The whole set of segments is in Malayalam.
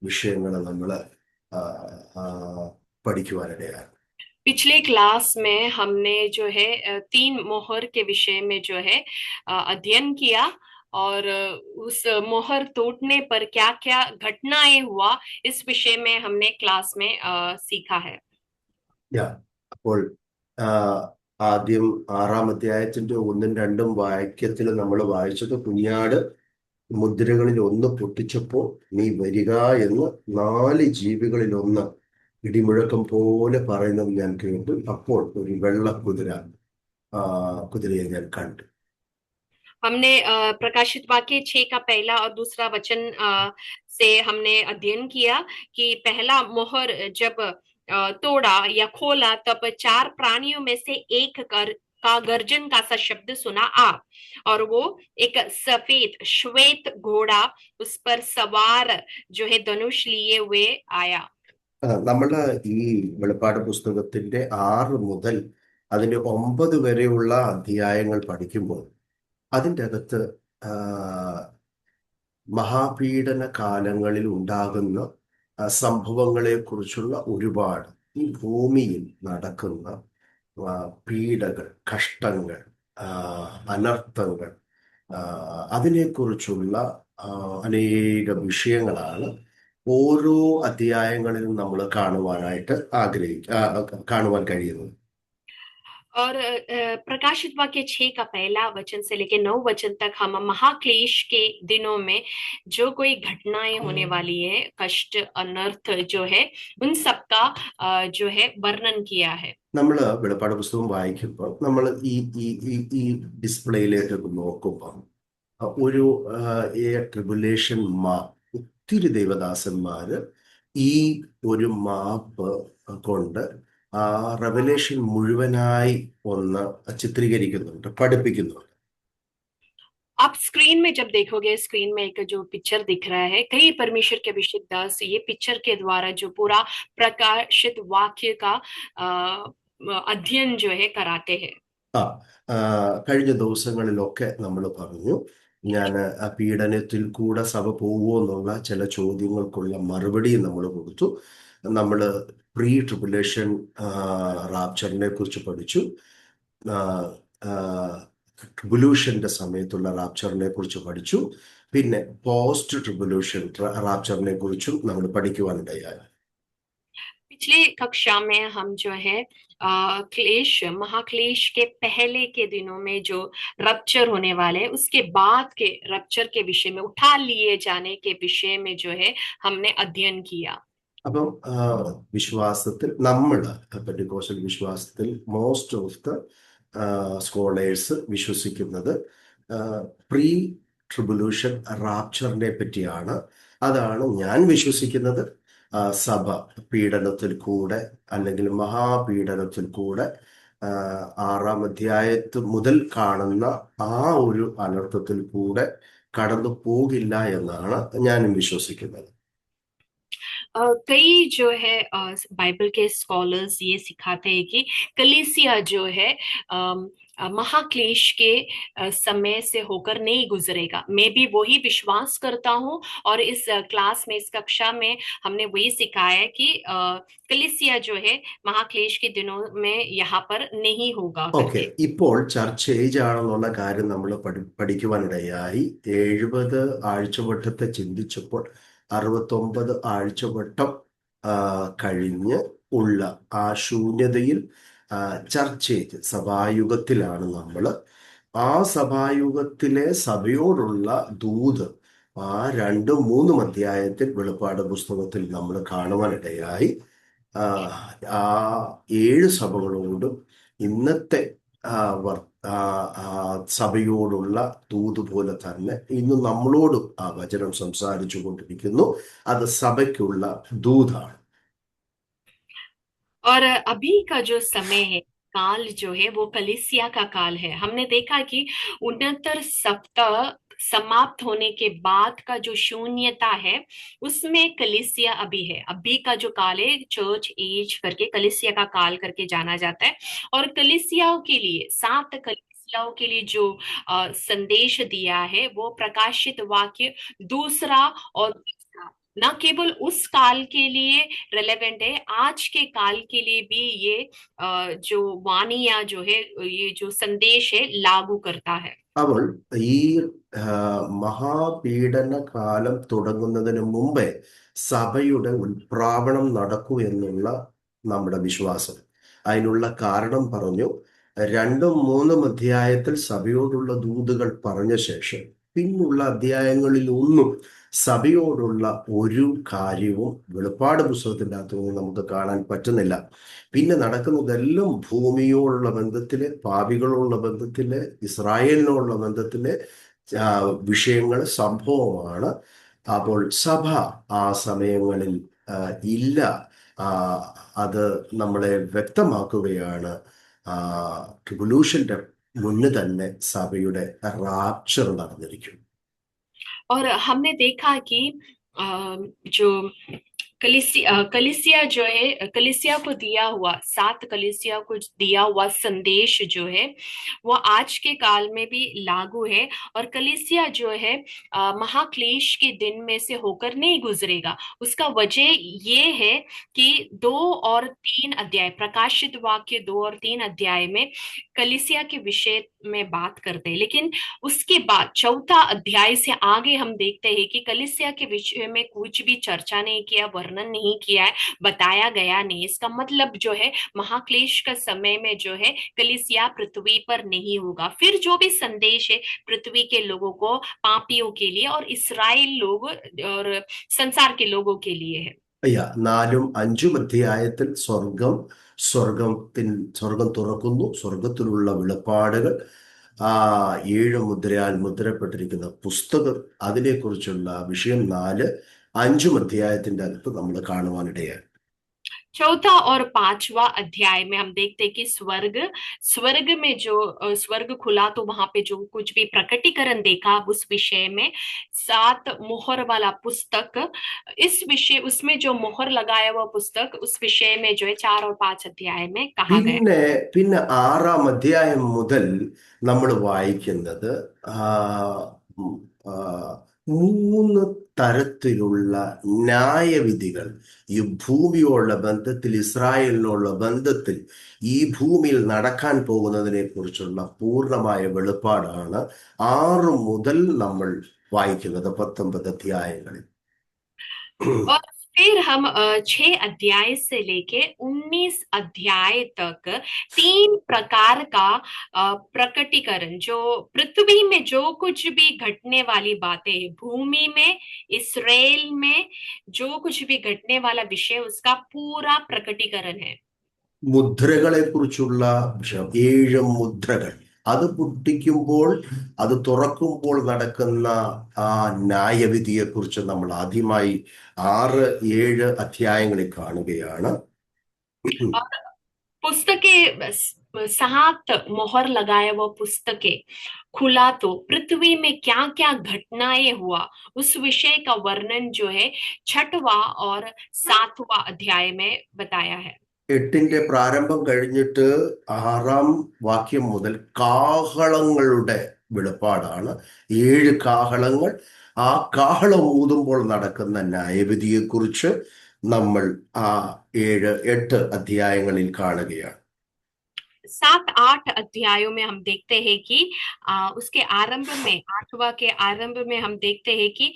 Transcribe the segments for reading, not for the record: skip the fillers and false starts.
വിഷയങ്ങൾ നമ്മൾ പഠിക്കുവാനിടയാണ്. पिछले क्लास में हमने जो है तीन मोहर के विषय में जो है अध्ययन किया। और उस मोहर टूटने पर क्या क्या घटनाएं हुआ, इस विषय में हमने क्लास में सीखा है। യാ അപ്പോൾ ആ, ആദ്യം ആറാം അധ്യായത്തിന്റെ ഒന്നും രണ്ടും വാക്യത്തിൽ നമ്മൾ വായിച്ചത്, കുഞ്ഞാട് മുദ്രകളിൽ ഒന്ന് പൊട്ടിച്ചപ്പോൾ നീ വരിക എന്ന് നാല് ജീവികളിൽ ഒന്ന് ഇടിമുഴക്കം പോലെ പറയുന്നത് ഞാൻ കേട്ടു. അപ്പോൾ ഒരു വെള്ള കുതിരയെ ഞാൻ കണ്ടു. हमने प्रकाशित वाक्य 6 का पहला और दूसरा वचन से हमने अध्ययन किया कि पहला मोहर जब तोड़ा या खोला, तब चार प्राणियों में से एक का गर्जन का सा शब्द सुना आ, और वो एक सफेद श्वेत घोड़ा, उस पर सवार जो है धनुष लिए हुए आया। നമ്മൾ ഈ വെളിപ്പാട് പുസ്തകത്തിന്റെ 6 മുതൽ അതിന്റെ 9 വരെയുള്ള അധ്യായങ്ങൾ പഠിക്കുമ്പോൾ അതിൻ്റെ അകത്ത് ആ, മഹാപീഡന കാലങ്ങളിൽ ഉണ്ടാകുന്ന സംഭവങ്ങളെ കുറിച്ചുള്ള ഒരുപാട്, ഈ ഭൂമിയിൽ നടക്കുന്ന പീഡകൾ, കഷ്ടങ്ങൾ, ആ, അനർത്ഥങ്ങൾ, ആ, അതിനെക്കുറിച്ചുള്ള അനേക വിഷയങ്ങളാണ് ഓരോ അധ്യായങ്ങളിലും നമ്മൾ കാണുവാൻ കഴിയുന്നത്. और प्रकाशित वाक्य 6 का पहला वचन से लेकर 9 वचन तक हम महाक्लेश के दिनों में जो कोई घटनाएं होने वाली है, कष्ट अनर्थ जो है, उन सब का जो है वर्णन किया है। നമ്മൾ വെളിപ്പാട് പുസ്തകം വായിക്കുമ്പോൾ നമ്മൾ ഈ ഈ ഈ ഈ ഡിസ്പ്ലേയിലേക്ക് നോക്കുമ്പോൾ ഒരു ട്രിബുലേഷൻ മാപ്പ്, ഒത്തിരി ദൈവദാസന്മാര് ഈ ഒരു മാപ്പ് കൊണ്ട് ആ റെവലേഷൻ മുഴുവനായി ഒന്ന് ചിത്രീകരിക്കുന്നുണ്ട്, പഠിപ്പിക്കുന്നുണ്ട്. आप स्क्रीन में जब देखोगे, स्क्रीन में एक जो पिक्चर दिख रहा है, कई परमेश्वर के अभिषेक दास ये पिक्चर के द्वारा जो पूरा प्रकाशित वाक्य का अध्ययन जो है कराते हैं। ആ ആ, കഴിഞ്ഞ ദിവസങ്ങളിലൊക്കെ നമ്മൾ പറഞ്ഞു, ഞാൻ ആ പീഡനത്തിൽ കൂടെ സഭ പോവുമോ എന്നുള്ള ചില ചോദ്യങ്ങൾക്കുള്ള മറുപടി നമ്മൾ കൊടുത്തു. നമ്മൾ പ്രീ ട്രിബുലേഷൻ റാപ്ചറിനെ കുറിച്ച് പഠിച്ചു. ട്രിബുലേഷന്റെ സമയത്തുള്ള റാപ്ചറിനെ കുറിച്ച് പഠിച്ചു. പിന്നെ പോസ്റ്റ് ട്രിബുലേഷൻ റാപ്ചറിനെ കുറിച്ചും നമ്മൾ പഠിക്കുവാനിടയായി. पिछली कक्षा में हम जो है क्लेश, महाक्लेश के पहले के दिनों में जो रप्चर होने वाले हैं, उसके बाद के रप्चर के विषय में, उठा लिए जाने के विषय में जो है हमने अध्ययन किया। അപ്പം വിശ്വാസത്തിൽ നമ്മൾ, പെന്റിക്കോസ്റ്റൽ വിശ്വാസത്തിൽ മോസ്റ്റ് ഓഫ് ദ സ്കോളേഴ്സ് വിശ്വസിക്കുന്നത് പ്രീ ട്രിബുലേഷൻ റാപ്ചറിനെ പറ്റിയാണ്. അതാണ് ഞാൻ വിശ്വസിക്കുന്നത്. സഭ പീഡനത്തിൽ കൂടെ, അല്ലെങ്കിൽ മഹാപീഡനത്തിൽ കൂടെ, ആ, ആറാം അധ്യായത്ത് മുതൽ കാണുന്ന ആ ഒരു അനർത്ഥത്തിൽ കൂടെ കടന്നു പോകില്ല എന്നാണ് ഞാനും വിശ്വസിക്കുന്നത്. कई जो है बाइबल के स्कॉलर्स ये सिखाते हैं कि कलीसिया जो है महाक्लेश के समय से होकर नहीं गुजरेगा। मैं भी वही विश्वास करता हूँ, और इस क्लास में, इस कक्षा में हमने वही सिखाया है कि कलीसिया जो है महाक्लेश के दिनों में यहाँ पर नहीं होगा ഓക്കെ, करके। ഇപ്പോൾ ചർച്ച് ഏജ് ആണെന്നുള്ള കാര്യം നമ്മൾ പഠിക്കുവാനിടയായി. 70 ആഴ്ചവട്ടത്തെ ചിന്തിച്ചപ്പോൾ 69 ആഴ്ചവട്ടം ആ, കഴിഞ്ഞ് ഉള്ള ആ ശൂന്യതയിൽ, ചർച്ച് ഏജ് സഭായുഗത്തിലാണ് നമ്മൾ. ആ സഭായുഗത്തിലെ സഭയോടുള്ള ദൂത് ആ 2-3 അധ്യായത്തിൽ വെളിപ്പാട് പുസ്തകത്തിൽ നമ്മൾ കാണുവാനിടയായി. ആ ആ 7 സഭകളോടും ഇന്നത്തെ ആ, വർ- ആ, ആ, സഭയോടുള്ള ദൂത് പോലെ തന്നെ ഇന്ന് നമ്മളോടും ആ വചനം സംസാരിച്ചു കൊണ്ടിരിക്കുന്നു. അത് സഭയ്ക്കുള്ള ദൂതാണ്. और अभी का जो समय है, काल जो है, वो कलीसिया का काल है। हमने देखा कि 69 सप्ताह समाप्त होने के बाद का जो शून्यता है, उसमें कलीसिया अभी है। अभी का जो काल है, चर्च एज करके, कलीसिया का काल करके जाना जाता है। और कलीसियाओं के लिए, 7 कलीसियाओं के लिए जो संदेश दिया है, वो प्रकाशित वाक्य 2 और 3 न केवल उस काल के लिए रेलेवेंट है, आज के काल के लिए भी ये जो वाणी या जो है ये जो संदेश है लागू करता है। അപ്പോൾ ഈ മഹാപീഡന കാലം തുടങ്ങുന്നതിന് മുമ്പേ സഭയുടെ ഉൽപ്രാവണം നടക്കൂ എന്നുള്ള നമ്മുടെ വിശ്വാസം. അതിനുള്ള കാരണം പറഞ്ഞു. രണ്ടും മൂന്നും അധ്യായത്തിൽ സഭയോടുള്ള ദൂതുകൾ പറഞ്ഞ ശേഷം പിന്നുള്ള അധ്യായങ്ങളിൽ ഒന്നും സഭയോടുള്ള ഒരു കാര്യവും വെളിപ്പാട് പുസ്തകത്തിൻ്റെ അകത്തൊന്നും നമുക്ക് കാണാൻ പറ്റുന്നില്ല. പിന്നെ നടക്കുന്നതെല്ലാം ഭൂമിയോടുള്ള ബന്ധത്തില്, പാപികളോടുള്ള ബന്ധത്തില്, ഇസ്രായേലിനോടുള്ള ബന്ധത്തില് വിഷയങ്ങൾ, സംഭവമാണ്. അപ്പോൾ സഭ ആ സമയങ്ങളിൽ ഇല്ല. ആ, അത് നമ്മളെ വ്യക്തമാക്കുകയാണ്. ട്രിബുലേഷന്റെ മുന്നേ തന്നെ സഭയുടെ റാപ്ചർ നടന്നിരിക്കും. और हमने देखा कि जो कलिसिया जो है, कलिसिया को दिया हुआ, 7 कलिसिया को दिया हुआ संदेश जो है वो आज के काल में भी लागू है। और कलिसिया जो है महाक्लेश के दिन में से होकर नहीं गुजरेगा। उसका वजह ये है कि 2 और 3 अध्याय, प्रकाशित वाक्य 2 और 3 अध्याय में कलिसिया के विषय में बात करते हैं, लेकिन उसके बाद चौथा अध्याय से आगे हम देखते हैं कि कलीसिया के विषय में कुछ भी चर्चा नहीं किया, वर्णन नहीं किया है, बताया गया नहीं। इसका मतलब जो है महाक्लेश का समय में जो है कलीसिया पृथ्वी पर नहीं होगा। फिर जो भी संदेश है पृथ्वी के लोगों को, पापियों के लिए और इसराइल लोग और संसार के लोगों के लिए है। അയ്യ 4-5 അധ്യായത്തിൽ സ്വർഗം തുറക്കുന്നു, സ്വർഗത്തിലുള്ള വെളിപ്പാടുകൾ, ആ 7 മുദ്രയാൽ മുദ്രപ്പെട്ടിരിക്കുന്ന പുസ്തകം, അതിനെക്കുറിച്ചുള്ള വിഷയം 4-5 അധ്യായത്തിന്റെ അകത്ത് നമ്മൾ കാണുവാനിടയായി. चौथा और पांचवा अध्याय में हम देखते हैं कि स्वर्ग में जो स्वर्ग खुला तो वहां पे जो कुछ भी प्रकटीकरण देखा उस विषय में 7 मुहर वाला पुस्तक, इस विषय उसमें जो मुहर लगाया हुआ पुस्तक, उस विषय में जो है 4 और 5 अध्याय में कहा गया। പിന്നെ 6 അധ്യായം മുതൽ നമ്മൾ വായിക്കുന്നത് ആ, ഉം, ആ, 3 തരത്തിലുള്ള ന്യായവിധികൾ ഈ ഭൂമിയോടുള്ള ബന്ധത്തിൽ, ഇസ്രായേലിനുള്ള ബന്ധത്തിൽ, ഈ ഭൂമിയിൽ നടക്കാൻ പോകുന്നതിനെ കുറിച്ചുള്ള പൂർണ്ണമായ വെളിപ്പാടാണ് 6 മുതൽ നമ്മൾ വായിക്കുന്നത് 19 അധ്യായങ്ങളിൽ. और फिर हम 6 अध्याय से लेके 19 अध्याय तक 3 प्रकार का प्रकटीकरण, जो पृथ्वी में जो कुछ भी घटने वाली बातें, भूमि में, इसराइल में जो कुछ भी घटने वाला विषय, उसका पूरा प्रकटीकरण है। മുദ്രകളെ കുറിച്ചുള്ള വിഷയം, 7 മുദ്രകൾ, അത് പൊട്ടിക്കുമ്പോൾ, അത് തുറക്കുമ്പോൾ നടക്കുന്ന ആ ന്യായവിധിയെ കുറിച്ച് നമ്മൾ ആദ്യമായി 6-7 അധ്യായങ്ങളിൽ കാണുകയാണ്. और पुस्तकें, 7 मुहर लगाए वो पुस्तकें खुला तो पृथ्वी में क्या क्या घटनाएं हुआ, उस विषय का वर्णन जो है 6वां और 7वां अध्याय में बताया है। 8ന്റെ പ്രാരംഭം കഴിഞ്ഞിട്ട് 6 വാക്യം മുതൽ കാഹളങ്ങളുടെ വെളിപ്പാടാണ്. 7 കാഹളങ്ങൾ. ആ കാഹളം ഊതുമ്പോൾ നടക്കുന്ന ന്യായവിധിയെക്കുറിച്ച് നമ്മൾ ആ 7-8 അധ്യായങ്ങളിൽ കാണുകയാണ്. 7-8 अध्यायों में हम देखते हैं कि उसके आरंभ में, 8वां के आरंभ में हम देखते हैं कि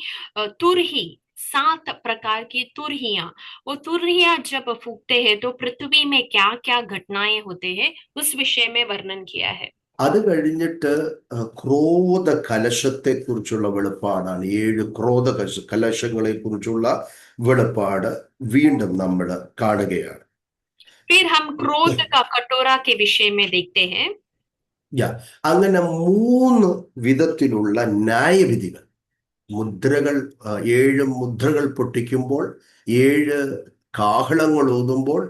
तुरही, 7 प्रकार की तुरहियां, वो तुरहियां जब फूकते हैं तो पृथ्वी में क्या क्या घटनाएं होते हैं, उस विषय में वर्णन किया है। അത് കഴിഞ്ഞിട്ട് ക്രോധ കലശത്തെ കുറിച്ചുള്ള വെളിപ്പാടാണ്. 7 ക്രോധ കലശങ്ങളെ കുറിച്ചുള്ള വെളിപ്പാട് വീണ്ടും നമ്മൾ കാണുകയാണ്. फिर हम क्रोध का कटोरा के विषय में देखते हैं। അങ്ങനെ 3 വിധത്തിലുള്ള ന്യായവിധികൾ, മുദ്രകൾ, 7 മുദ്രകൾ പൊട്ടിക്കുമ്പോൾ, 7 കാഹളങ്ങൾ ഊതുമ്പോൾ,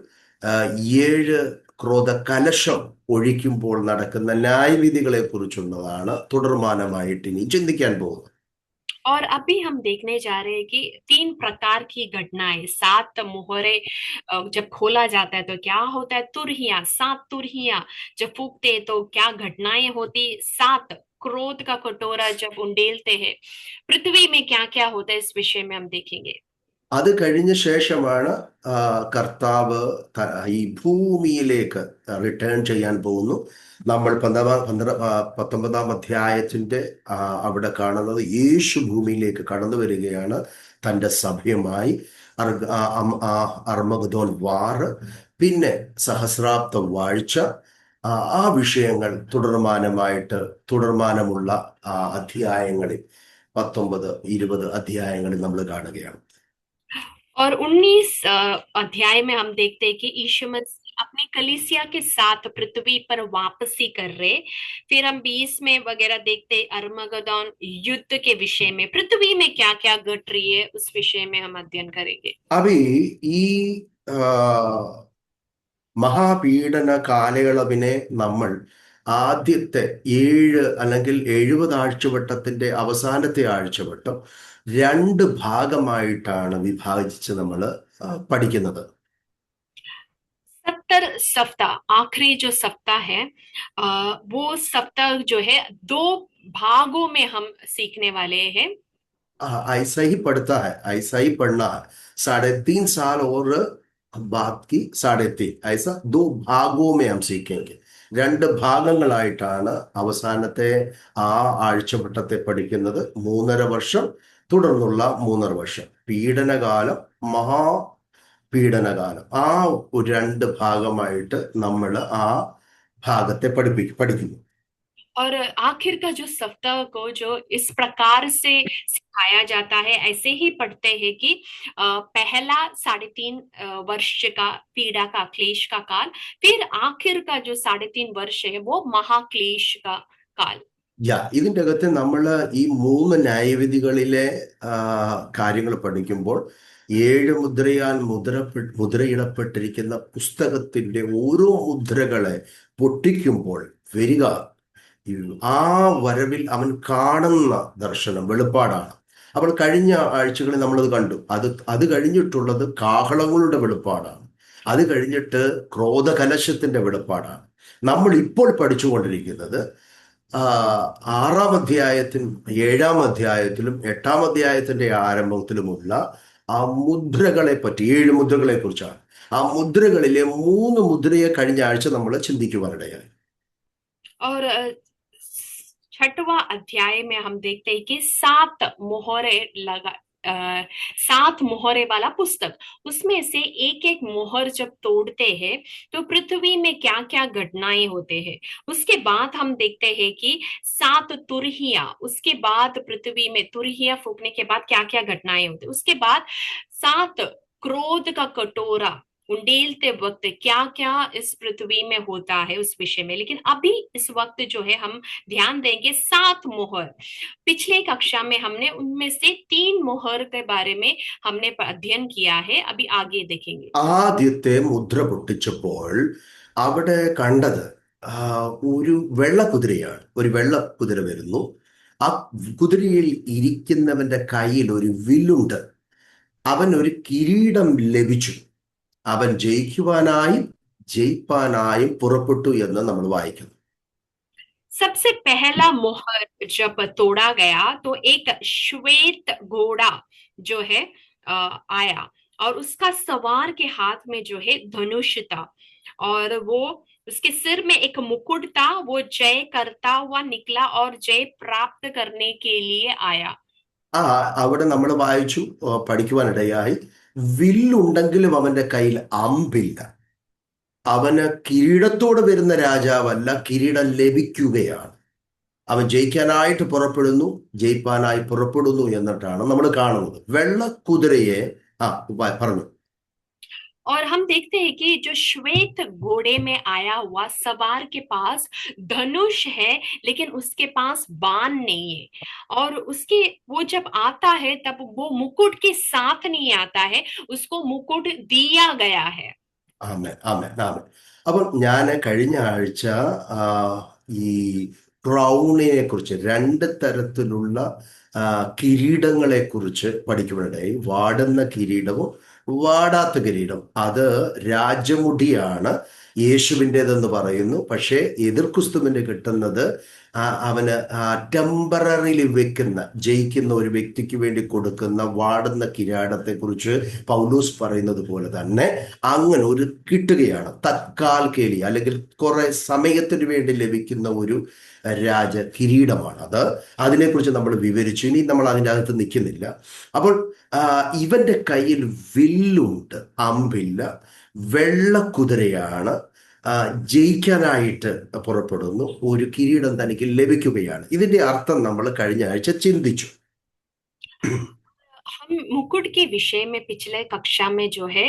7 ക്രോധ കലശം ഒഴിക്കുമ്പോൾ നടക്കുന്ന ന്യായവിധികളെ കുറിച്ചുള്ളതാണ് തുടർമാനമായിട്ട് ഇനി ചിന്തിക്കാൻ പോകുന്നത്. और अभी हम देखने जा रहे हैं कि 3 प्रकार की घटनाएं, 7 मुहरे जब खोला जाता है तो क्या होता है, तुरहियां, 7 तुरहियां जब फूकते हैं तो क्या घटनाएं होती, 7 क्रोध का कटोरा जब उंडेलते हैं पृथ्वी में क्या क्या होता है, इस विषय में हम देखेंगे। അത് കഴിഞ്ഞ ശേഷമാണ് കർത്താവ് ഈ ഭൂമിയിലേക്ക് റിട്ടേൺ ചെയ്യാൻ പോകുന്നു. നമ്മൾ 19 അധ്യായത്തിന്റെ അവിടെ കാണുന്നത് യേശു ഭൂമിയിലേക്ക് കടന്നു വരികയാണ് തൻ്റെ സഭയുമായി. അർമഗദോൻ വാറ്, പിന്നെ സഹസ്രാബ്ദ വാഴ്ച, ആ വിഷയങ്ങൾ തുടർമാനമുള്ള അധ്യായങ്ങളിൽ 19-20 അധ്യായങ്ങളിൽ നമ്മൾ കാണുകയാണ്. और 19 अध्याय में हम देखते हैं कि यीशु मसीह अपनी कलीसिया के साथ पृथ्वी पर वापसी कर रहे। फिर हम 20 में वगैरह देखते हैं अरमगदोन युद्ध के विषय में, पृथ्वी में क्या क्या घट रही है उस विषय में हम अध्ययन करेंगे. അപ്പൊ ഈ മഹാപീഡന കാലയളവിനെ നമ്മൾ ആദ്യത്തെ 7 അല്ലെങ്കിൽ 70 ആഴ്ചവട്ടത്തിന്റെ അവസാനത്തെ ആഴ്ചവട്ടം 2 ഭാഗമായിട്ടാണ് വിഭാജിച്ച് നമ്മൾ പഠിക്കുന്നത്. 70 सप्ताह, आखिरी जो सप्ताह है वो सप्ताह जो है 2 भागों में हम सीखने वाले हैं. ऐसा ही पढ़ता है, ऐसा ही पढ़ना है. 3.5 साल और बाद की 3.5, ऐसा 2 ഭാഗവും हम सीखेंगे. 2 ഭാഗങ്ങളായിട്ടാണ് അവസാനത്തെ ആ ആഴ്ചവട്ടത്തെ പഠിക്കുന്നത്. 3.5 വർഷം, തുടർന്നുള്ള 3.5 വർഷം പീഡനകാലം, മഹാപീഡനകാലം. ആ 2 ഭാഗമായിട്ട് നമ്മൾ ആ ഭാഗത്തെ പഠിക്കുന്നു. और आखिर का जो सप्ताह को जो इस प्रकार से सिखाया जाता है, ऐसे ही पढ़ते हैं कि पहला 3.5 वर्ष का पीड़ा का क्लेश का काल, फिर आखिर का जो 3.5 वर्ष है वो महाक्लेश का काल. ഇതിൻ്റെ അകത്ത് നമ്മൾ ഈ 3 ന്യായവിധികളിലെ കാര്യങ്ങൾ പഠിക്കുമ്പോൾ 7 മുദ്രയാൽ മുദ്രയിടപ്പെട്ടിരിക്കുന്ന പുസ്തകത്തിന്റെ ഓരോ മുദ്രകളെ പൊട്ടിക്കുമ്പോൾ വരിക ആ വരവിൽ അവൻ കാണുന്ന ദർശനം വെളിപ്പാടാണ്. അപ്പോൾ കഴിഞ്ഞ ആഴ്ചകളിൽ നമ്മളത് കണ്ടു. അത് കഴിഞ്ഞിട്ടുള്ളത് കാഹളങ്ങളുടെ വെളിപ്പാടാണ്. അത് കഴിഞ്ഞിട്ട് ക്രോധകലശത്തിന്റെ വെളിപ്പാടാണ്. നമ്മൾ ഇപ്പോൾ പഠിച്ചുകൊണ്ടിരിക്കുന്നത് 6-ാം അധ്യായത്തിലും 7-ാം അധ്യായത്തിലും 8-ാം അധ്യായത്തിന്റെ ആരംഭത്തിലുമുള്ള ആ മുദ്രകളെ പറ്റി, 7 മുദ്രകളെ കുറിച്ചാണ്. ആ മുദ്രകളിലെ 3 മുദ്രയെ കഴിഞ്ഞ ആഴ്ച നമ്മൾ ചിന്തിക്കുവാനിടയായി. और 6वां अध्याय में हम देखते हैं कि 7 मोहरे वाला पुस्तक, उसमें से एक मोहर जब तोड़ते हैं तो पृथ्वी में क्या क्या घटनाएं होते हैं. उसके बाद हम देखते हैं कि 7 तुरहिया, उसके बाद पृथ्वी में तुरहिया फूकने के बाद क्या क्या घटनाएं होती. उसके बाद 7 क्रोध का कटोरा उंडेलते वक्त क्या क्या इस पृथ्वी में होता है उस विषय में. लेकिन अभी इस वक्त जो है हम ध्यान देंगे 7 मोहर. पिछले कक्षा में हमने उनमें से 3 मोहर के बारे में हमने अध्ययन किया है. अभी आगे देखेंगे. ആദ്യത്തെ മുദ്ര പൊട്ടിച്ചപ്പോൾ അവിടെ കണ്ടത് ഒരു വെള്ളക്കുതിരയാണ്. ഒരു വെള്ളക്കുതിര വരുന്നു. ആ കുതിരയിൽ ഇരിക്കുന്നവന്റെ കയ്യിൽ ഒരു വില്ലുണ്ട്. അവൻ ഒരു കിരീടം ലഭിച്ചു. അവൻ ജയിപ്പാനായും പുറപ്പെട്ടു എന്ന് നമ്മൾ വായിക്കുന്നു. सबसे पहला मोहर जब तोड़ा गया तो एक श्वेत घोड़ा जो है आया, और उसका सवार के हाथ में जो है धनुष था, और वो उसके सिर में एक मुकुट था. वो जय करता हुआ निकला और जय प्राप्त करने के लिए आया. അവിടെ നമ്മൾ വായിച്ചു, പഠിക്കുവാനിടയായി, വില്ലുണ്ടെങ്കിലും അവന്റെ കയ്യിൽ അമ്പില്ല. അവന് കിരീടത്തോട് വരുന്ന രാജാവല്ല, കിരീടം ലഭിക്കുകയാണ്. അവൻ ജയിക്കാനായിട്ട് പുറപ്പെടുന്നു, ജയിപ്പാനായി പുറപ്പെടുന്നു എന്നിട്ടാണ് നമ്മൾ കാണുന്നത്. വെള്ളക്കുതിരയെ പറഞ്ഞു. और हम देखते हैं कि जो श्वेत घोड़े में आया हुआ सवार के पास धनुष है, लेकिन उसके पास बाण नहीं है. और उसके वो जब आता है तब वो मुकुट के साथ नहीं आता है, उसको मुकुट दिया गया है. ആമേൻ, ആമേൻ, ആമേൻ. അപ്പം ഞാൻ കഴിഞ്ഞ ആഴ്ച ഈ ക്രൗണിനെ കുറിച്ച്, 2 തരത്തിലുള്ള കിരീടങ്ങളെ കുറിച്ച് പഠിക്കുവാനിടയായി. വാടുന്ന കിരീടവും വാടാത്ത കിരീടം. അത് രാജമുടിയാണ്, യേശുവിൻ്റെതെന്ന് പറയുന്നു. പക്ഷേ എതിർക്രിസ്തുവിന് കിട്ടുന്നത് അവന് ടെമ്പററിയിൽ വെക്കുന്ന ജയിക്കുന്ന ഒരു വ്യക്തിക്ക് വേണ്ടി കൊടുക്കുന്ന വാടുന്ന കിരീടത്തെ കുറിച്ച് പൗലൂസ് പറയുന്നത് പോലെ തന്നെ അങ്ങനെ ഒരു കിട്ടുകയാണ് തത്കാൽക്കേലി, അല്ലെങ്കിൽ കുറെ സമയത്തിന് വേണ്ടി ലഭിക്കുന്ന ഒരു രാജ കിരീടമാണ് അത്. അതിനെക്കുറിച്ച് നമ്മൾ വിവരിച്ചു, ഇനി നമ്മൾ അതിൻ്റെ അകത്ത് നിൽക്കുന്നില്ല. അപ്പോൾ ആ, ഇവന്റെ കയ്യിൽ വില്ലുണ്ട്, അമ്പില്ല, വെള്ളക്കുതിരയാണ്, ജയിക്കാനായിട്ട് പുറപ്പെടുന്നു, ഒരു കിരീടം തനിക്ക് ലഭിക്കുകയാണ്. ഇതിന്റെ അർത്ഥം നമ്മൾ കഴിഞ്ഞ ആഴ്ച ചിന്തിച്ചു. हम मुकुट के विषय में पिछले कक्षा में जो है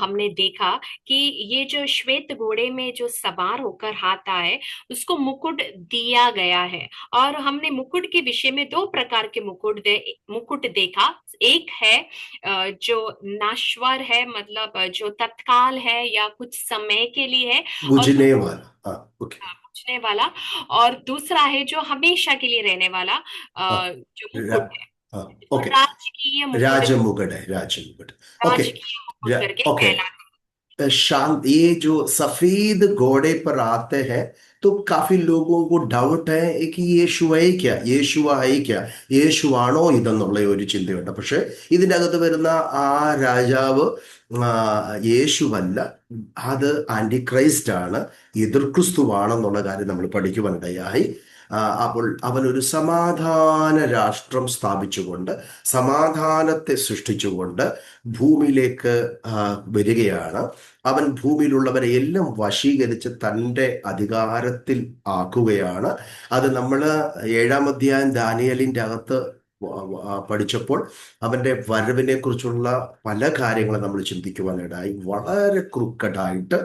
हमने देखा कि ये जो श्वेत घोड़े में जो सवार होकर आता है उसको मुकुट दिया गया है। और हमने मुकुट के विषय में दो प्रकार के मुकुट देखा। एक है जो नाश्वर है, मतलब जो तत्काल है या कुछ समय के लिए है, और बुझने वाला, हाँ ओके, पूछने वाला। और दूसरा है जो हमेशा के लिए रहने वाला हाँ जो मुकुट है, हाँ जो ओके, राजकीय मुकुट, राजमुकुट है, राजमुकुट। ओके, राजकीय मुकुट करके ओके, कहलाता शांत, ये जो सफेद घोड़े पर आते हैं तो काफी लोगों को डाउट है कि യേശുവാണോ ഇതെന്നുള്ള ഒരു ചിന്തയുണ്ട്. പക്ഷെ ഇതിൻ്റെ അകത്ത് വരുന്ന ആ രാജാവ് യേശുവല്ല, അത് ആന്റി ക്രൈസ്റ്റ് ആണ്, എതിർ ക്രിസ്തുവാണെന്നുള്ള കാര്യം നമ്മൾ പഠിക്കുവാനിടയായി. അപ്പോൾ അവനൊരു സമാധാന രാഷ്ട്രം സ്ഥാപിച്ചുകൊണ്ട്, സമാധാനത്തെ സൃഷ്ടിച്ചുകൊണ്ട് ഭൂമിയിലേക്ക് വരികയാണ്. അവൻ ഭൂമിയിലുള്ളവരെ എല്ലാം വശീകരിച്ച് തൻ്റെ അധികാരത്തിൽ ആക്കുകയാണ്. അത് നമ്മൾ 7-ാം അധ്യായം ദാനിയേലിൻ്റെ അകത്ത് പഠിച്ചപ്പോൾ അവൻ്റെ വരവിനെ കുറിച്ചുള്ള പല കാര്യങ്ങളും നമ്മൾ ചിന്തിക്കുവാനിടയായി. വളരെ ക്രൂക്കഡായിട്ട്,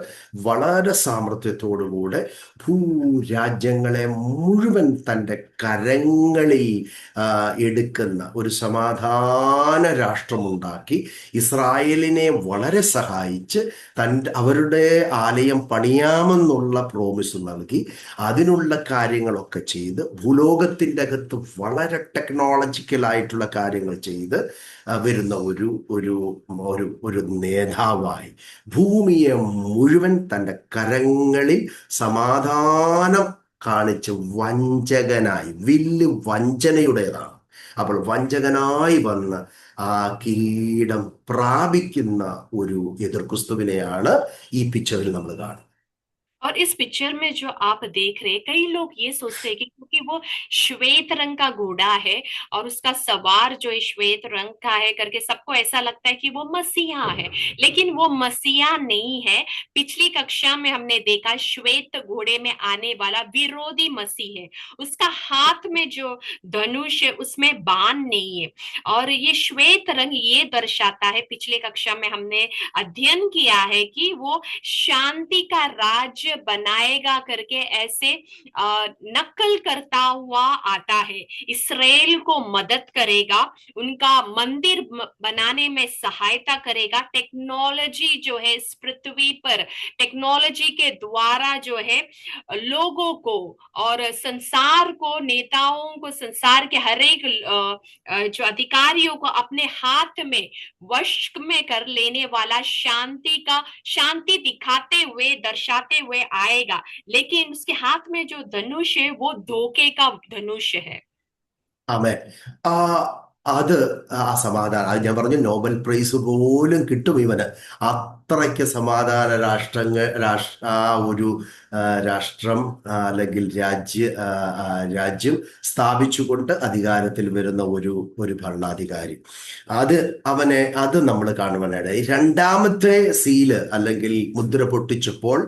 വളരെ സാമർത്ഥ്യത്തോടുകൂടെ ഭൂരാജ്യങ്ങളെ മുഴുവൻ തൻ്റെ കരങ്ങളിൽ എടുക്കുന്ന ഒരു സമാധാന രാഷ്ട്രമുണ്ടാക്കി ഇസ്രായേലിനെ വളരെ സഹായിച്ച് അവരുടെ ആലയം പണിയാമെന്നുള്ള പ്രോമിസ് നൽകി അതിനുള്ള കാര്യങ്ങളൊക്കെ ചെയ്ത് ഭൂലോകത്തിൻ്റെ അകത്ത് വളരെ ടെക്നോളജിക്കലായിട്ടുള്ള കാര്യങ്ങൾ ചെയ്ത് വരുന്ന ഒരു ഒരു ഒരു ഒരു നേതാവായി ഭൂമിയെ മുഴുവൻ തൻ്റെ കരങ്ങളിൽ സമാധാനം കാണിച്ച് വഞ്ചകനായി, വില്ല് വഞ്ചനയുടേതാണ്. അപ്പോൾ വഞ്ചകനായി വന്ന് ആ കിരീടം പ്രാപിക്കുന്ന ഒരു എതിർ ക്രിസ്തുവിനെയാണ് ഈ പിക്ചറിൽ നമ്മൾ കാണുന്നത്. और इस पिक्चर में जो आप देख रहे हैं, कई लोग ये सोचते हैं कि क्योंकि वो श्वेत रंग का घोड़ा है और उसका सवार जो है श्वेत रंग का है करके सबको ऐसा लगता है कि वो मसीहा है, लेकिन वो मसीहा नहीं है। पिछली कक्षा में हमने देखा श्वेत घोड़े में आने वाला विरोधी मसीह है, उसका हाथ में जो धनुष है उसमें बाण नहीं है। और ये श्वेत रंग ये दर्शाता है, पिछले कक्षा में हमने अध्ययन किया है कि वो शांति का राज बनाएगा करके ऐसे नकल करता हुआ आता है, इसराइल को मदद करेगा, उनका मंदिर बनाने में सहायता करेगा। टेक्नोलॉजी जो है इस पृथ्वी पर, टेक्नोलॉजी के द्वारा जो है लोगों को और संसार को, नेताओं को, संसार के हर एक जो अधिकारियों को अपने हाथ में वश में कर लेने वाला शांति दिखाते हुए, दर्शाते हुए आएगा। लेकिन उसके हाथ में जो धनुष है वो धोखे का धनुष है। ആമേ. ആ അത് ആ സമാധാനം, അത് ഞാൻ പറഞ്ഞു, നോബൽ പ്രൈസ് പോലും കിട്ടും ഇവന്. അത്രയ്ക്ക് സമാധാന ആ ഒരു രാഷ്ട്രം അല്ലെങ്കിൽ രാജ്യം സ്ഥാപിച്ചുകൊണ്ട് അധികാരത്തിൽ വരുന്ന ഒരു ഭരണാധികാരി. അത് നമ്മൾ കാണുവാനിടയായി. രണ്ടാമത്തെ സീല് അല്ലെങ്കിൽ മുദ്ര പൊട്ടിച്ചപ്പോൾ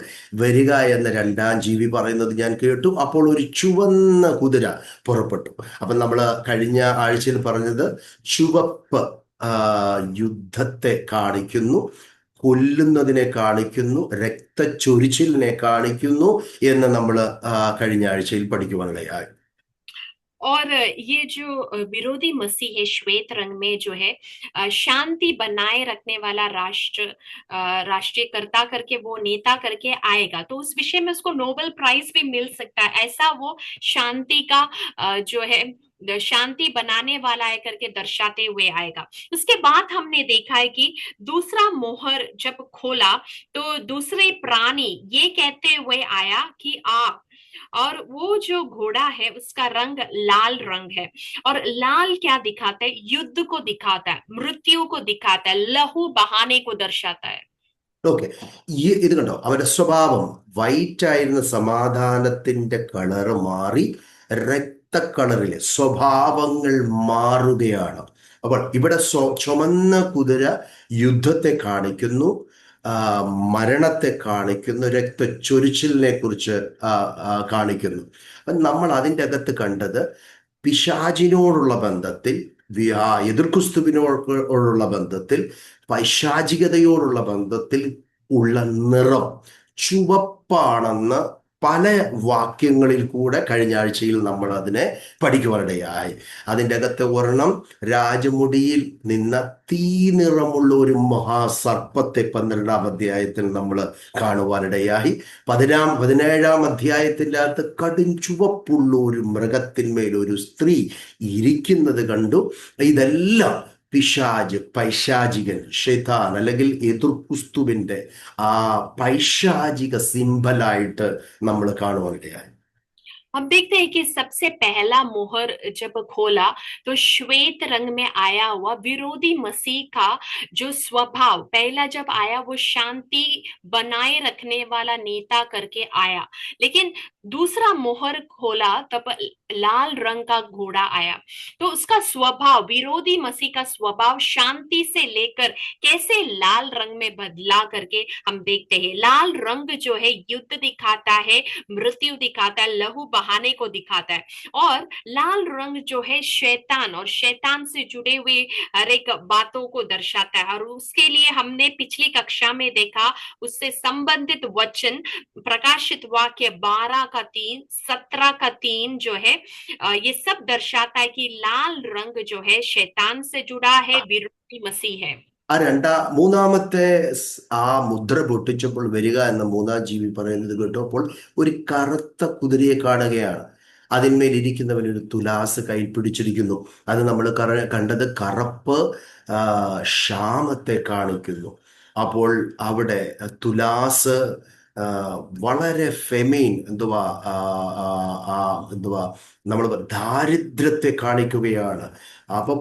വരിക എന്ന രണ്ടാം ജീവി പറയുന്നത് ഞാൻ കേട്ടു. അപ്പോൾ ഒരു ചുവന്ന കുതിര പുറപ്പെട്ടു. അപ്പം നമ്മൾ കഴിഞ്ഞ ആഴ്ചയിൽ പറഞ്ഞത് ചുവപ്പ് യുദ്ധത്തെ കാണിക്കുന്നു, കൊല്ലുന്നതിനെ കാണിക്കുന്നു, രക്തച്ചൊരിച്ചിലിനെ കാണിക്കുന്നു എന്ന് നമ്മൾ കഴിഞ്ഞ ആഴ്ചയിൽ പഠിക്കുവാനിടയായി. और ये जो विरोधी मसीह है श्वेत रंग में जो है शांति बनाए रखने वाला राष्ट्रीयकर्ता करके, वो नेता करके आएगा, तो उस विषय में उसको नोबेल प्राइज भी मिल सकता है। ऐसा वो शांति का जो है शांति बनाने वाला है करके दर्शाते हुए आएगा। उसके बाद हमने देखा है कि दूसरा मोहर जब खोला तो दूसरे प्राणी ये कहते हुए आया कि और वो जो घोड़ा है उसका रंग लाल रंग है। और लाल क्या दिखाता है? युद्ध को दिखाता है, मृत्यु को दिखाता है, लहू बहाने को दर्शाता है। ഓക്കെ. ഇത് കണ്ടോ, അവരുടെ സ്വഭാവം വൈറ്റ് ആയിരുന്ന സമാധാനത്തിന്റെ കളറ് മാറി രക്തക്കളറിലെ സ്വഭാവങ്ങൾ മാറുകയാണ്. അപ്പോൾ ഇവിടെ ചുമന്ന കുതിര യുദ്ധത്തെ കാണിക്കുന്നു, ആ, മരണത്തെ കാണിക്കുന്നു, രക്തച്ചൊരിച്ചിലിനെ കുറിച്ച് കാണിക്കുന്നു. അപ്പം നമ്മൾ അതിൻ്റെ അകത്ത് കണ്ടത് പിശാചിനോടുള്ള ബന്ധത്തിൽ, എതിർക്രിസ്തുവിനോടുള്ള ബന്ധത്തിൽ, പൈശാചികതയോടുള്ള ബന്ധത്തിൽ ഉള്ള നിറം ചുവപ്പാണെന്ന് പല വാക്യങ്ങളിൽ കൂടെ കഴിഞ്ഞ ആഴ്ചയിൽ നമ്മൾ അതിനെ പഠിക്കുവാനിടയായി. അതിൻ്റെ അകത്തെ ഒരെണ്ണം, രാജമുടിയിൽ നിന്ന തീ നിറമുള്ള ഒരു മഹാസർപ്പത്തെ 12-ാം അധ്യായത്തിൽ നമ്മൾ കാണുവാനിടയായി. 17-ാം അധ്യായത്തിൻ്റെ അകത്ത് കടും ചുവപ്പുള്ള ഒരു മൃഗത്തിന്മേൽ ഒരു സ്ത്രീ ഇരിക്കുന്നത് കണ്ടു. ഇതെല്ലാം പൈശാചികൻ, ഷെയ്ത്താൻ അല്ലെങ്കിൽ എതിർക്രിസ്തുവിന്റെ ആ പൈശാചിക സിംബലായിട്ട് നമ്മൾ കാണുവാനിടയായി. हम देखते हैं कि सबसे पहला मोहर जब खोला तो श्वेत रंग में आया हुआ विरोधी मसीह का जो स्वभाव पहला जब आया वो शांति बनाए रखने वाला नेता करके आया। लेकिन दूसरा मोहर खोला तब लाल रंग का घोड़ा आया। तो उसका स्वभाव, विरोधी मसीह का स्वभाव शांति से लेकर कैसे लाल रंग में बदला करके हम देखते हैं। लाल रंग जो है युद्ध दिखाता है, मृत्यु दिखाता है, लहू बहाने को दिखाता है। और लाल रंग जो है शैतान और शैतान से जुड़े हुए हर एक बातों को दर्शाता है। और उसके लिए हमने पिछली कक्षा में देखा, उससे संबंधित वचन प्रकाशित वाक्य 12 का 3, 17 का 3 जो है ये सब दर्शाता है कि लाल रंग जो है शैतान से जुड़ा है, विरोधी मसीह है। ആ മൂന്നാമത്തെ ആ മുദ്ര പൊട്ടിച്ചപ്പോൾ വരിക എന്ന മൂന്നാം ജീവി പറയുന്നത് കേട്ടപ്പോൾ ഒരു കറുത്ത കുതിരയെ കാണുകയാണ്. അതിന്മേൽ ഇരിക്കുന്നവൻ ഒരു തുലാസ് കയ്യിൽ പിടിച്ചിരിക്കുന്നു. അത് നമ്മൾ കണ്ടത് കറുപ്പ് ക്ഷാമത്തെ കാണിക്കുന്നു. അപ്പോൾ അവിടെ തുലാസ് വളരെ ഫെമീൻ, എന്തുവാ നമ്മൾ ദാരിദ്ര്യത്തെ കാണിക്കുകയാണ്. അപ്പം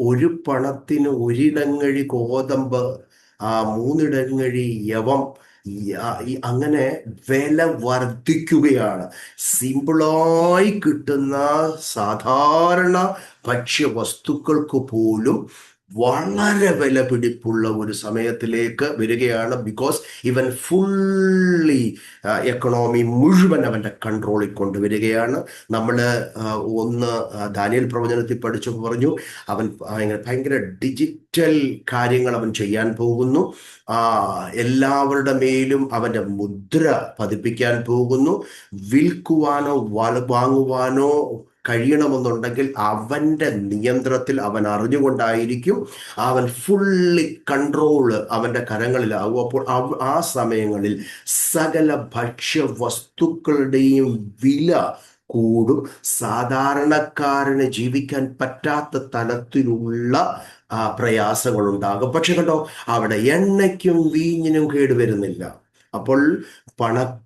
ഒരു പണത്തിന് ഒരിടങ്ങഴി ഗോതമ്പ്, 3 ഇടങ്ങഴി യവം, അങ്ങനെ വില വർദ്ധിക്കുകയാണ്. സിമ്പിളായി കിട്ടുന്ന സാധാരണ ഭക്ഷ്യവസ്തുക്കൾക്ക് പോലും വളരെ വില പിടിപ്പുള്ള ഒരു സമയത്തിലേക്ക് വരികയാണ്. ബിക്കോസ് ഇവൻ ഫുള്ളി എക്കണോമി മുഴുവൻ അവൻ്റെ കൺട്രോളിൽ കൊണ്ടുവരികയാണ്. നമ്മൾ ദാനിയേൽ പ്രവചനത്തിൽ പഠിച്ചപ്പോൾ പറഞ്ഞു, അവൻ ഭയങ്കര ഡിജിറ്റൽ കാര്യങ്ങൾ അവൻ ചെയ്യാൻ പോകുന്നു. എല്ലാവരുടെ മേലും അവൻ്റെ മുദ്ര പതിപ്പിക്കാൻ പോകുന്നു. വിൽക്കുവാനോ വാങ്ങുവാനോ കഴിയണമെന്നുണ്ടെങ്കിൽ അവൻ്റെ നിയന്ത്രണത്തിൽ അവൻ അറിഞ്ഞുകൊണ്ടായിരിക്കും. അവൻ ഫുള്ളി കൺട്രോള് അവൻ്റെ കരങ്ങളിലാകും. അപ്പോൾ ആ സമയങ്ങളിൽ സകല ഭക്ഷ്യവസ്തുക്കളുടെയും വില കൂടും. സാധാരണക്കാരന് ജീവിക്കാൻ പറ്റാത്ത തലത്തിലുള്ള പ്രയാസങ്ങളുണ്ടാകും. പക്ഷെ കണ്ടോ, അവിടെ എണ്ണയ്ക്കും വീഞ്ഞിനും കേടുവരുന്നില്ല. അപ്പോൾ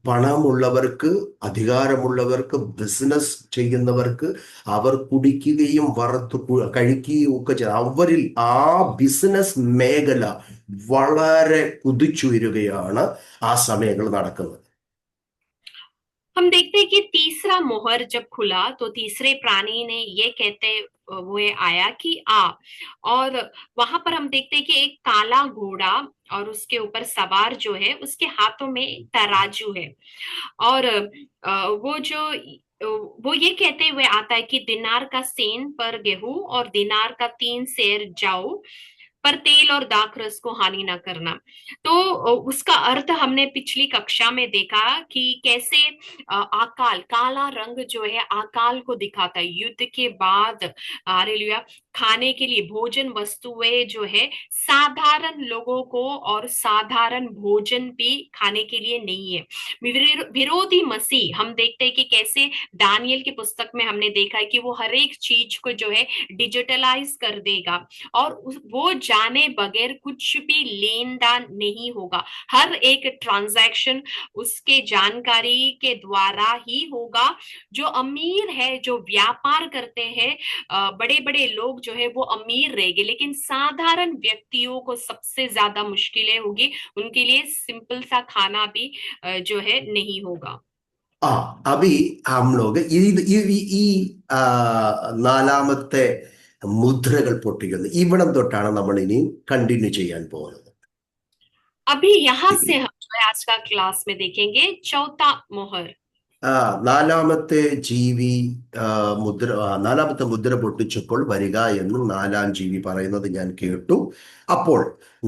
പണമുള്ളവർക്ക്, അധികാരമുള്ളവർക്ക്, ബിസിനസ് ചെയ്യുന്നവർക്ക്, അവർ കുടിക്കുകയും വറുത്ത് കഴിക്കുകയും ഒക്കെ അവരിൽ ആ ബിസിനസ് മേഖല വളരെ കുതിച്ചുയരുകയാണ് ആ സമയങ്ങൾ നടക്കുന്നത്. हम देखते हैं कि तीसरा मोहर जब खुला तो तीसरे प्राणी ने ये कहते हुए आया कि आ, और वहां पर हम देखते हैं कि एक काला घोड़ा और उसके ऊपर सवार जो है उसके हाथों में तराजू है। और वो ये कहते हुए आता है कि दिनार का सेन पर गेहूं और दिनार का 3 सेर जाओ, पर तेल और दाखरस को हानि ना करना। तो उसका अर्थ हमने पिछली कक्षा में देखा कि कैसे अकाल, काला रंग जो है अकाल को दिखाता है। युद्ध के बाद, हालेलुया, खाने के लिए भोजन वस्तुएं जो है साधारण लोगों को और साधारण भोजन भी खाने के लिए नहीं है। विरोधी मसीह हम देखते हैं कि कैसे दानियल की पुस्तक में हमने देखा है कि वो हर एक चीज को जो है डिजिटलाइज कर देगा और वो जाने बगैर कुछ भी लेन देन नहीं होगा। हर एक ट्रांजैक्शन उसके जानकारी के द्वारा ही होगा। जो अमीर है, जो व्यापार करते हैं, बड़े बड़े लोग जो है वो अमीर रहेंगे, लेकिन साधारण व्यक्तियों को सबसे ज्यादा मुश्किलें होगी। उनके लिए सिंपल सा खाना भी जो है नहीं होगा। ആ അപ്പൊ हम लोग ഈ ആ, നാലാമത്തെ മുദ്രകൾ പൊട്ടിക്കുന്നത് ഇവിടം തൊട്ടാണ് നമ്മൾ ഇനി കണ്ടിന്യൂ ചെയ്യാൻ പോകുന്നത്. अभी यहाँ से हम जो है आज का क्लास में देखेंगे चौथा मोहर। ആ നാലാമത്തെ ജീവി നാലാമത്തെ മുദ്ര പൊട്ടിച്ചപ്പോൾ വരിക എന്ന് നാലാം ജീവി പറയുന്നത് ഞാൻ കേട്ടു. അപ്പോൾ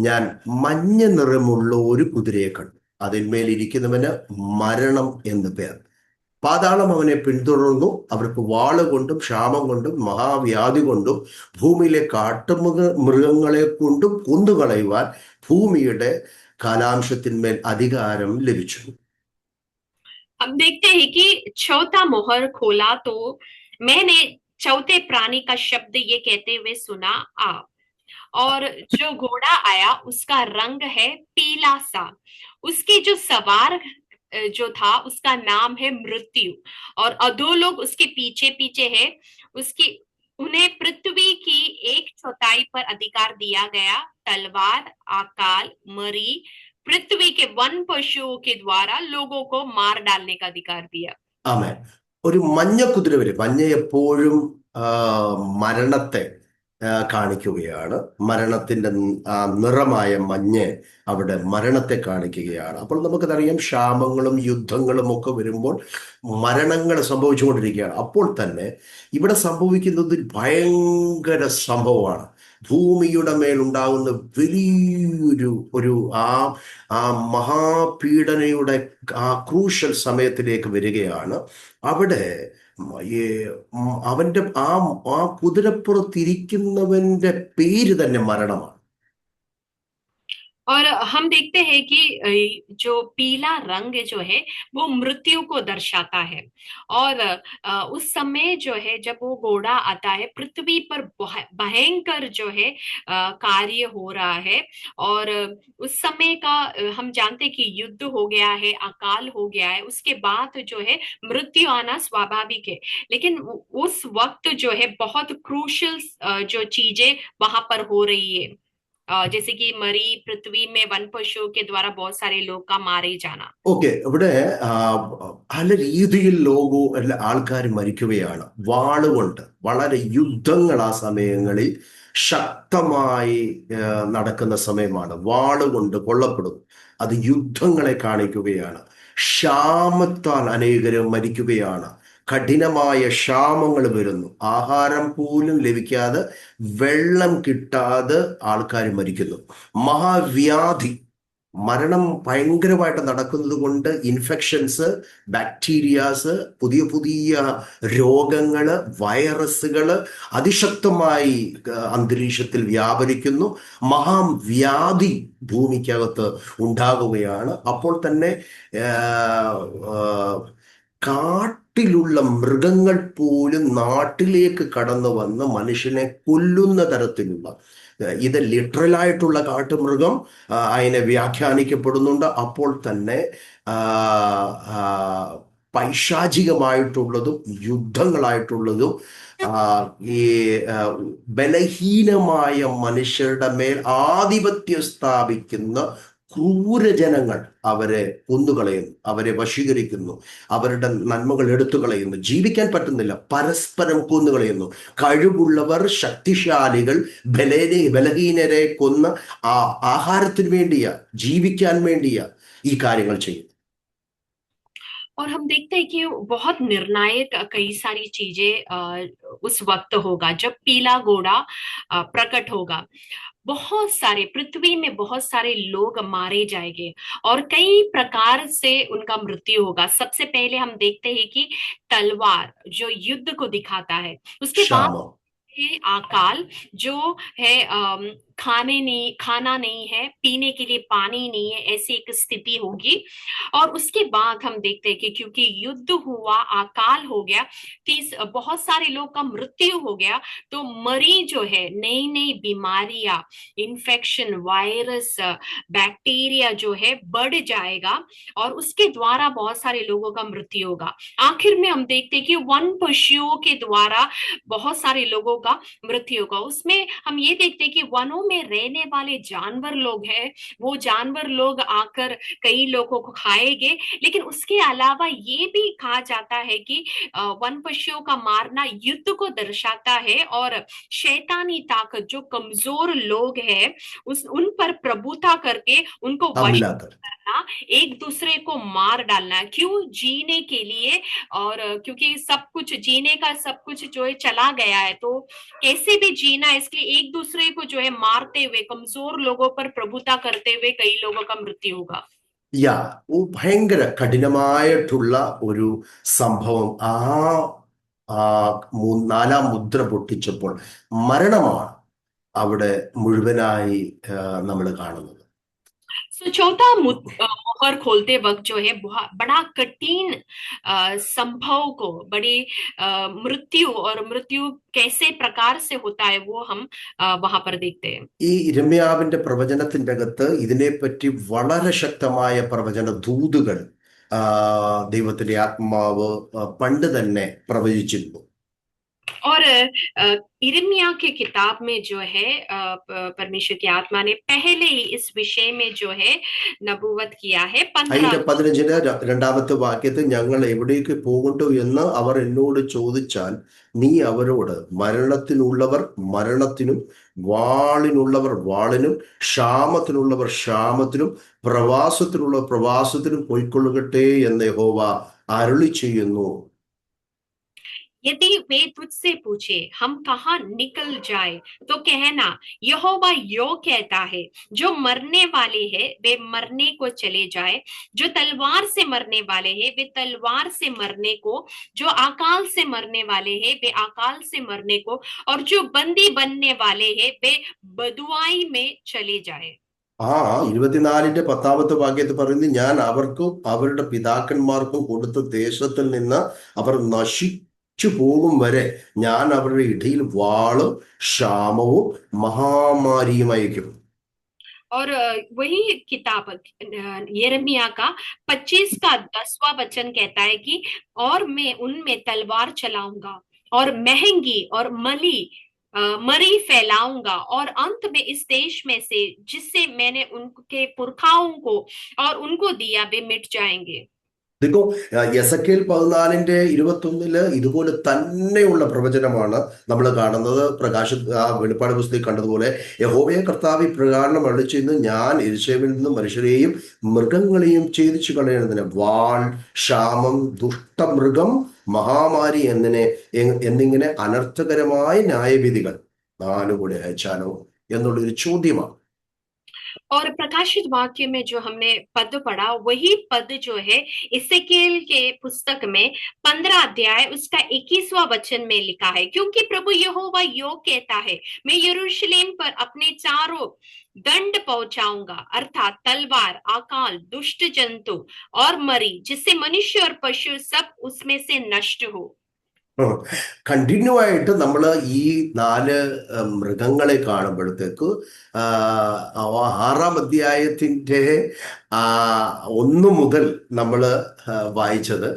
ഞാൻ മഞ്ഞ നിറമുള്ള ഒരു കുതിരയെ കണ്ടു. അതിന്മേൽ ഇരിക്കുന്നവന് മരണം എന്ന് പേർ. പാതാളം അവനെ പിന്തുടർന്നു. അവർക്ക് വാള് കൊണ്ടും ക്ഷാമം കൊണ്ടും മഹാവ്യാധി കൊണ്ടും ഭൂമിയിലെ മൃഗങ്ങളെ കൊണ്ടും കൊന്നുകളയുവാൻ ഭൂമിയുടെ കാലാംശത്തിന്മേൽ അധികാരം ലഭിച്ചു. हम देखते हैं कि चौथा मोहर खोला तो मैंने चौथे प्राणी का शब्द ये कहते हुए सुना, आ। और जो घोड़ा आया उसका रंग है पीला सा। उसके जो सवार जो था उसका नाम है मृत्यु, और अधोलोक उसके पीछे पीछे है। उसकी उन्हें पृथ्वी की एक चौथाई पर अधिकार दिया गया। तलवार, अकाल, मरी, पृथ्वी के वन पशुओं के द्वारा लोगों को मार डालने का अधिकार दिया। ആമേൻ. ഒരു മഞ്ഞ കുതിര വരും. മഞ്ഞ എപ്പോഴും ആ, മരണത്തെ കാണിക്കുകയാണ്. മരണത്തിന്റെ നിറമായ മഞ്ഞ് അവിടെ മരണത്തെ കാണിക്കുകയാണ്. അപ്പോൾ നമുക്കതറിയാം, ക്ഷാമങ്ങളും യുദ്ധങ്ങളും ഒക്കെ വരുമ്പോൾ മരണങ്ങൾ സംഭവിച്ചുകൊണ്ടിരിക്കുകയാണ്. അപ്പോൾ തന്നെ ഇവിടെ സംഭവിക്കുന്നത് ഒരു ഭയങ്കര സംഭവമാണ്. ഭൂമിയുടെ മേലുണ്ടാകുന്ന വലിയൊരു ഒരു ആ ആ മഹാപീഡനയുടെ ആ ക്രൂഷ്യൽ സമയത്തിലേക്ക് വരികയാണ്. അവിടെ ഈ അവന്റെ ആ കുതിരപ്പുറത്തിരിക്കുന്നവന്റെ പേര് തന്നെ മരണമാണ്. और हम देखते हैं कि जो पीला रंग जो है वो मृत्यु को दर्शाता है। और उस समय जो है जब वो घोड़ा आता है पृथ्वी पर भयंकर जो है कार्य हो रहा है। और उस समय का हम जानते हैं कि युद्ध हो गया है, अकाल हो गया है, उसके बाद जो है मृत्यु आना स्वाभाविक है। लेकिन उस वक्त जो है बहुत क्रूशल जो चीजें वहां पर हो रही है, जैसे कि मरी, पृथ्वी में वन पशुओं के द्वारा बहुत सारे लोग का मारे जाना। ഓക്കെ, ഇവിടെ പല രീതിയിൽ ആൾക്കാർ മരിക്കുകയാണ് വാളുകൊണ്ട്. വളരെ യുദ്ധങ്ങൾ ആ സമയങ്ങളിൽ ശക്തമായി നടക്കുന്ന സമയമാണ്. വാളുകൊണ്ട് കൊള്ളപ്പെടും. അത് യുദ്ധങ്ങളെ കാണിക്കുകയാണ്. ക്ഷാമത്താൽ അനേകരും മരിക്കുകയാണ്. കഠിനമായ ക്ഷാമങ്ങൾ വരുന്നു. ആഹാരം പോലും ലഭിക്കാതെ, വെള്ളം കിട്ടാതെ ആൾക്കാർ മരിക്കുന്നു. മഹാവ്യാധി, മരണം ഭയങ്കരമായിട്ട് നടക്കുന്നത് കൊണ്ട് ഇൻഫെക്ഷൻസ്, ബാക്ടീരിയാസ്, പുതിയ പുതിയ രോഗങ്ങള്, വൈറസുകള് അതിശക്തമായി അന്തരീക്ഷത്തിൽ വ്യാപരിക്കുന്നു. മഹാവ്യാധി ഭൂമിക്കകത്ത് ഉണ്ടാകുകയാണ്. അപ്പോൾ തന്നെ കാട്ടിലുള്ള മൃഗങ്ങൾ പോലും നാട്ടിലേക്ക് കടന്നു വന്ന് മനുഷ്യനെ കൊല്ലുന്ന തരത്തിലുള്ള, ഇത് ലിറ്ററലായിട്ടുള്ള കാട്ടുമൃഗം അതിനെ വ്യാഖ്യാനിക്കപ്പെടുന്നുണ്ട്. അപ്പോൾ തന്നെ പൈശാചികമായിട്ടുള്ളതും യുദ്ധങ്ങളായിട്ടുള്ളതും ഈ ബലഹീനമായ മനുഷ്യരുടെ മേൽ ആധിപത്യം സ്ഥാപിക്കുന്ന ക്രൂരജനങ്ങൾ അവരെ കൊന്നുകളയുന്നു, അവരെ വശീകരിക്കുന്നു, അവരുടെ നന്മകൾ എടുത്തു കളയുന്നു, ജീവിക്കാൻ പറ്റുന്നില്ല, പരസ്പരം കൊന്നുകളയുന്നു. കഴിവുള്ളവർ, ശക്തിശാലികൾ ബലഹീനരെ കൊന്ന് ആഹാരത്തിന് വേണ്ടിയാ, ജീവിക്കാൻ വേണ്ടിയാ ഈ കാര്യങ്ങൾ ചെയ്യുന്നു. और हम देखते हैं कि बहुत निर्णायक कई सारी चीजें उस वक्त होगा जब पीला घोड़ा प्रकट होगा। बहुत सारे पृथ्वी में बहुत सारे लोग मारे जाएंगे और कई प्रकार से उनका मृत्यु होगा। सबसे पहले हम देखते हैं कि तलवार जो युद्ध को दिखाता है, उसके बाद ക്ഷാമം, है अकाल, जो है खाना नहीं है, पीने के लिए पानी नहीं है, ऐसी एक स्थिति होगी। और उसके बाद हम देखते हैं कि क्योंकि युद्ध हुआ, अकाल हो गया, बहुत सारे लोग का मृत्यु हो गया, तो मरी जो है, नई नई बीमारियां, इन्फेक्शन, वायरस, बैक्टीरिया जो है बढ़ जाएगा, और उसके द्वारा बहुत सारे लोगों का मृत्यु होगा। आखिर में हम देखते हैं कि वन पशुओं के द्वारा बहुत सारे लोगों का मृत्यु होगा। उसमें हम ये देखते हैं कि वनों में रहने वाले जानवर लोग हैं, वो जानवर लोग आकर कई लोगों को खाएंगे। लेकिन उसके अलावा ये भी कहा जाता है कि वन पशुओं का मारना युद्ध को दर्शाता है, और शैतानी ताकत, जो कमजोर लोग हैं, उस उन पर प्रभुता करके उनको वश हमला कर। करना, एक दूसरे को मार डालना, क्यों? जीने के लिए। और क्योंकि सब कुछ जीने का, सब कुछ जो है चला गया है, तो कैसे भी जीना है, इसलिए एक दूसरे को जो है मारते हुए, कमजोर लोगों पर प्रभुता करते हुए कई लोगों का मृत्यु होगा। യാ ഭയങ്കര കഠിനമായിട്ടുള്ള ഒരു സംഭവം ആ നാലാം മുദ്ര പൊട്ടിച്ചപ്പോൾ മരണമാണ് അവിടെ മുഴുവനായി നമ്മൾ കാണുന്നത്. तो चौथा मोहर खोलते वक्त जो है बड़ा कठिन संभव को, बड़ी मृत्यु, और मृत्यु कैसे प्रकार से होता है वो हम वहां पर देखते हैं। ഈ ഇരമ്യാവിന്റെ പ്രവചനത്തിന്റെ അകത്ത് ഇതിനെപ്പറ്റി വളരെ ശക്തമായ പ്രവചന ദൂതുകൾ ആ, ദൈവത്തിന്റെ ആത്മാവ് പണ്ട് തന്നെ പ്രവചിച്ചിരുന്നു. और इर्मिया के किताब में जो है परमेश्वर की आत्मा ने पहले ही इस विषय में जो है नबूवत किया है। അതിന്റെ 15 15 രണ്ടാമത്തെ വാക്യത്തിൽ ഞങ്ങൾ എവിടേക്ക് പോകുന്നു എന്ന് അവർ എന്നോട് ചോദിച്ചാൽ നീ അവരോട് മരണത്തിനുള്ളവർ മരണത്തിനും വാളിനുള്ളവർ വാളിനും ക്ഷാമത്തിനുള്ളവർ ക്ഷാമത്തിനും പ്രവാസത്തിനുള്ളവർ പ്രവാസത്തിനും പോയിക്കൊള്ളുകട്ടെ എന്ന് യഹോവ അരുളി ചെയ്യുന്നു. यदि वे तुझसे पूछे हम कहाँ निकल जाए, तो कहना यहोवा यो कहता है, जो मरने वाले हैं वे मरने को चले जाए, जो तलवार से मरने वाले हैं वे तलवार से मरने को, जो अकाल से मरने वाले हैं वे अकाल से मरने को, और जो बंदी बनने वाले हैं वे बदुआई में चले जाए। ആ 24 10 വാക്യത്തിൽ പറയുന്നത് ഞാൻ അവർക്കും അവരുടെ പിതാക്കന്മാർക്കും കൊടുത്ത ദേശത്തിൽ നിന്ന് അവർ നശിച്ചു പോകും വരെ ഞാൻ അവരുടെ ഇടയിൽ വാളും ക്ഷാമവും മഹാമാരിയും അയക്കും. और वही किताब यिर्मयाह का 25 का 10वां वचन कहता है कि और मैं उनमें तलवार चलाऊंगा, और महंगी और मरी फैलाऊंगा, और अंत में इस देश में से जिससे मैंने उनके पुरखाओं को और उनको दिया वे मिट जाएंगे। देखो യെസക്കേൽ 14:21 ഇതുപോലെ തന്നെയുള്ള പ്രവചനമാണ് നമ്മൾ കാണുന്നത്. വെളിപ്പാട് പുസ്തകത്തിൽ കണ്ടതുപോലെ യഹോവയെ കർത്താവ് ഇപ്രകാരം അരുളിച്ചെയ്യുന്നു, ഞാൻ യെരൂശലേമിൽ നിന്ന് മനുഷ്യരെയും മൃഗങ്ങളെയും ഛേദിച്ചു കളയുന്നതിന് വാൾ, ക്ഷാമം, ദുഷ്ടമൃഗം, മഹാമാരി എന്നിങ്ങനെ അനർത്ഥകരമായ ന്യായവിധികൾ 4 കൂടെ അയച്ചാലോ എന്നുള്ളൊരു ചോദ്യമാണ്. और प्रकाशित वाक्य में जो हमने पद पढ़ा, वही पद जो है इस्सेकेल के पुस्तक में 15 अध्याय उसका 21वां वचन में लिखा है, क्योंकि प्रभु यहोवा यो कहता है, मैं यरूशलेम पर अपने चारों दंड पहुंचाऊंगा, अर्थात तलवार, अकाल, दुष्ट जंतु और मरी, जिससे मनुष्य और पशु सब उसमें से नष्ट हो। കണ്ടിന്യൂ ആയിട്ട് നമ്മൾ ഈ 4 മൃഗങ്ങളെ കാണുമ്പോഴത്തേക്ക് 6-ാം അധ്യായത്തിൻ്റെ 1 മുതൽ നമ്മൾ വായിച്ചത്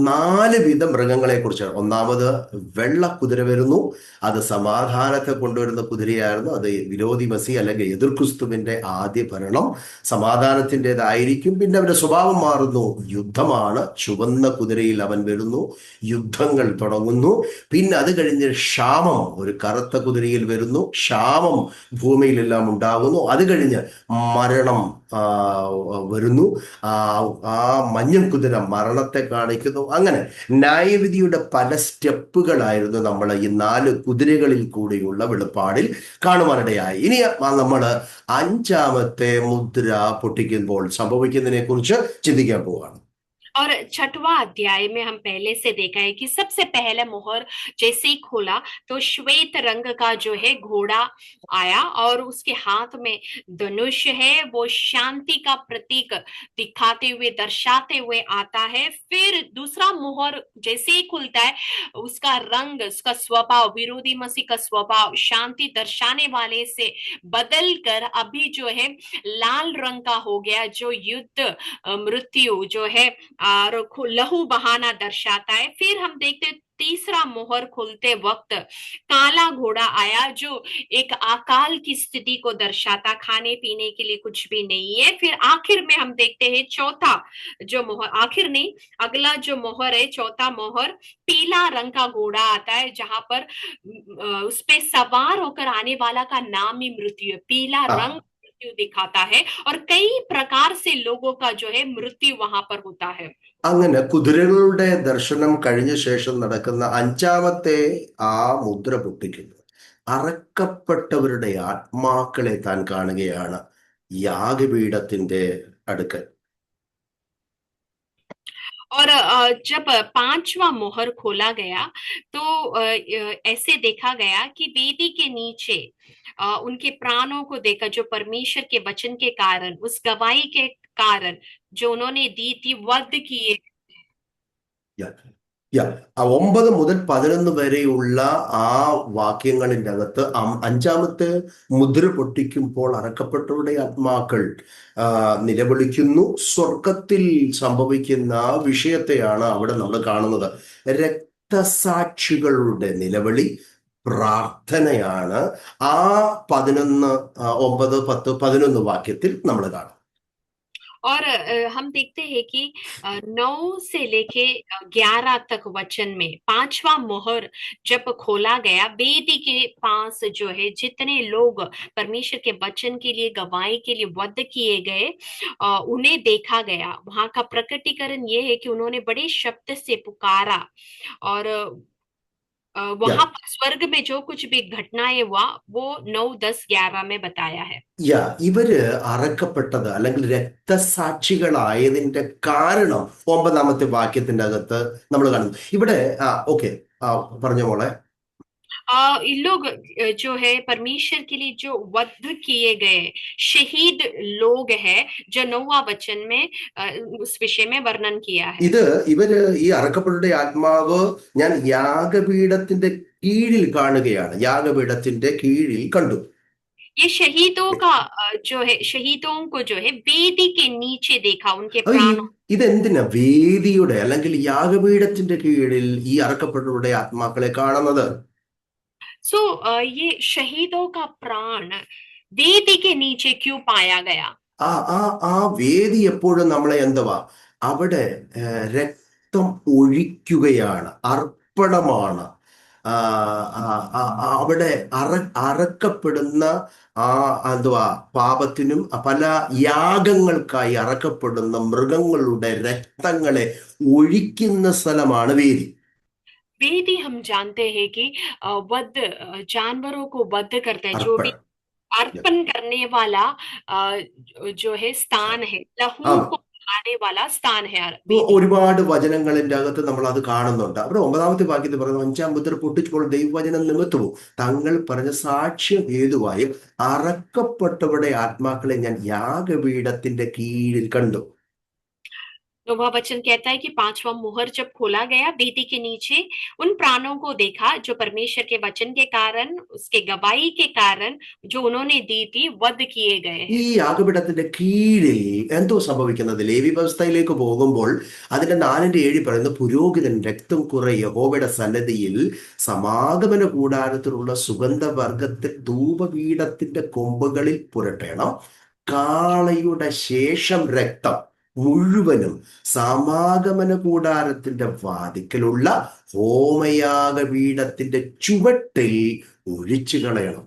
4 വിധ മൃഗങ്ങളെ കുറിച്ചാണ്. ഒന്നാമത് വെള്ള കുതിര വരുന്നു, അത് സമാധാനത്തെ കൊണ്ടുവരുന്ന കുതിരയായിരുന്നു. അത് വിരോധി മസി അല്ലെങ്കിൽ എതിർ ക്രിസ്തുവിന്റെ ആദ്യ ഭരണം സമാധാനത്തിൻ്റെതായിരിക്കും. പിന്നെ അവന്റെ സ്വഭാവം മാറുന്നു, യുദ്ധമാണ്. ചുവന്ന കുതിരയിൽ അവൻ വരുന്നു, യുദ്ധങ്ങൾ തുടങ്ങുന്നു. പിന്നെ അത് കഴിഞ്ഞ് ക്ഷാമം, ഒരു കറുത്ത കുതിരയിൽ വരുന്നു, ക്ഷാമം ഭൂമിയിലെല്ലാം ഉണ്ടാകുന്നു. അത് കഴിഞ്ഞ് മരണം വരുന്നു, ആ മഞ്ഞൻ കുതിര മരണത്തെ കാണിക്കുന്നു. അങ്ങനെ ന്യായവിധിയുടെ പല സ്റ്റെപ്പുകളായിരുന്നു നമ്മൾ ഈ 4 കുതിരകളിൽ കൂടിയുള്ള വെളിപ്പാടിൽ കാണുവാനിടയായി. ഇനി നമ്മൾ 5-ാമത്തെ മുദ്ര പൊട്ടിക്കുമ്പോൾ സംഭവിക്കുന്നതിനെ കുറിച്ച് ചിന്തിക്കാൻ പോവുകയാണ്. और छठवां अध्याय में हम पहले से देखा है कि सबसे पहले मोहर जैसे ही खोला तो श्वेत रंग का जो है घोड़ा आया और उसके हाथ में धनुष है, वो शांति का प्रतीक दिखाते हुए दर्शाते हुए आता है। फिर दूसरा मोहर जैसे ही खुलता है, उसका रंग, उसका स्वभाव, विरोधी मसीह का स्वभाव शांति दर्शाने वाले से बदल कर अभी जो है लाल रंग का हो गया, जो युद्ध, मृत्यु जो है और लहू बहाना दर्शाता है। फिर हम देखते हैं तीसरा मोहर खुलते वक्त काला घोड़ा आया, जो एक अकाल की स्थिति को दर्शाता, खाने पीने के लिए कुछ भी नहीं है। फिर आखिर में हम देखते हैं चौथा जो मोहर, आखिर नहीं, अगला जो मोहर है, चौथा मोहर, पीला रंग का घोड़ा आता है, जहां पर उस पे सवार होकर आने वाला का नाम ही मृत्यु है। पीला रंग हाँ, मृत्यु दिखाता है और कई प्रकार से लोगों का जो है मृत्यु वहां पर होता है। അങ്ങനെ കുതിരകളുടെ ദർശനം കഴിഞ്ഞ ശേഷം നടക്കുന്ന അഞ്ചാമത്തെ ആ മുദ്ര പൊട്ടിക്കുന്നു. അറക്കപ്പെട്ടവരുടെ ആത്മാക്കളെ താൻ കാണുകയാണ് യാഗപീഠത്തിന്റെ അടുക്കൽ. और जब पांचवा मोहर खोला गया तो ऐसे देखा गया कि वेदी के नीचे उनके प्राणों को देखा, जो परमेश्वर के वचन के कारण, उस गवाही के कारण जो उन्होंने दी थी, वध किए। യാ, യാ. ആ 9 മുതൽ 11 വരെയുള്ള ആ വാക്യങ്ങളിൻ്റെ അകത്ത് അഞ്ചാമത്തെ മുദ്ര പൊട്ടിക്കുമ്പോൾ അറക്കപ്പെട്ടവരുടെ ആത്മാക്കൾ നിലവിളിക്കുന്നു. സ്വർഗത്തിൽ സംഭവിക്കുന്ന വിഷയത്തെയാണ് അവിടെ നമ്മൾ കാണുന്നത്. രക്തസാക്ഷികളുടെ നിലവിളി, പ്രാർത്ഥനയാണ് ആ 11, 9, 10, 11 വാക്യത്തിൽ നമ്മൾ കാണും. और हम देखते हैं कि 9 से लेके 11 तक वचन में पांचवा मोहर जब खोला गया, वेदी के पास जो है जितने लोग परमेश्वर के वचन के लिए, गवाही के लिए वध किए गए, उन्हें देखा गया। वहां का प्रकटीकरण ये है कि उन्होंने बड़े शब्द से पुकारा और वहां पर स्वर्ग में जो कुछ भी घटनाएं हुआ वो 9, 10, 11 में बताया है। യാ, ഇവര് അറക്കപ്പെട്ടത് അല്ലെങ്കിൽ രക്തസാക്ഷികളായതിന്റെ കാരണം 9-ാമത്തെ വാക്യത്തിന്റെ അകത്ത് നമ്മൾ കാണുന്നു. ഇവിടെ ഓക്കെ, പറഞ്ഞ മോളെ. इन लोग जो है परमेश्वर के लिए जो वध किए गए शहीद लोग हैं, जो 9वां वचन में उस विषय में वर्णन किया है। ഇത് ഇവര് ഈ അറക്കപ്പെട്ടവരുടെ ആത്മാവ് ഞാൻ യാഗപീഠത്തിന്റെ കീഴിൽ കാണുകയാണ്. യാഗപീഠത്തിന്റെ കീഴിൽ കണ്ടു. ये शहीदों का जो है, शहीदों को जो है वेदी के नीचे देखा, उनके ഈ प्राणों। ഇതെന്തിനാ വേദിയുടെ അല്ലെങ്കിൽ യാഗപീഠത്തിന്റെ കീഴിൽ ഈ അറക്കപ്പെട്ടവരുടെ ആത്മാക്കളെ കാണുന്നത്? सो ये शहीदों का प्राण वेदी के नीचे क्यों पाया गया? ആ ആ ആ വേദി എപ്പോഴും നമ്മളെ എന്തുവാ, അവിടെ രക്തം ഒഴിക്കുകയാണ്, അർപ്പണമാണ്. ആ, ആ, അവിടെ അറക്കപ്പെടുന്ന ആ എന്തുവാ, പാപത്തിനും പല യാഗങ്ങൾക്കായി അറക്കപ്പെടുന്ന മൃഗങ്ങളുടെ രക്തങ്ങളെ ഒഴിക്കുന്ന സ്ഥലമാണ് വേദി. वेदी हम जानते हैं कि वध, जानवरों को वध करता है, जो भी അർപ്പണം. अर्पण करने वाला जो है स्थान है, लहू ആ, को बहाने वाला स्थान है वेदी। ഒരുപാട് വചനങ്ങളിന്റെ അകത്ത് നമ്മൾ അത് കാണുന്നുണ്ട്. അവിടെ 9-ാമത്തെ വാക്യത്തിൽ പറയുന്നത്, 5-ാം മുദ്ര പൊട്ടിച്ചപ്പോൾ ദൈവവചനം നിമിത്തവും തങ്ങൾ പറഞ്ഞ സാക്ഷ്യം ഹേതുവായും അറക്കപ്പെട്ടവരുടെ ആത്മാക്കളെ ഞാൻ യാഗപീഠത്തിന്റെ കീഴിൽ കണ്ടു. नौवां वचन कहता है कि पांचवा मुहर जब खोला गया, वेदी के नीचे उन प्राणों को देखा जो परमेश्वर के वचन के कारण, उसके गवाही के कारण जो उन्होंने दी थी, वध किए गए ഈ हैं। യാഗപീഠത്തിന്റെ കീഴിൽ എന്തോ സംഭവിക്കുന്നത്? ലേവ്യ വ്യവസ്ഥയിലേക്ക് പോകുമ്പോൾ അതിന്റെ 4-7 പറയുന്ന, പുരോഹിതൻ രക്തം കുറെ യഹോവയുടെ സന്നിധിയിൽ സമാഗമന കൂടാരത്തിലുള്ള സുഗന്ധവർഗത്തിൽ ധൂപപീഠത്തിന്റെ കൊമ്പുകളിൽ പുരട്ടണം. കാളയുടെ ശേഷം രക്തം മുഴുവനും സമാഗമന കൂടാരത്തിന്റെ വാതിക്കലുള്ള ഹോമയാഗപീഠത്തിന്റെ ചുവട്ടിൽ ഒഴിച്ചു കളയണം.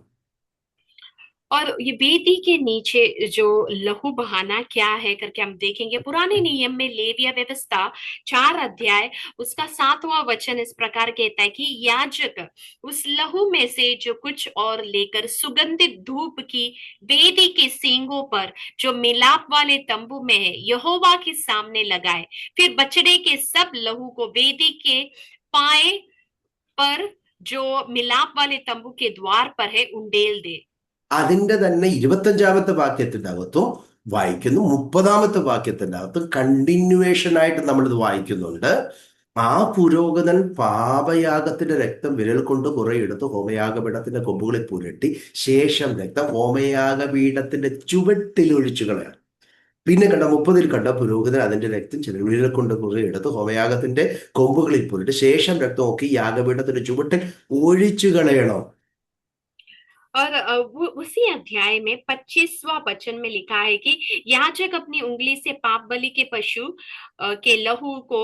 और ये वेदी के नीचे जो लहू बहाना क्या है करके हम देखेंगे। पुराने नियम में लेविया व्यवस्था 4 अध्याय उसका 7वां वचन इस प्रकार कहता है कि याजक उस लहू में से जो कुछ और लेकर सुगंधित धूप की वेदी के सींगों पर जो मिलाप वाले तंबू में है यहोवा के सामने लगाए। फिर बछड़े के सब लहू को वेदी के पाए पर जो मिलाप वाले तंबू के द्वार पर है उंडेल दे। അതിന്റെ തന്നെ 25-ാമത്തെ വാക്യത്തിന്റെ അകത്തും വായിക്കുന്നു, 30-ാമത്തെ വാക്യത്തിന്റെ അകത്തും കണ്ടിന്യൂവേഷൻ ആയിട്ട് നമ്മളിത് വായിക്കുന്നുണ്ട്. ആ പുരോഹിതൻ പാപയാഗത്തിന്റെ രക്തം വിരൽ കൊണ്ട് കുറെ എടുത്ത് ഹോമയാഗപീഠത്തിന്റെ കൊമ്പുകളിൽ പുരട്ടി ശേഷം രക്തം ഹോമയാഗപീഠത്തിന്റെ ചുവട്ടിൽ ഒഴിച്ചു കളയണം. പിന്നെ കണ്ട 30-ൽ കണ്ട പുരോഹിതൻ അതിന്റെ രക്തം ചെറുവിരൽ കൊണ്ട് കുറെ എടുത്ത് ഹോമയാഗത്തിന്റെ കൊമ്പുകളിൽ പുരട്ടി ശേഷം രക്തം നോക്കി യാഗപീഠത്തിന്റെ ചുവട്ടിൽ ഒഴിച്ചു കളയണം. और उसी अध्याय में 25वां वचन में लिखा है कि याजक अपनी उंगली से पाप बलि के पशु के लहू को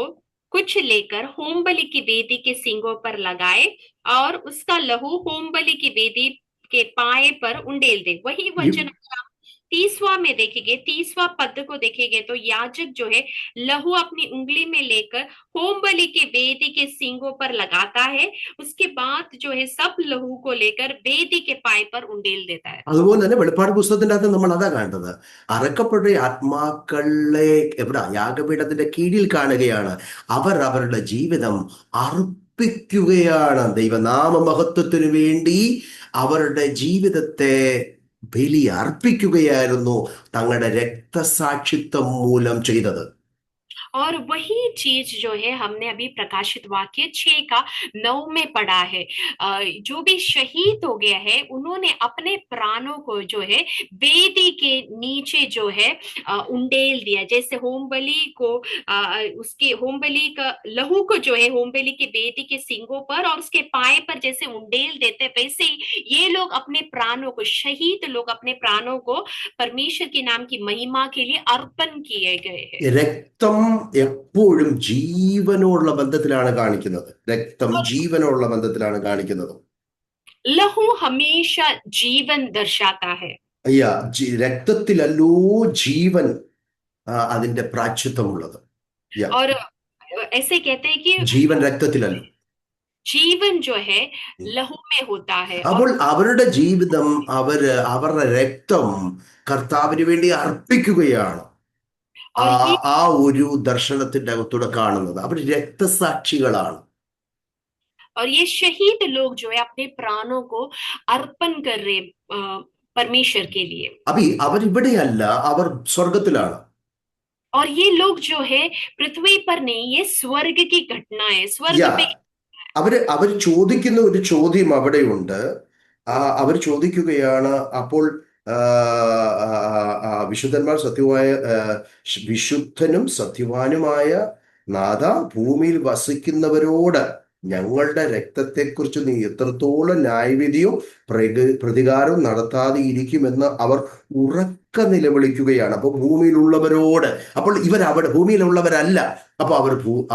कुछ लेकर होम बलि की वेदी के सींगों पर लगाए और उसका लहू होम बलि की वेदी के पाए पर उंडेल दे। वही वचन 30वां में देखेंगे, 30वां पद को देखेंगे तो याजक जो है लहू अपनी उंगली में लेकर होम बलि के वेदी के सींगों पर लगाता है। उसके बाद जो है सब लहू को लेकर वेदी के पाए पर उंडेल देता है। അതുപോലെ തന്നെ വെളിപ്പാട് പുസ്തകത്തിന്റെ അകത്ത് നമ്മൾ അതാ കാണുന്നത്. അറക്കപ്പെട്ട ആത്മാക്കളെ എവിടെ യാഗപീഠത്തിന്റെ കീഴിൽ കാണുകയാണ്. അവർ അവരുടെ ജീവിതം അർപ്പിക്കുകയാണ് ദൈവനാമ മഹത്വത്തിനു വേണ്ടി. അവരുടെ ജീവിതത്തെ ബലി അർപ്പിക്കുകയായിരുന്നു തങ്ങളുടെ രക്തസാക്ഷിത്വം മൂലം ചെയ്തത്. और वही चीज जो है हमने अभी प्रकाशित वाक्य 6 का 9 में पढ़ा है। जो भी शहीद हो गया है उन्होंने अपने प्राणों को जो है वेदी के नीचे जो है उंडेल दिया। जैसे होम बलि को उसके होम बलि का लहू को जो है होम बलि की वेदी के सींगों पर और उसके पाए पर जैसे उंडेल देते वैसे ही ये लोग अपने प्राणों को, शहीद लोग अपने प्राणों को परमेश्वर के नाम की महिमा के लिए अर्पण किए गए हैं। രക്തം എപ്പോഴും ജീവനുള്ള ബന്ധത്തിലാണ് കാണിക്കുന്നത്. രക്തം ജീവനുള്ള ബന്ധത്തിലാണ് കാണിക്കുന്നത്. लहू हमेशा जीवन दर्शाता है। അയ്യാ, രക്തത്തിലല്ലോ ജീവൻ അതിന്റെ പ്രാച്ഛിത്വമുള്ളത്. और ऐसे कहते हैं कि ജീവൻ രക്തത്തിലല്ലോ. जीवन जो है लहू में होता है। അപ്പോൾ അവരുടെ ജീവിതം അവരുടെ രക്തം കർത്താവിന് വേണ്ടി അർപ്പിക്കുകയാണ്. ആ ഒരു ദർശനത്തിന്റെ അകത്തൂടെ കാണുന്നത് അവർ രക്തസാക്ഷികളാണ്. और ये शहीद लोग जो है अपने प्राणों को अर्पण कर रहे परमेश्वर के लिए। അപ്പൊ അവരിവിടെയല്ല, അവർ സ്വർഗത്തിലാണ്. और ये लोग जो है पृथ्वी पर नहीं, ये स्वर्ग की घटना है। स्वर्ग में അവർ ചോദിക്കുന്ന ഒരു ചോദ്യം അവിടെയുണ്ട്. അവർ ചോദിക്കുകയാണ്, അപ്പോൾ വിശുദ്ധന്മാർ വിശുദ്ധനും സത്യവാനുമായ നാഥ, ഭൂമിയിൽ വസിക്കുന്നവരോട് ഞങ്ങളുടെ രക്തത്തെക്കുറിച്ച് നീ എത്രത്തോളം ന്യായവിധിയും പ്രതികാരവും നടത്താതെ ഇരിക്കുമെന്ന് അവർ ഉറക്ക നിലവിളിക്കുകയാണ്. അപ്പൊ ഭൂമിയിലുള്ളവരോട്, അപ്പോൾ അവിടെ ഭൂമിയിലുള്ളവരല്ല, അപ്പൊ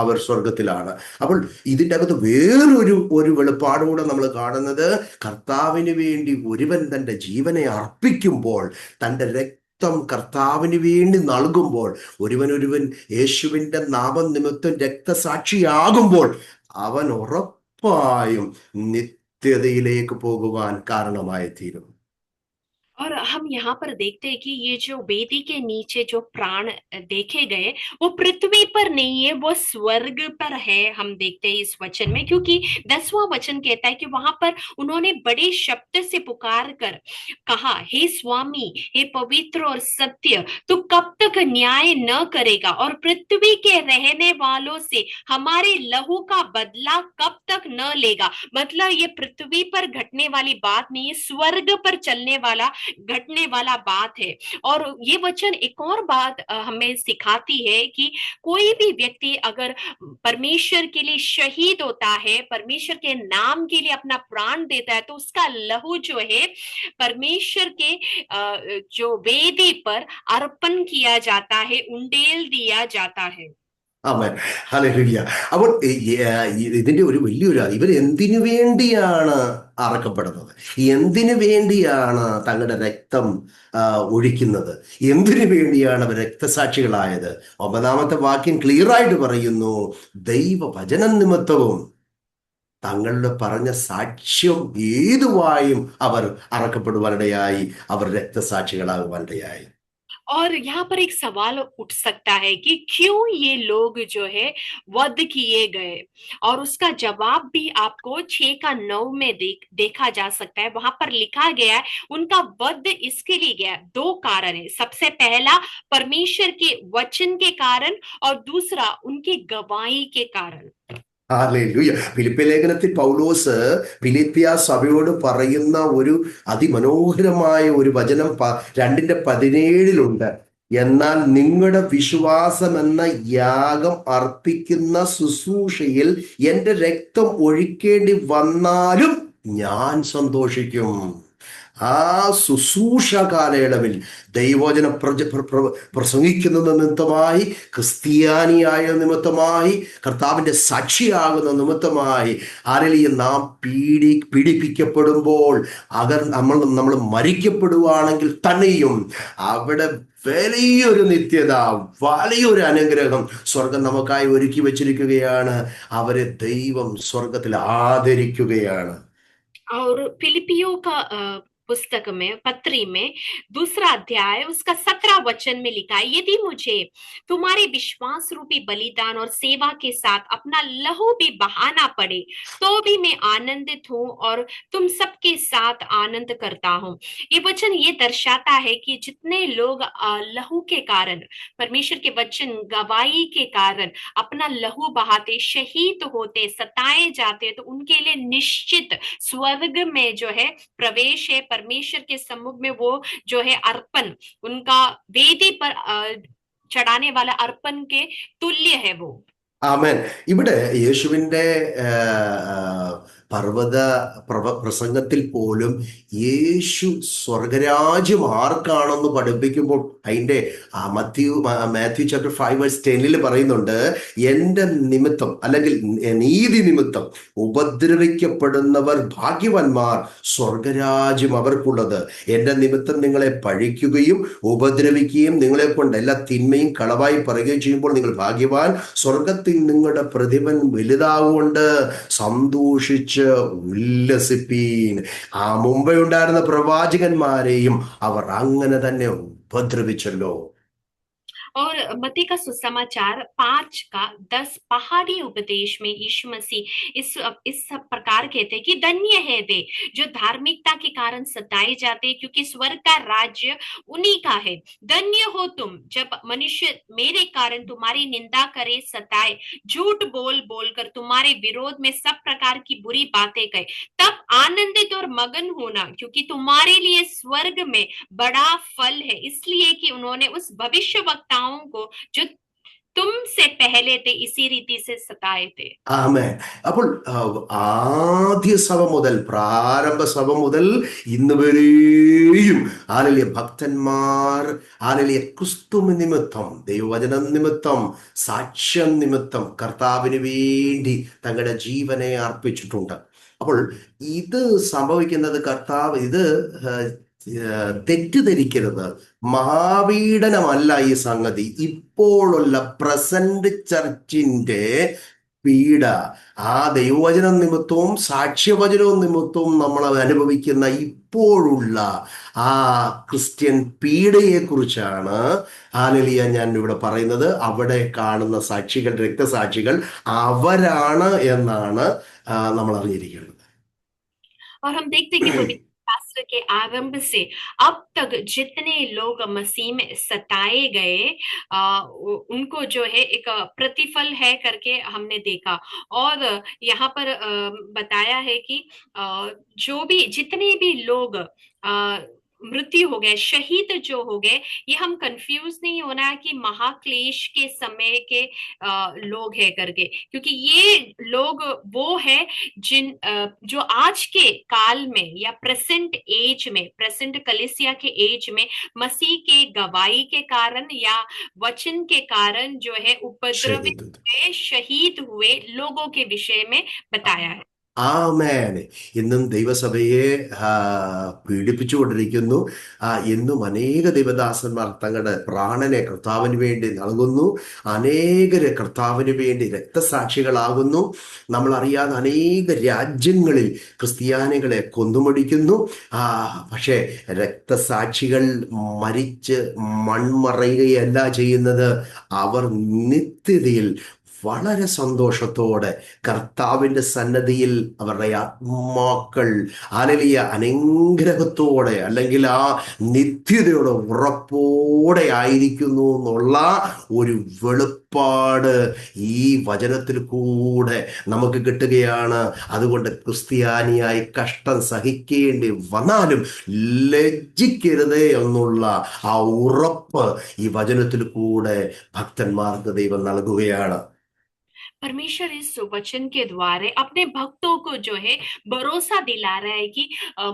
അവർ സ്വർഗത്തിലാണ്. അപ്പോൾ ഇതിൻ്റെ അകത്ത് വേറൊരു വെളിപ്പാടുകൂടെ നമ്മൾ കാണുന്നത്, കർത്താവിന് വേണ്ടി ഒരുവൻ തൻ്റെ ജീവനെ അർപ്പിക്കുമ്പോൾ, തൻ്റെ രക്തം കർത്താവിന് വേണ്ടി നൽകുമ്പോൾ, ഒരുവൻ യേശുവിൻ്റെ നാമനിമിത്തം രക്തസാക്ഷിയാകുമ്പോൾ അവൻ ഉറപ്പായും നിത്യതയിലേക്ക് പോകുവാൻ കാരണമായി തീരും. और हम यहाँ पर देखते हैं कि ये जो वेदी के नीचे जो प्राण देखे गए वो पृथ्वी पर नहीं है, वो स्वर्ग पर है। हम देखते हैं इस वचन में, क्योंकि 10वां वचन कहता है कि वहां पर उन्होंने बड़े शब्द से पुकार कर कहा, हे स्वामी, हे पवित्र और सत्य, तू कब तक न्याय न करेगा और पृथ्वी के रहने वालों से हमारे लहू का बदला कब तक न लेगा। मतलब ये पृथ्वी पर घटने वाली बात नहीं है, स्वर्ग पर चलने वाला घटने वाला बात है। और ये वचन एक और बात हमें सिखाती है कि कोई भी व्यक्ति अगर परमेश्वर के लिए शहीद होता है, परमेश्वर के नाम के लिए अपना प्राण देता है, तो उसका लहू जो है परमेश्वर के जो वेदी पर अर्पण किया जाता है, उंडेल दिया जाता है। ആമേൻ. ഹല്ലേലൂയ. അപ്പോൾ ഇതിന്റെ ഒരു വലിയൊരു ഇവർ എന്തിനു വേണ്ടിയാണ് അറക്കപ്പെടുന്നത്, എന്തിനു വേണ്ടിയാണ് തങ്ങളുടെ രക്തം ആ, ഒഴിക്കുന്നത്, എന്തിനു വേണ്ടിയാണ് അവർ രക്തസാക്ഷികളായത്? ഒമ്പതാമത്തെ വാക്യം ക്ലിയർ ആയിട്ട് പറയുന്നു, ദൈവവചനം നിമിത്തവും തങ്ങളുടെ പറഞ്ഞ സാക്ഷ്യം ഏതുവായും അവർ അറക്കപ്പെടുവാനിടയായി, അവർ രക്തസാക്ഷികളാകുവാനിടയായി. और यहाँ पर एक सवाल उठ सकता है कि क्यों ये लोग जो है वध किए गए, और उसका जवाब भी आपको 6 का 9 में देखा जा सकता है। वहां पर लिखा गया है उनका वध इसके लिए गया, दो कारण है। सबसे पहला परमेश्वर के वचन के कारण, और दूसरा उनकी गवाही के कारण। ഹല്ലേലൂയ. ഫിലിപ്പി ലേഖനത്തിൽ പൗലോസ് ഫിലിപ്പിയ സഭയോട് പറയുന്ന ഒരു അതിമനോഹരമായ ഒരു വചനം 2:17 എന്നാൽ നിങ്ങളുടെ വിശ്വാസം എന്ന യാഗം അർപ്പിക്കുന്ന ശുശ്രൂഷയിൽ എൻ്റെ രക്തം ഒഴിക്കേണ്ടി വന്നാലും ഞാൻ സന്തോഷിക്കും. ആ ശുശ്രൂഷ കാലയളവിൽ ദൈവവചനം പ്രസംഗിക്കുന്ന നിമിത്തമായി, ക്രിസ്ത്യാനിയായ നിമിത്തമായി, കർത്താവിൻ്റെ സാക്ഷിയാകുന്ന നിമിത്തമായി, ആരെങ്കിലും നാം പീഡിപ്പിക്കപ്പെടുമ്പോൾ, നമ്മൾ മരിക്കപ്പെടുവാണെങ്കിൽ തന്നെയും അവിടെ വലിയൊരു നിത്യത, വലിയൊരു അനുഗ്രഹം സ്വർഗം നമുക്കായി ഒരുക്കി വച്ചിരിക്കുകയാണ്. അവരെ ദൈവം സ്വർഗത്തിൽ ആദരിക്കുകയാണ്. और फिलिपियो का पुस्तक में, पत्री में 2 अध्याय उसका 17 वचन में लिखा है, यदि मुझे तुम्हारे विश्वास रूपी बलिदान और सेवा के साथ अपना लहू भी बहाना पड़े तो भी मैं आनंदित हूँ और तुम सबके साथ आनंद करता हूँ। ये वचन ये दर्शाता है कि जितने लोग लहू के कारण, परमेश्वर के वचन गवाही के कारण अपना लहू बहाते, शहीद होते, सताए जाते, तो उनके लिए निश्चित स्वर्ग में जो है प्रवेश है। परमेश्वर के सम्मुख में वो जो है अर्पण, उनका वेदी पर चढ़ाने वाला अर्पण के तुल्य है वो। ആമേൻ. ഇവിടെ യേശുവിൻ്റെ പർവ്വത പ്രസംഗത്തിൽ പോലും യേശു സ്വർഗരാജ്യം ആർക്കാണെന്ന് പഠിപ്പിക്കുമ്പോൾ അതിൻ്റെ മാത്യു ചാപ്റ്റർ 5:10 പറയുന്നുണ്ട്, എൻ്റെ നിമിത്തം അല്ലെങ്കിൽ നീതി നിമിത്തം ഉപദ്രവിക്കപ്പെടുന്നവർ ഭാഗ്യവാന്മാർ, സ്വർഗരാജ്യം അവർക്കുള്ളത്. എൻ്റെ നിമിത്തം നിങ്ങളെ പഴിക്കുകയും ഉപദ്രവിക്കുകയും നിങ്ങളെ കൊണ്ട് എല്ലാ തിന്മയും കളവായി പറയുകയും ചെയ്യുമ്പോൾ നിങ്ങൾ ഭാഗ്യവാൻ, സ്വർഗത്തിൽ നിങ്ങളുടെ പ്രതിഫലം വലുതാവുകൊണ്ട് സന്തോഷിച്ച് ഉല്ലസിപ്പീൻ. മുമ്പേ ഉണ്ടായിരുന്ന പ്രവാചകന്മാരെയും അവർ അങ്ങനെ തന്നെ ഉപദ്രവിച്ചല്ലോ. और मत्ती का सुसमाचार 5:10 पहाड़ी उपदेश में यीशु मसीह इस प्रकार कहते हैं कि धन्य है वे जो धार्मिकता के कारण सताए जाते, क्योंकि स्वर्ग का राज्य उन्हीं का है। धन्य हो तुम जब मनुष्य मेरे कारण तुम्हारी निंदा करे, सताए, झूठ बोल बोलकर तुम्हारे विरोध में सब प्रकार की बुरी बातें कहे, तब आनंदित और मगन होना, क्योंकि तुम्हारे लिए स्वर्ग में बड़ा फल है, इसलिए कि उन्होंने उस भविष्य वक्ताओं को जो तुमसे पहले थे इसी रीति से सताए थे। ആമേൻ. അപ്പോൾ ആദ്യ സഭ മുതൽ, പ്രാരംഭ സഭ മുതൽ ഇന്ന് വരെയും ആലലിയ ഭക്തന്മാർ, ആലലിയ ക്രിസ്തു നിമിത്തം, ദൈവവചനം നിമിത്തം, സാക്ഷ്യം നിമിത്തം കർത്താവിന് വേണ്ടി തങ്ങളുടെ ജീവനെ അർപ്പിച്ചിട്ടുണ്ട്. അപ്പോൾ ഇത് സംഭവിക്കുന്നത്, കർത്താവ് ഇത് തെറ്റിദ്ധരിക്കരുത്, മഹാപീഡനമല്ല ഈ സംഗതി. ഇപ്പോഴുള്ള പ്രസന്റ് ചർച്ചിന്റെ പീഡ, ആ ദൈവവചന നിമിത്തവും സാക്ഷ്യവചനവും നിമിത്തവും നമ്മൾ അനുഭവിക്കുന്ന ഇപ്പോഴുള്ള ആ ക്രിസ്ത്യൻ പീഡയെ കുറിച്ചാണ് ഹല്ലേലൂയ ഞാൻ ഇവിടെ പറയുന്നത്. അവിടെ കാണുന്ന സാക്ഷികൾ, രക്തസാക്ഷികൾ അവരാണ് എന്നാണ് നമ്മൾ അറിഞ്ഞിരിക്കുന്നത്. और हम देखते कि पवित्र शास्त्र के आरंभ से अब तक जितने लोग मसीह में सताए गए, उनको जो है एक प्रतिफल है करके हमने देखा। और यहाँ पर बताया है कि जो भी जितने भी लोग मृत्यु हो गए, शहीद जो हो गए, ये हम कंफ्यूज नहीं होना है कि महाक्लेश के समय के लोग हैं करके, क्योंकि ये लोग वो है जो आज के काल में या प्रेजेंट एज में, प्रेजेंट कलीसिया के एज में मसीह के गवाही के कारण या वचन के कारण जो है उपद्रवित शहीद। हुए, शहीद हुए लोगों के विषय में बताया है। ആമേൻ. ഇന്നും ദൈവസഭയെ പീഡിപ്പിച്ചുകൊണ്ടിരിക്കുന്നു. ഇന്നും അനേക ദൈവദാസന്മാർ തങ്ങളുടെ പ്രാണനെ കർത്താവിന് വേണ്ടി നൽകുന്നു. അനേകര് കർത്താവിന് വേണ്ടി രക്തസാക്ഷികളാകുന്നു. നമ്മൾ അറിയാതെ അനേക രാജ്യങ്ങളിൽ ക്രിസ്ത്യാനികളെ കൊന്നുമടിക്കുന്നു. പക്ഷേ രക്തസാക്ഷികൾ മരിച്ച് മൺമറയുകയല്ല ചെയ്യുന്നത്. അവർ നിത്യതയിൽ വളരെ സന്തോഷത്തോടെ കർത്താവിന്റെ സന്നദ്ധിയിൽ അവരുടെ ആത്മാക്കൾ ഹല്ലേലൂയ അനുഗ്രഹത്തോടെ, അല്ലെങ്കിൽ ആ നിത്യതയുടെ ഉറപ്പോടെ ആയിരിക്കുന്നു എന്നുള്ള ഒരു വെളിപ്പാട് ഈ വചനത്തിൽ കൂടെ നമുക്ക് കിട്ടുകയാണ്. അതുകൊണ്ട് ക്രിസ്ത്യാനിയായി കഷ്ടം സഹിക്കേണ്ടി വന്നാലും ലജ്ജിക്കരുതേ എന്നുള്ള ആ ഉറപ്പ് ഈ വചനത്തിൽ കൂടെ ഭക്തന്മാർക്ക് ദൈവം നൽകുകയാണ്. परमेश्वर इस वचन के द्वारा अपने भक्तों को जो है भरोसा दिला रहा है कि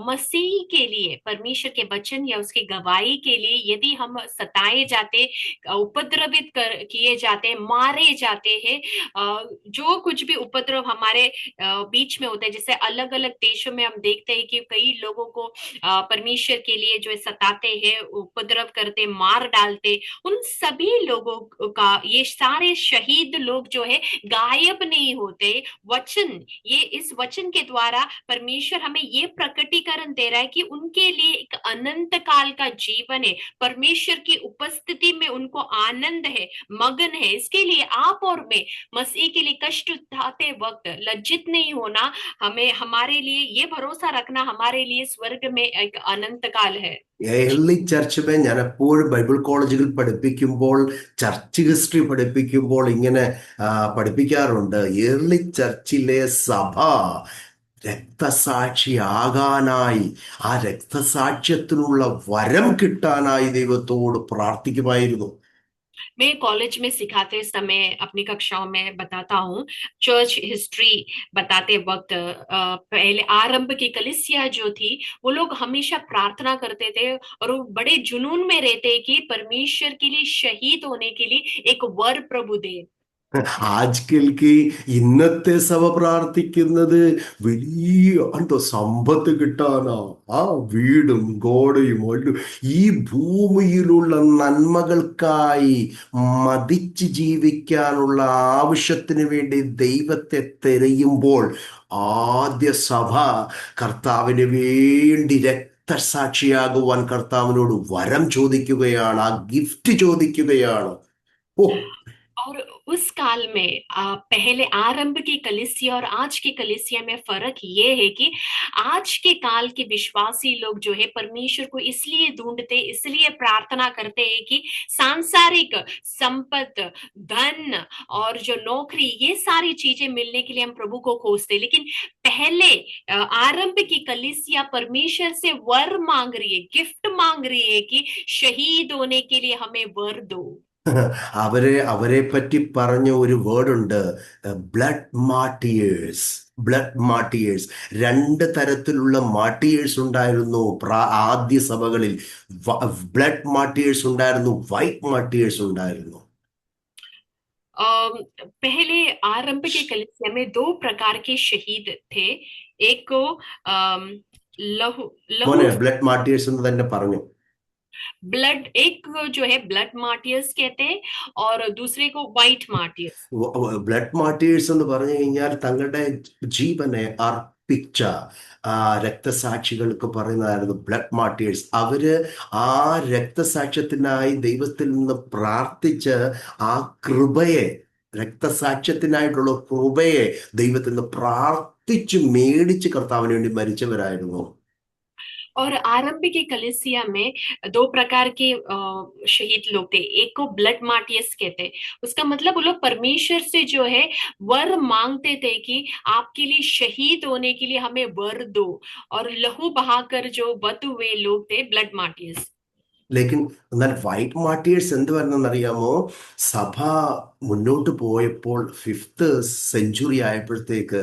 मसीह के लिए, परमेश्वर के वचन या उसकी गवाही के लिए यदि हम सताए जाते, उपद्रवित किए जाते, मारे जाते हैं, जो कुछ भी उपद्रव हमारे बीच में होते हैं, जैसे अलग अलग देशों में हम देखते हैं कि कई लोगों को परमेश्वर के लिए जो है सताते हैं, उपद्रव करते, मार डालते, उन सभी लोगों का, ये सारे शहीद लोग जो है गायब नहीं होते। वचन, ये इस वचन के द्वारा परमेश्वर हमें ये प्रकटीकरण दे रहा है कि उनके लिए एक अनंत काल का जीवन है, परमेश्वर की उपस्थिति में उनको आनंद है, मगन है। इसके लिए आप और मैं मसीह के लिए कष्ट उठाते वक्त लज्जित नहीं होना, हमें हमारे लिए ये भरोसा रखना, हमारे लिए स्वर्ग में एक अनंत काल है। ഏർലി ചർച്ച് ഞാൻ എപ്പോഴും ബൈബിൾ കോളേജുകൾ പഠിപ്പിക്കുമ്പോൾ, ചർച്ച് ഹിസ്റ്ററി പഠിപ്പിക്കുമ്പോൾ ഇങ്ങനെ പഠിപ്പിക്കാറുണ്ട്. ഏർലി ചർച്ചിലെ സഭ രക്തസാക്ഷിയാകാനായി, ആ രക്തസാക്ഷ്യത്തിനുള്ള വരം കിട്ടാനായി ദൈവത്തോട് പ്രാർത്ഥിക്കുമായിരുന്നു. मैं कॉलेज में सिखाते समय अपनी कक्षाओं में बताता हूँ, चर्च हिस्ट्री बताते वक्त पहले आरंभ की कलीसिया जो थी, वो लोग हमेशा प्रार्थना करते थे और वो बड़े जुनून में रहते कि परमेश्वर के लिए शहीद होने के लिए एक वर प्रभु दे। ആജ്കൽക്ക് ഇന്നത്തെ സഭ പ്രാർത്ഥിക്കുന്നത് വലിയ എന്തോ സമ്പത്ത് കിട്ടാനാ, ആ വീടും ഗോഡയും ഈ ഭൂമിയിലുള്ള നന്മകൾക്കായി മതിച്ച് ജീവിക്കാനുള്ള ആവശ്യത്തിന് വേണ്ടി ദൈവത്തെ തിരയുമ്പോൾ ആദ്യ സഭ കർത്താവിന് വേണ്ടി രക്തസാക്ഷിയാകുവാൻ കർത്താവിനോട് വരം ചോദിക്കുകയാണ്, ആ ഗിഫ്റ്റ് ചോദിക്കുകയാണ്. ഓ, और उस काल में पहले आरंभ की कलीसिया और आज की कलीसिया में फर्क ये है कि आज के काल के विश्वासी लोग जो है परमेश्वर को इसलिए ढूंढते, इसलिए प्रार्थना करते हैं कि सांसारिक संपत्ति, धन और जो नौकरी, ये सारी चीजें मिलने के लिए हम प्रभु को खोजते। लेकिन पहले आरंभ की कलीसिया परमेश्वर से वर मांग रही है, गिफ्ट मांग रही है कि शहीद होने के लिए हमें वर दो। അവരെ പറ്റി പറഞ്ഞ ഒരു വേർഡ് ഉണ്ട്, ബ്ലഡ് മാർട്ടിയേഴ്സ്. ബ്ലഡ് മാർട്ടിയേഴ്സ്, രണ്ട് തരത്തിലുള്ള മാർട്ടിയേഴ്സ് ഉണ്ടായിരുന്നു ആദ്യ സഭകളിൽ. ബ്ലഡ് മാർട്ടിയേഴ്സ് ഉണ്ടായിരുന്നു, വൈറ്റ് മാർട്ടിയേഴ്സ് ഉണ്ടായിരുന്നു. पहले आरंभ के कलीसिया में दो प्रकार के शहीद थे। एक को लहू लहू മോനെ ബ്ലഡ് മാർട്ടിയേഴ്സ് എന്ന് തന്നെ പറഞ്ഞു. ब्लड, एक जो है ब्लड मार्टियर्स कहते हैं और दूसरे को व्हाइट मार्टियर्स। ബ്ലഡ് മാർട്ടിയേഴ്സ് എന്ന് പറഞ്ഞു കഴിഞ്ഞാൽ തങ്ങളുടെ ജീവനെ അർപ്പിച്ച രക്തസാക്ഷികൾക്ക് പറയുന്നതായിരുന്നു ബ്ലഡ് മാർട്ടിയേഴ്സ്. അവര് ആ രക്തസാക്ഷ്യത്തിനായി ദൈവത്തിൽ നിന്ന് പ്രാർത്ഥിച്ച് ആ കൃപയെ, രക്തസാക്ഷ്യത്തിനായിട്ടുള്ള കൃപയെ ദൈവത്തിൽ നിന്ന് പ്രാർത്ഥിച്ചു മേടിച്ച് കർത്താവിന് വേണ്ടി മരിച്ചവരായിരുന്നു. और आरंभ की कलीसिया में दो प्रकार के शहीद लोग थे। एक को ब्लड मार्टियर्स कहते। उसका मतलब वो लोग परमेश्वर से जो है वर मांगते थे कि आपके लिए शहीद होने के लिए हमें वर दो, और लहू बहाकर जो बद हुए लोग थे ब्लड मार्टियर्स। ലേക്കിൻ എന്നാൽ വൈറ്റ് മാർട്ടിയേഴ്സ് എന്ത് പറഞ്ഞെന്നറിയാമോ? സഭ മുന്നോട്ട് പോയപ്പോൾ 5th സെഞ്ചുറി ആയപ്പോഴത്തേക്ക്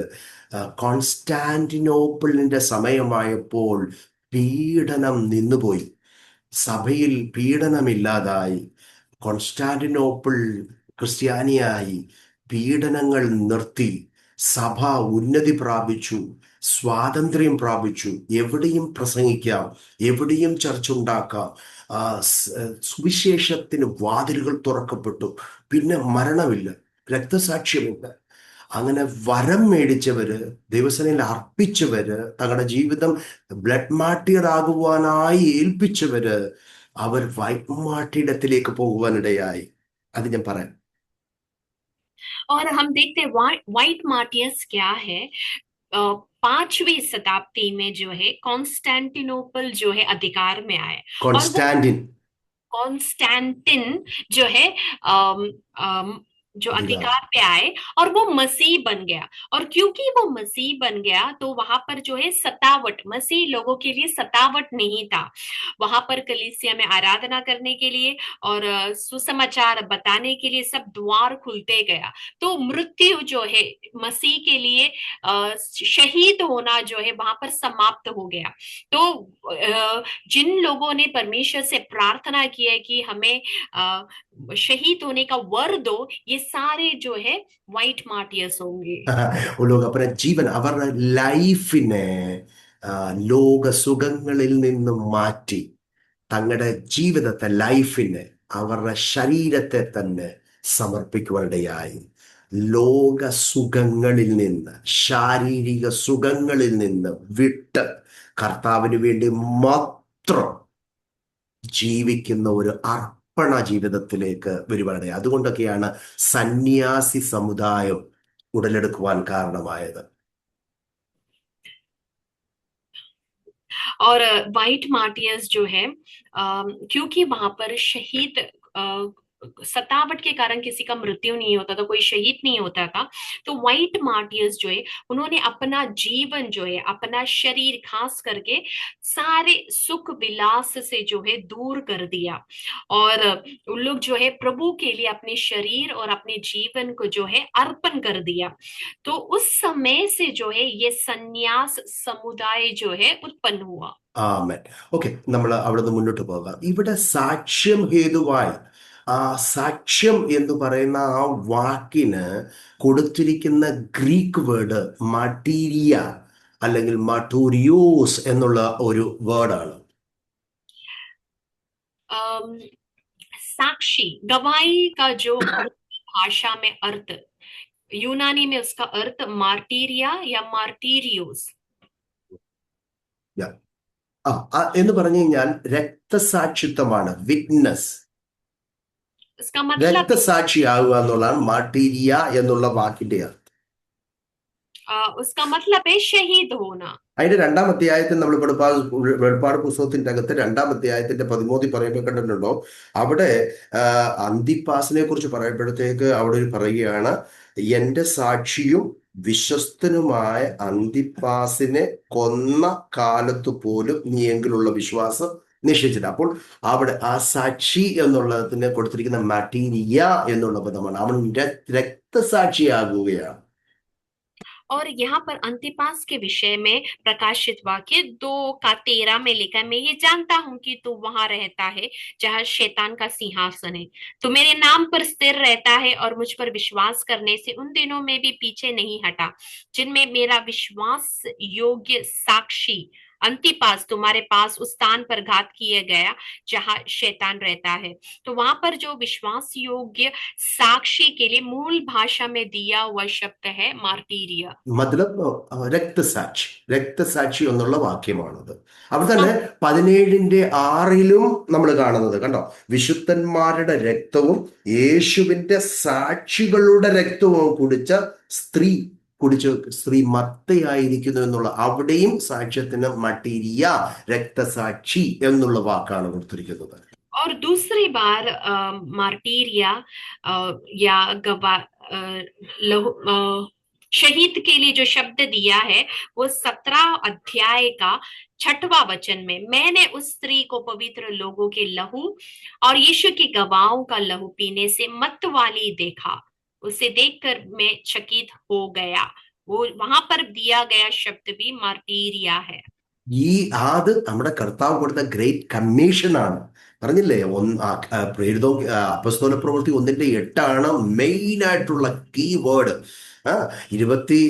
കോൺസ്റ്റാന്റിനോപ്പിളിന്റെ സമയമായപ്പോൾ പീഡനം നിന്നുപോയി. സഭയിൽ പീഡനമില്ലാതായി. കോൺസ്റ്റാന്റിനോപ്പിൾ ക്രിസ്ത്യാനിയായി. പീഡനങ്ങൾ നിർത്തി. സഭ ഉന്നതി പ്രാപിച്ചു. സ്വാതന്ത്ര്യം പ്രാപിച്ചു. എവിടെയും പ്രസംഗിക്കാം, എവിടെയും ചർച്ച ഉണ്ടാക്കാം. സുവിശേഷത്തിന് വാതിലുകൾ തുറക്കപ്പെട്ടു. പിന്നെ മരണമില്ല, രക്തസാക്ഷ്യമില്ല. അങ്ങനെ വരം മേടിച്ചവര്, ദൈവസേനയിൽ അർപ്പിച്ചവര്, തങ്ങളുടെ ജീവിതം ബ്ലഡ് മാർട്ടിയർ ആകുവാനായി ഏൽപ്പിച്ചവര്, അവർ വൈറ്റ് മാർട്ടിയിടത്തിലേക്ക് പോകുവാനിടയായി. അത് ഞാൻ പറയാം. और हम देखते हैं व्हाइट मार्टियर्स क्या है। 5वीं शताब्दी में जो है कॉन्स्टेंटिनोपल जो है अधिकार में आए। और वो കോൺസ്റ്റാന്റിൻ कॉन्स्टेंटिन जो है अम, अम, जो അധികാരം. अधिकार पे आए, और वो मसीह बन गया। और क्योंकि वो मसीह बन गया तो वहां पर जो है सतावट, मसीह लोगों के लिए सतावट नहीं था। वहां पर कलीसिया में आराधना करने के लिए और सुसमाचार बताने के लिए सब द्वार खुलते गया। तो मृत्यु जो है मसीह के लिए शहीद होना जो है वहां पर समाप्त हो गया। तो जिन लोगों ने परमेश्वर से प्रार्थना की है कि हमें शहीद होने का वर दो, ये सारे जो है व्हाइट मार्टियर्स होंगे। ലോക अपने ജീവൻ, അവരുടെ ലൈഫിനെ ലോക സുഖങ്ങളിൽ നിന്നും മാറ്റി തങ്ങളുടെ ജീവിതത്തെ, ലൈഫിനെ, അവരുടെ ശരീരത്തെ തന്നെ സമർപ്പിക്കുവാനിടയായി. ലോക സുഖങ്ങളിൽ നിന്ന്, ശാരീരിക സുഖങ്ങളിൽ നിന്ന് വിട്ട് കർത്താവിന് വേണ്ടി മാത്രം ജീവിക്കുന്ന ഒരു അർപ്പണ ജീവിതത്തിലേക്ക് വരുവാനിടയായി. അതുകൊണ്ടൊക്കെയാണ് സന്യാസി സമുദായം ഉടലെടുക്കുവാൻ കാരണമായത്. और व्हाइट मार्टियर्स जो है क्योंकि वहां पर शहीद सतावट के कारण किसी का मृत्यु नहीं होता था, कोई शहीद नहीं होता था। तो व्हाइट मार्टियर्स जो है उन्होंने अपना जीवन जो है, अपना शरीर खास करके सारे सुख विलास से जो है दूर कर दिया। और उन लोग जो है प्रभु के लिए अपने शरीर और अपने जीवन को जो है अर्पण कर दिया। तो उस समय से जो है ये संन्यास समुदाय जो है उत्पन्न हुआ। ആമേൻ. ഓക്കെ, നമ്മൾ അവിടുന്ന് മുന്നോട്ട് പോകാം. ഇവിടെ സാക്ഷ്യം ഹേതുവായി, ആ സാക്ഷ്യം എന്ന് പറയുന്ന ആ വാക്കിന് കൊടുത്തിരിക്കുന്ന ഗ്രീക്ക് വേർഡ് മാട്ടീരിയ അല്ലെങ്കിൽ മാട്ടൂരിയോസ് എന്നുള്ള ഒരു വേർഡാണ്. साक्षी, गवाही का जो भाषा में अर्थ, यूनानी में उसका अर्थ मार्टीरिया या मार्टीरियोस। എന്ന് പറഞ്ഞു കഴിഞ്ഞാൽ രക്തസാക്ഷിത്വമാണ്, വിറ്റ്നസ്. इसका मतलब രക്തസാക്ഷിയാവുക എന്നുള്ളതാണ് മാട്ടീരിയ എന്നുള്ള വാക്കിന്റെ അർത്ഥം. उसका मतलब है शहीद होना। അതിന്റെ 2-ാം അധ്യായത്തിൽ നമ്മൾ വെളിപ്പാട് പുസ്തകത്തിന്റെ അകത്ത് 2-ാം അധ്യായത്തിന്റെ 13 പറയുമ്പോൾ കണ്ടിട്ടുണ്ടോ? അവിടെ അന്തിപ്പാസിനെ കുറിച്ച് പറയുമ്പോഴത്തേക്ക് അവിടെ പറയുകയാണ്, എന്റെ സാക്ഷിയും വിശ്വസ്തനുമായ അന്തിപ്പാസിനെ കൊന്ന കാലത്ത് പോലും നീ എങ്കിലുള്ള വിശ്വാസം നിശ്ചയിച്ചില്ല. അപ്പോൾ അവിടെ ആ സാക്ഷി എന്നുള്ളതിന് കൊടുത്തിരിക്കുന്ന മാറ്റീരിയ എന്നുള്ള പദമാണ്. അവൻ രക്തസാക്ഷിയാകുകയാണ്. और यहाँ पर अंतिपास के विषय में प्रकाशित वाक्य 2:13 में लिखा है, मैं ये जानता हूं कि तू वहां रहता है जहां शैतान का सिंहासन है, तो मेरे नाम पर स्थिर रहता है और मुझ पर विश्वास करने से उन दिनों में भी पीछे नहीं हटा जिनमें मेरा विश्वास योग्य साक्षी अंतिपास तुम्हारे पास उस स्थान पर घात किया गया जहां शैतान रहता है। तो वहां पर जो विश्वास योग्य साक्षी के लिए मूल भाषा में दिया हुआ शब्द है मार्टीरिया, മതലബ് രക്തസാക്ഷി. രക്തസാക്ഷി എന്നുള്ള വാക്യമാണത്. അവിടെ തന്നെ 17:6 നമ്മൾ കാണുന്നത് കണ്ടോ, വിശുദ്ധന്മാരുടെ രക്തവും യേശുവിന്റെ സാക്ഷികളുടെ രക്തവും കുടിച്ച സ്ത്രീ കുടിച്ച് സ്ത്രീ മത്തയായിരിക്കുന്നു എന്നുള്ള അവിടെയും സാക്ഷ്യത്തിന് മട്ടീരിയ, രക്തസാക്ഷി എന്നുള്ള വാക്കാണ് കൊടുത്തിരിക്കുന്നത്. और दूसरी बार मार्टीरिया या गवा लहू शहीद के लिए जो शब्द दिया है वो 17 अध्याय का 6वां वचन में, मैंने उस स्त्री को पवित्र लोगों के लहू और यीशु की गवाहों का लहू पीने से मत वाली देखा, उसे देखकर मैं चकित हो गया। वो वहां पर दिया गया शब्द भी मार्टीरिया है। അത് നമ്മുടെ കർത്താവ് കൊടുത്ത ഗ്രേറ്റ് കമ്മീഷനാണ്. പറഞ്ഞില്ലേ, അപ്പസ്തോല പ്രവൃത്തി 1:8 മെയിൻ ആയിട്ടുള്ള കീ വേർഡ്. 20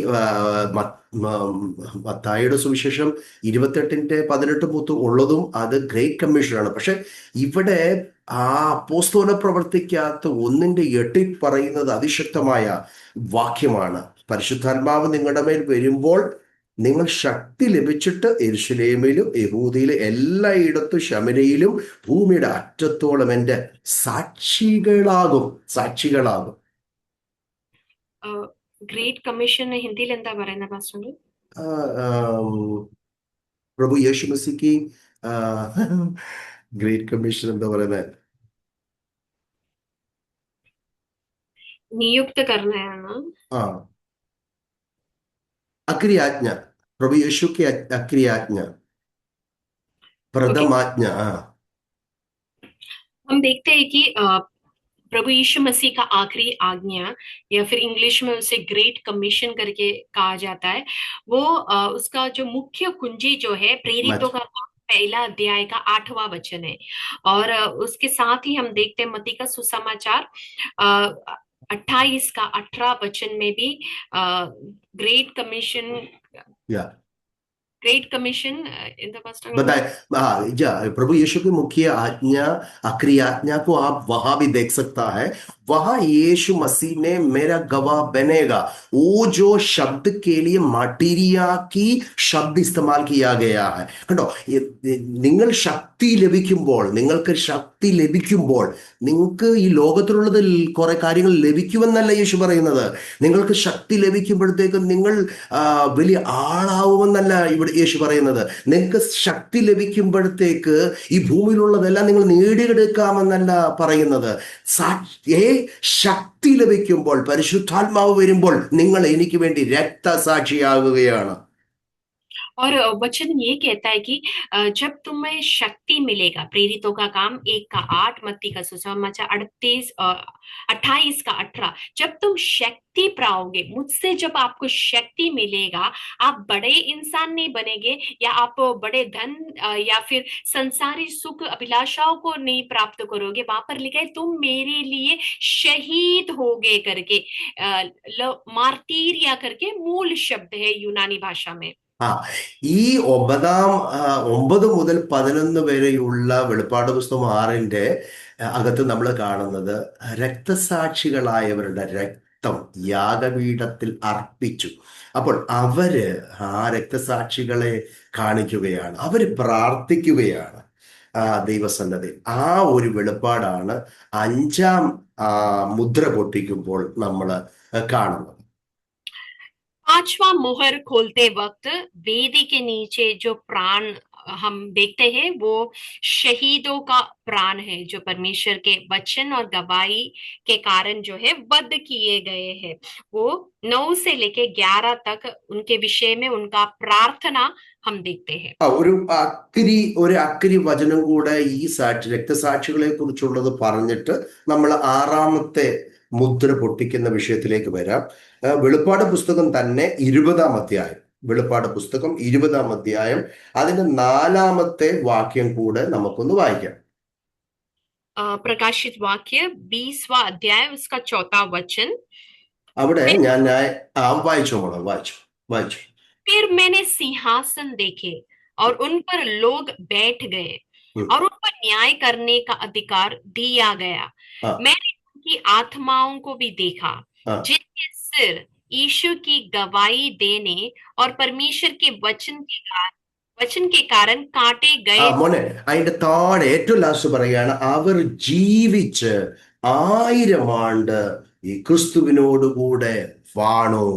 മത്തായിയുടെ സുവിശേഷം 28:18 ഉള്ളതും അത് ഗ്രേറ്റ് കമ്മീഷനാണ്. പക്ഷെ ഇവിടെ ആ അപ്പോസ്തോല പ്രവൃത്തിക്കകത്ത് 1:8 പറയുന്നത് അതിശക്തമായ വാക്യമാണ്. പരിശുദ്ധാത്മാവ് നിങ്ങളുടെ മേൽ വരുമ്പോൾ നിങ്ങൾ ശക്തി ലഭിച്ചിട്ട് യെരൂശലേമിലും യഹൂദയിലും എല്ലായിടത്തും ശമര്യയിലും ഭൂമിയുടെ അറ്റത്തോളം എൻ്റെ സാക്ഷികളാകും. ग्रेट कमीशन हिंदी എന്താ പറയുന്ന പാസ്റ്റർ? പ്രഭു യേശു മസീക്ക് ഗ്രേറ്റ് കമ്മീഷൻ എന്താ പറയുന്നത്? नियुक्त करना है अक्री आज्ञा, प्रभु यीशु की अक्री आज्ञा, प्रथम आज्ञा। हम देखते हैं कि प्रभु यीशु मसीह का आखिरी आज्ञा या फिर इंग्लिश में उसे ग्रेट कमीशन करके कहा जाता है, वो उसका जो मुख्य कुंजी जो है प्रेरितों का पहला अध्याय का 8वां वचन है। और उसके साथ ही हम देखते हैं मत्ती का सुसमाचार 28 का 18 वचन में भी great commission in the first बताए। प्रभु यीशु की मुख्य आज्ञा आखिरी आज्ञा को आप वहां भी देख सकता है। वहां यीशु मसीह ने मेरा गवाह बनेगा, वो जो शब्द के लिए माटीरिया की शब्द इस्तेमाल किया गया है। കണ്ടോ, നിങ്ങൾ ശക്തി ലഭിക്കുമ്പോൾ, നിങ്ങൾക്ക് ഈ ലോകത്തിലുള്ളത് കുറെ കാര്യങ്ങൾ ലഭിക്കുമെന്നല്ല യേശു പറയുന്നത്. നിങ്ങൾക്ക് ശക്തി ലഭിക്കുമ്പോഴത്തേക്കും നിങ്ങൾ വലിയ ആളാവുമെന്നല്ല ഇവിടെ യേശു പറയുന്നത്. നിങ്ങൾക്ക് ശക്തി ലഭിക്കുമ്പോഴത്തേക്ക് ഈ ഭൂമിയിലുള്ളതെല്ലാം നിങ്ങൾ നേടിയെടുക്കാമെന്നല്ല പറയുന്നത്. ശക്തി ലഭിക്കുമ്പോൾ, പരിശുദ്ധാത്മാവ് വരുമ്പോൾ നിങ്ങൾ എനിക്ക് വേണ്ടി രക്തസാക്ഷിയാകുകയാണ്. और वचन ये कहता है कि जब तुम्हें शक्ति मिलेगा, प्रेरितों का काम 1:8, मत्ती का सुसमाचार 28:18, जब तुम शक्ति पाओगे मुझसे, जब आपको शक्ति मिलेगा, आप बड़े इंसान नहीं बनेंगे या आप बड़े धन या फिर संसारी सुख अभिलाषाओं को नहीं प्राप्त करोगे। वहां पर लिखा है तुम मेरे लिए शहीद होगे करके, मार्टीरिया करके मूल शब्द है यूनानी भाषा में। ഈ 9 മുതൽ 11 വരെയുള്ള വെളിപ്പാട് പുസ്തകം 6 അകത്ത് നമ്മൾ കാണുന്നത് രക്തസാക്ഷികളായവരുടെ രക്തം യാഗപീഠത്തിൽ അർപ്പിച്ചു. അപ്പോൾ അവര് ആ രക്തസാക്ഷികളെ കാണിക്കുകയാണ്, അവര് പ്രാർത്ഥിക്കുകയാണ് ദൈവസന്നദ്ധി. ആ ഒരു വെളിപ്പാടാണ് 5ാം മുദ്ര പൊട്ടിക്കുമ്പോൾ നമ്മൾ കാണുന്നത്. 5वां मोहर खोलते वक्त वेदी के नीचे जो प्राण हम देखते हैं वो शहीदों का प्राण है, जो परमेश्वर के वचन और गवाही के कारण जो है वध किए गए हैं। वो 9 से लेके 11 तक उनके विषय में उनका प्रार्थना हम देखते हैं. ഒരു അക്രി വചനം കൂടെ ഈ രക്തസാക്ഷികളെ കുറിച്ചുള്ളത് പറഞ്ഞിട്ട് നമ്മൾ 6ാമത്തെ മുദ്ര പൊട്ടിക്കുന്ന വിഷയത്തിലേക്ക് വരാം. വെളിപ്പാട് പുസ്തകം തന്നെ 20ാം അധ്യായം, വെളിപ്പാട് പുസ്തകം 20ാം അധ്യായം അതിന്റെ 4ാമത്തെ വാക്യം കൂടെ നമുക്കൊന്ന് വായിക്കാം. प्रकाशित वाक्य 20वां अध्याय उसका 4था वचन. അവിടെ ഞാൻ വായിച്ചു. फिर मैंने सिंहासन देखे और उन पर लोग बैठ गए और उन पर न्याय करने का अधिकार दिया गया. मैंने की आत्माओं को भी देखा जिनके सिर यीशु की गवाही देने और परमेश्वर के वचन के कारण काटे गए. മോനെ, അതിന്റെ താഴെ ഏറ്റവും ലാസ്റ്റ് പറയാണ്, അവർ ജീവിച്ച് 1000 ആണ്ട് ഈ ക്രിസ്തുവിനോടുകൂടെ വാണു.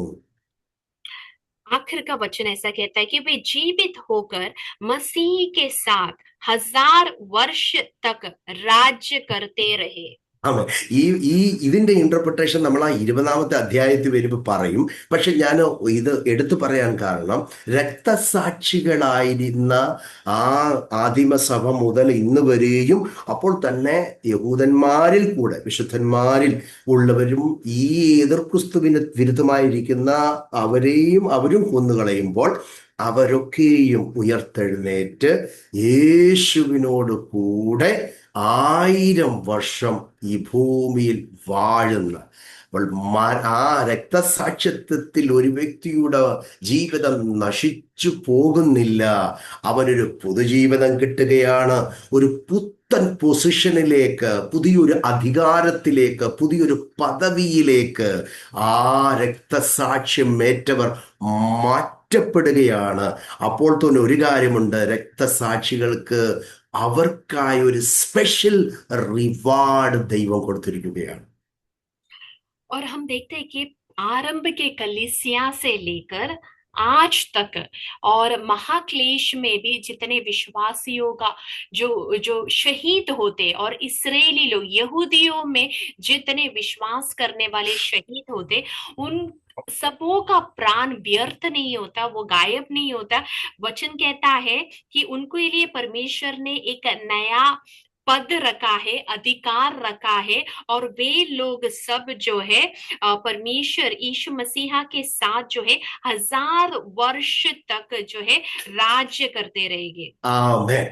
आखिर का वचन ऐसा कहता है कि वे जीवित होकर मसीह के साथ 1000 वर्ष तक राज्य करते रहे. ആമേ. ഈ ഈ ഇതിന്റെ ഇന്റർപ്രിട്ടേഷൻ നമ്മൾ ആ 20-ാമത്തെ അധ്യായത്തിൽ വരുമ്പോൾ പറയും. പക്ഷെ ഞാൻ ഇത് എടുത്തു പറയാൻ കാരണം, രക്തസാക്ഷികളായിരുന്ന ആ ആദിമസഭ മുതൽ ഇന്ന് വരെയും, അപ്പോൾ തന്നെ യഹൂദന്മാരിൽ കൂടെ വിശുദ്ധന്മാരിൽ ഉള്ളവരും ഈ എതിർക്രിസ്തുവിന് വിരുദ്ധമായിരിക്കുന്ന അവരും കൊന്നുകളയുമ്പോൾ അവരൊക്കെയും ഉയർത്തെഴുന്നേറ്റ് യേശുവിനോട് കൂടെ 1000 വർഷം ഈ ഭൂമിയിൽ വാഴുന്ന, അപ്പോൾ ആ രക്തസാക്ഷിത്വത്തിൽ ഒരു വ്യക്തിയുടെ ജീവിതം നശിച്ചു പോകുന്നില്ല. അവനൊരു പുതുജീവിതം കിട്ടുകയാണ്. ഒരു പുത്തൻ പൊസിഷനിലേക്ക്, പുതിയൊരു അധികാരത്തിലേക്ക്, പുതിയൊരു പദവിയിലേക്ക് ആ രക്തസാക്ഷ്യം ഏറ്റവർ മാറ്റപ്പെടുകയാണ്. അപ്പോൾ തന്നെ ഒരു കാര്യമുണ്ട്, രക്തസാക്ഷികൾക്ക് അവർക്കായി ഒരു സ്പെഷ്യൽ റിവാർഡ് ദൈവം കൊടുത്തിരിക്കുകയാണ്. और हम देखते हैं कि आरंभ के कलीसिया से लेकर आज तक और महाक्लेश में भी जितने विश्वासियों का जो जो शहीद होते, और इस्राएली लोग यहूदियों में जितने विश्वास करने वाले शहीद होते, उन सबों का प्राण व्यर्थ नहीं होता, वो गायब नहीं होता. वचन कहता है कि उनके लिए परमेश्वर ने एक नया पद रखा है, अधिकार रखा है, और वे लोग सब जो है परमेश्वर यीशु मसीहा के साथ जो है 1000 वर्ष तक जो है राज्य करते रहेंगे. ആമേൻ.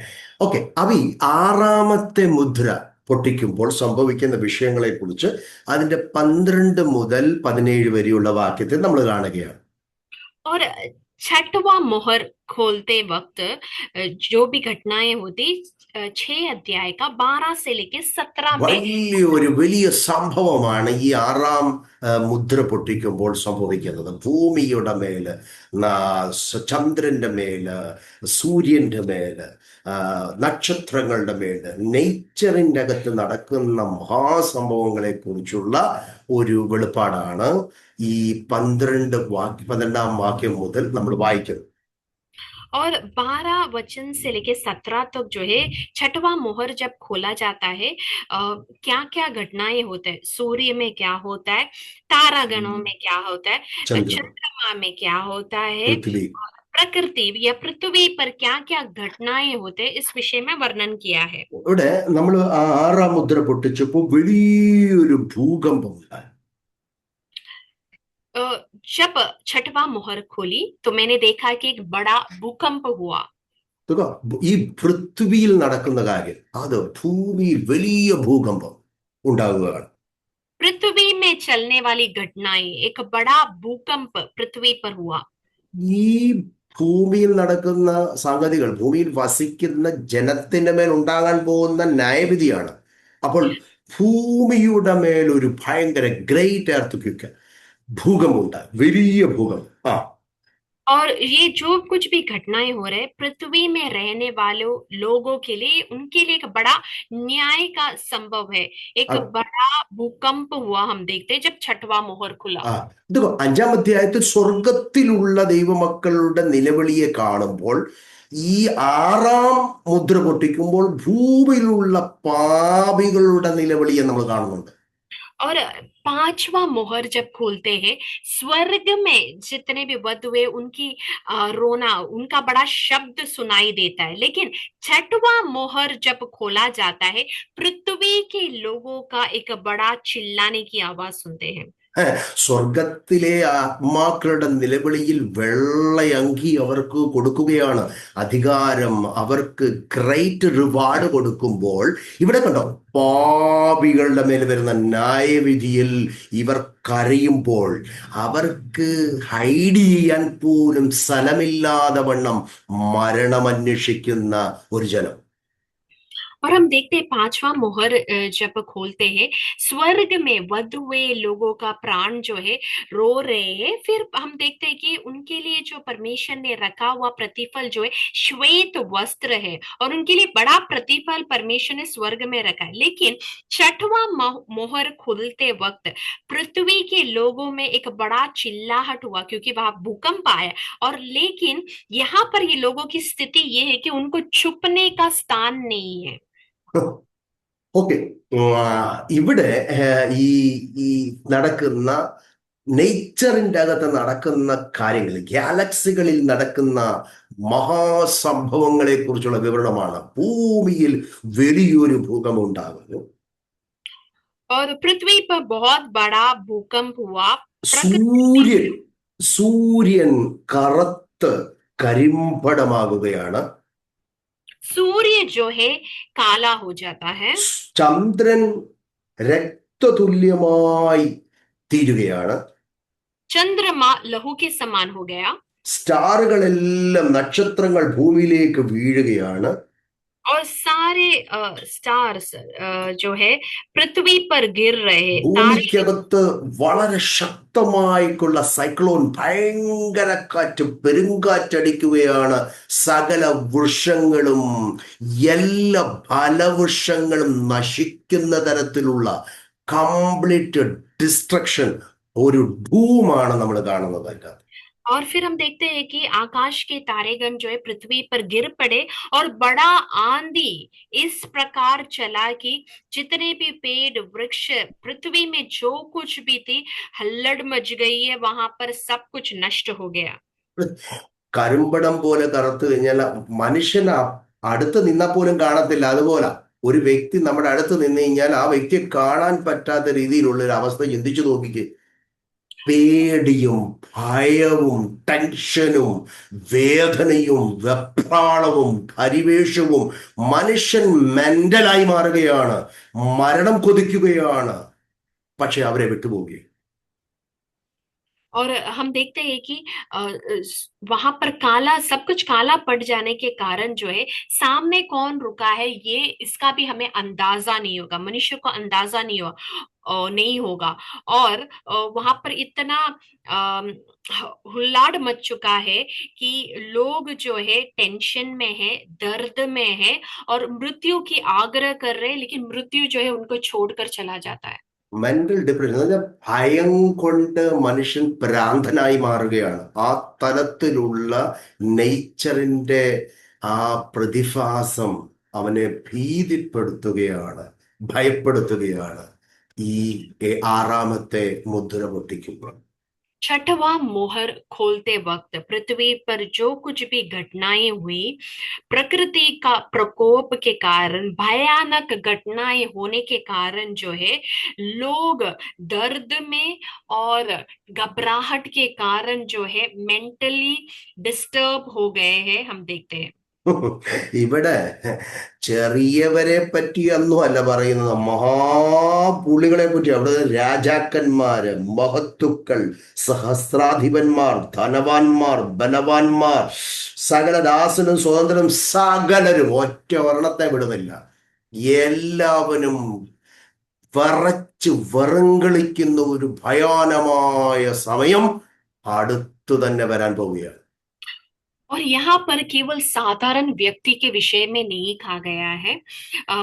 ഓക്കെ, അപ്പൊ ഈ 6-ാമത്തെ മുദ്ര പൊട്ടിക്കുമ്പോൾ സംഭവിക്കുന്ന വിഷയങ്ങളെ കുറിച്ച് അതിന്റെ 12 മുതൽ 17 വരെയുള്ള വാക്യത്തെ നമ്മൾ കാണുകയാണ്. और छठवां मोहर खोलते वक्त जो भी घटनाएं होती, 6 अध्याय का 12 से लेकर 17 में വലിയ സംഭവമാണ് ഈ 6-ാം മുദ്ര പൊട്ടിക്കുമ്പോൾ സംഭവിക്കുന്നത്. ഭൂമിയുടെ മേല്, ചന്ദ്രന്റെ മേല്, സൂര്യന്റെ മേല്, നക്ഷത്രങ്ങളുടെ മേല്, നേച്ചറിൻ്റെ അകത്ത് നടക്കുന്ന മഹാസംഭവങ്ങളെ കുറിച്ചുള്ള ഒരു വെളിപ്പാടാണ് ഈ 12-ാം വാക്യം മുതൽ നമ്മൾ വായിക്കുന്നത്. और 12 वचन से लेके 17 तक जो है छठवां मोहर जब खोला जाता है, क्या क्या घटनाएं होते हैं, सूर्य में क्या होता है, तारागणों में क्या होता है, चंद्रमा में क्या होता है, പൃഥ്വി, प्रकृति या पृथ्वी पर क्या क्या घटनाएं होते हैं, इस विषय में वर्णन किया है. ഇവിടെ നമ്മൾ 6-ാം മുദ്ര പൊട്ടിച്ചപ്പോൾ വലിയൊരു ഭൂകമ്പം ഉണ്ടായി. जब छठवां मोहर खोली तो मैंने देखा कि एक बड़ा भूकंप हुआ. ഈ പൃഥ്വിയിൽ നടക്കുന്ന കാര്യം, അത് ഭൂമിയിൽ വലിയ ഭൂകമ്പം ഉണ്ടാകുകയാണ്. पृथ्वी में चलने वाली घटनाएं, एक बड़ा भूकंप पृथ्वी पर हुआ. ഈ ഭൂമിയിൽ നടക്കുന്ന സംഗതികൾ ഭൂമിയിൽ വസിക്കുന്ന ജനത്തിന്റെ മേൽ ഉണ്ടാകാൻ പോകുന്ന ന്യായവിധിയാണ്. അപ്പോൾ ഭൂമിയുടെ മേൽ ഒരു ഭയങ്കര ഗ്രേറ്റ് എർത്ത് ഭൂകമ്പം ഉണ്ടായി, വലിയ ഭൂകമ്പം. और ये जो कुछ भी घटनाएं हो रहे, पृथ्वी में रहने वालों लोगों के लिए, उनके लिए एक बड़ा न्याय का संभव है. एक बड़ा भूकंप हुआ हम देखते हैं जब छठवां मोहर खुला. 5-ാം അധ്യായത്തിൽ സ്വർഗത്തിലുള്ള ദൈവമക്കളുടെ നിലവിളിയെ കാണുമ്പോൾ, ഈ 6-ാം മുദ്ര പൊട്ടിക്കുമ്പോൾ ഭൂമിയിലുള്ള പാപികളുടെ നിലവിളിയെ നമ്മൾ കാണുന്നുണ്ട്. और 5वां मोहर जब खोलते हैं, स्वर्ग में जितने भी वधुए उनकी रोना, उनका बड़ा शब्द सुनाई देता है. लेकिन 6वां मोहर जब खोला जाता है, पृथ्वी के लोगों का एक बड़ा चिल्लाने की आवाज सुनते हैं. സ്വർഗത്തിലെ ആത്മാക്കളുടെ നിലവിളിയിൽ വെള്ളയങ്കി അവർക്ക് കൊടുക്കുകയാണ്, അധികാരം, അവർക്ക് ഗ്രേറ്റ് റിവാർഡ് കൊടുക്കുമ്പോൾ, ഇവിടെ കണ്ടോ, പാപികളുടെ മേൽ വരുന്ന ന്യായവിധിയിൽ ഇവർ കരയുമ്പോൾ അവർക്ക് ഹൈഡ് ചെയ്യാൻ പോലും സ്ഥലമില്ലാതെ വണ്ണം മരണമന്വേഷിക്കുന്ന ഒരു ജനം. और हम देखते हैं पांचवा मोहर जब खोलते हैं, स्वर्ग में वध हुए लोगों का प्राण जो है रो रहे हैं। फिर हम देखते हैं कि उनके लिए जो परमेश्वर ने रखा हुआ प्रतिफल जो है श्वेत वस्त्र है, और उनके लिए बड़ा प्रतिफल परमेश्वर ने स्वर्ग में रखा है। लेकिन छठवां मोहर खुलते वक्त पृथ्वी के लोगों में एक बड़ा चिल्लाहट हुआ, क्योंकि वहां भूकंप आया। और लेकिन यहाँ पर ये लोगों की स्थिति ये है कि उनको छुपने का स्थान नहीं है। ഓക്കെ. ഇവിടെ ഈ ഈ നടക്കുന്ന നേച്ചറിന്റെ അകത്ത് നടക്കുന്ന കാര്യങ്ങൾ, ഗാലക്സികളിൽ നടക്കുന്ന മഹാസംഭവങ്ങളെ കുറിച്ചുള്ള വിവരണമാണ്. ഭൂമിയിൽ വലിയൊരു ഭൂകമ്പം ഉണ്ടാകുന്നു. और पृथ्वी पर बहुत बड़ा भूकंप हुआ। प्रकृति സൂര്യൻ സൂര്യൻ കറുത്ത് കരിമ്പടമാകുകയാണ്. सूर्य जो है काला हो जाता है। ചന്ദ്രൻ രക്തതുല്യമായി തീരുകയാണ്. चंद्रमा लहू के समान हो गया। സ്റ്റാറുകളെല്ലാം, നക്ഷത്രങ്ങൾ ഭൂമിയിലേക്ക് വീഴുകയാണ്. और सारे स्टार्स जो है पृथ्वी पर गिर रहे तारे। ഭൂമിക്കകത്ത് വളരെ ശക്തമായിട്ടുള്ള സൈക്ലോൺ, ഭയങ്കര കാറ്റ്, പെരുങ്കാറ്റടിക്കുകയാണ്. സകല വൃക്ഷങ്ങളും, എല്ലാ ഫലവൃക്ഷങ്ങളും നശിക്കുന്ന തരത്തിലുള്ള കംപ്ലീറ്റ് ഡിസ്ട്രക്ഷൻ, ഒരു ധൂമാണ് നമ്മൾ കാണുന്നത് അതിനകത്ത്. और फिर हम देखते हैं कि आकाश के तारेगण जो है पृथ्वी पर गिर पड़े, और बड़ा आंधी इस प्रकार चला कि जितने भी पेड़ वृक्ष पृथ्वी में जो कुछ भी थी, हल्लड़ मच गई है वहां पर, सब कुछ नष्ट हो गया। കരിമ്പടം പോലെ കറുത്തു കഴിഞ്ഞാൽ മനുഷ്യൻ അടുത്ത് നിന്നാൽ പോലും കാണത്തില്ല. അതുപോലെ ഒരു വ്യക്തി നമ്മുടെ അടുത്ത് നിന്ന് കഴിഞ്ഞാൽ ആ വ്യക്തിയെ കാണാൻ പറ്റാത്ത രീതിയിലുള്ള ഒരു അവസ്ഥ ചിന്തിച്ചു നോക്കിക്കേ. പേടിയും ഭയവും ടെൻഷനും വേദനയും വെപ്രാളവും പരിവേഷവും, മനുഷ്യൻ മെന്റലായി മാറുകയാണ്, മരണം കൊതിക്കുകയാണ്. പക്ഷെ അവരെ വിട്ടുപോകുകയും. और हम देखते हैं कि वहां पर काला, सब कुछ काला पड़ जाने के कारण जो है सामने कौन रुका है ये इसका भी हमें अंदाजा नहीं होगा, मनुष्य को अंदाजा नहीं होगा। और वहां पर इतना हुल्लाड़ मच चुका है कि लोग जो है टेंशन में है, दर्द में है, और मृत्यु की आग्रह कर रहे हैं, लेकिन मृत्यु जो है उनको छोड़कर चला जाता है। മെന്റൽ ഡിപ്രഷൻ എന്ന് പറഞ്ഞാൽ ഭയം കൊണ്ട് മനുഷ്യൻ ഭ്രാന്തനായി മാറുകയാണ്. ആ തലത്തിലുള്ള നേച്ചറിന്റെ ആ പ്രതിഭാസം അവനെ ഭീതിപ്പെടുത്തുകയാണ്, ഭയപ്പെടുത്തുകയാണ് ഈ ആറാമത്തെ മുദ്ര പൊട്ടിക്കുമ്പോൾ. छठवां मोहर खोलते वक्त पृथ्वी पर जो कुछ भी घटनाएं हुई, प्रकृति का प्रकोप के कारण, भयानक घटनाएं होने के कारण जो है लोग दर्द में और घबराहट के कारण जो है मेंटली डिस्टर्ब हो गए हैं, हम देखते हैं। ഇവിടെ ചെറിയവരെ പറ്റിയൊന്നും അല്ല പറയുന്നത്, മഹാപുള്ളികളെ പറ്റി. അവിടെ രാജാക്കന്മാര്, മഹത്തുക്കൾ, സഹസ്രാധിപന്മാർ, ധനവാന്മാർ, ബലവാന്മാർ, സകല ദാസനും സ്വതന്ത്രനും സകലരും, ഒറ്റ ഒരെണ്ണത്തെ വിടുന്നില്ല. എല്ലാവരും വിറച്ച് വെറുങ്കളിക്കുന്ന ഒരു ഭയാനമായ സമയം അടുത്തു തന്നെ വരാൻ പോവുകയാണ്. और यहाँ पर केवल साधारण व्यक्ति के विषय में नहीं कहा गया है।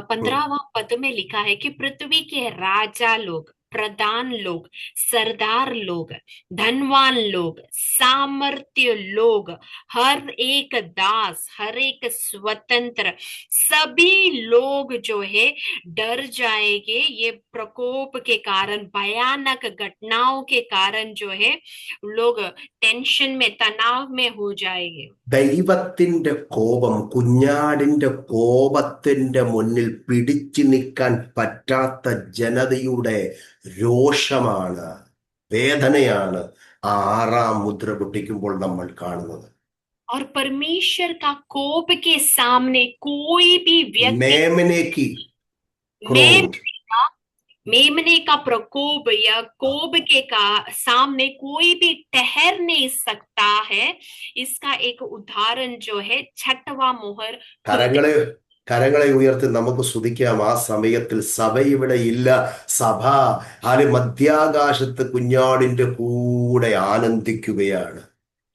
15वां पद में लिखा है कि पृथ्वी के राजा लोग, प्रधान लोग, सरदार लोग, धनवान लोग, सामर्थ्य लोग, हर एक दास, हर एक स्वतंत्र, सभी लोग जो है डर जाएंगे। ये प्रकोप के कारण, भयानक घटनाओं के कारण जो है लोग टेंशन में, तनाव में हो जाएंगे। ദൈവത്തിന്റെ കോപം, കുഞ്ഞാടിന്റെ കോപത്തിന്റെ മുന്നിൽ പിടിച്ചു നിൽക്കാൻ പറ്റാത്ത ജനതയുടെ രോഷമാണ്, വേദനയാണ് ആറാം മുദ്ര പൊട്ടിക്കുമ്പോൾ നമ്മൾ കാണുന്നത്. और परमेश्वर का कोप के सामने कोई भी व्यक्ति, മേമനെ की मेमने क्रोध, का मेमने का प्रकोप या कोप के का सामने कोई भी ठहर नहीं सकता है। इसका एक उदाहरण जो है छठवां मोहर खुलते। കരങ്ങളെ കരങ്ങളെ ഉയർത്തി നമുക്ക് സ്തുതിക്കാം. ആ സമയത്തിൽ സഭ ഇവിടെ ഇല്ല. സഭ മധ്യാകാശത്ത് കുഞ്ഞാടിന്റെ കൂടെ ആനന്ദിക്കുകയാണ്.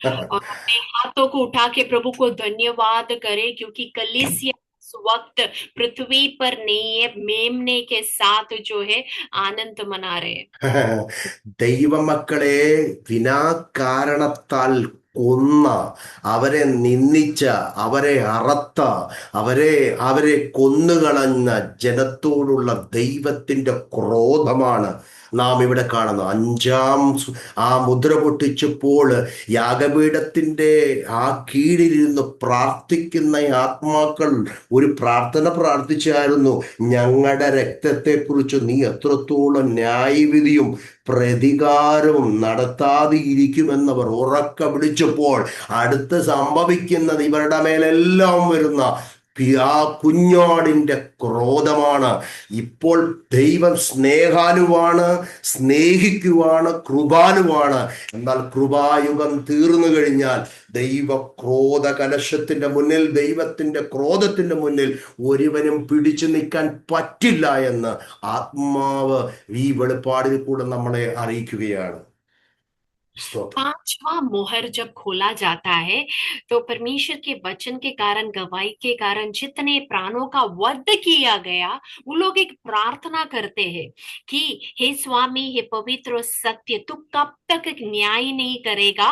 और अपने हाथों को उठा के प्रभु को धन्यवाद करें, क्योंकि कलीसिया इस वक्त पृथ्वी पर नहीं है, मेमने के साथ जो है आनंद मना रहे हैं। ദൈവമക്കളെ വിനാകാരണത്താൽ കൊന്ന, അവരെ നിന്ദിച്ച, അവരെ അറത്ത, അവരെ കൊന്നുകളഞ്ഞ ജനത്തോടുള്ള ദൈവത്തിന്റെ ക്രോധമാണ് നാം ഇവിടെ കാണുന്നത്. ആ മുദ്ര പൊട്ടിച്ചപ്പോൾ യാഗപീഠത്തിന്റെ ആ കീഴിലിരുന്ന് പ്രാർത്ഥിക്കുന്ന ആത്മാക്കൾ ഒരു പ്രാർത്ഥന പ്രാർത്ഥിച്ചായിരുന്നു. ഞങ്ങളുടെ രക്തത്തെക്കുറിച്ച് നീ എത്രത്തോളം ന്യായവിധിയും പ്രതികാരവും നടത്താതെ ഇരിക്കുമെന്നവർ ഉറക്ക വിളിച്ചപ്പോൾ അടുത്ത് സംഭവിക്കുന്നത് ഇവരുടെ മേലെല്ലാം വരുന്ന ആ കുഞ്ഞാടിന്റെ ക്രോധമാണ്. ഇപ്പോൾ ദൈവം സ്നേഹാലുവാണ്, സ്നേഹിക്കുവാണ്, കൃപാലുവാണ്. എന്നാൽ കൃപായുഗം തീർന്നു കഴിഞ്ഞാൽ ദൈവ ക്രോധ കലശത്തിന്റെ മുന്നിൽ, ദൈവത്തിന്റെ ക്രോധത്തിന്റെ മുന്നിൽ ഒരുവനും പിടിച്ചു നിൽക്കാൻ പറ്റില്ല എന്ന് ആത്മാവ് ഈ വെളിപ്പാടിൽ കൂടെ നമ്മളെ അറിയിക്കുകയാണ്. पांचवा मोहर जब खोला जाता है तो परमेश्वर के वचन के कारण, गवाही के कारण जितने प्राणों का वध किया गया, वो लोग एक प्रार्थना करते हैं कि हे स्वामी, हे पवित्र और सत्य, तू कब तक न्याय नहीं करेगा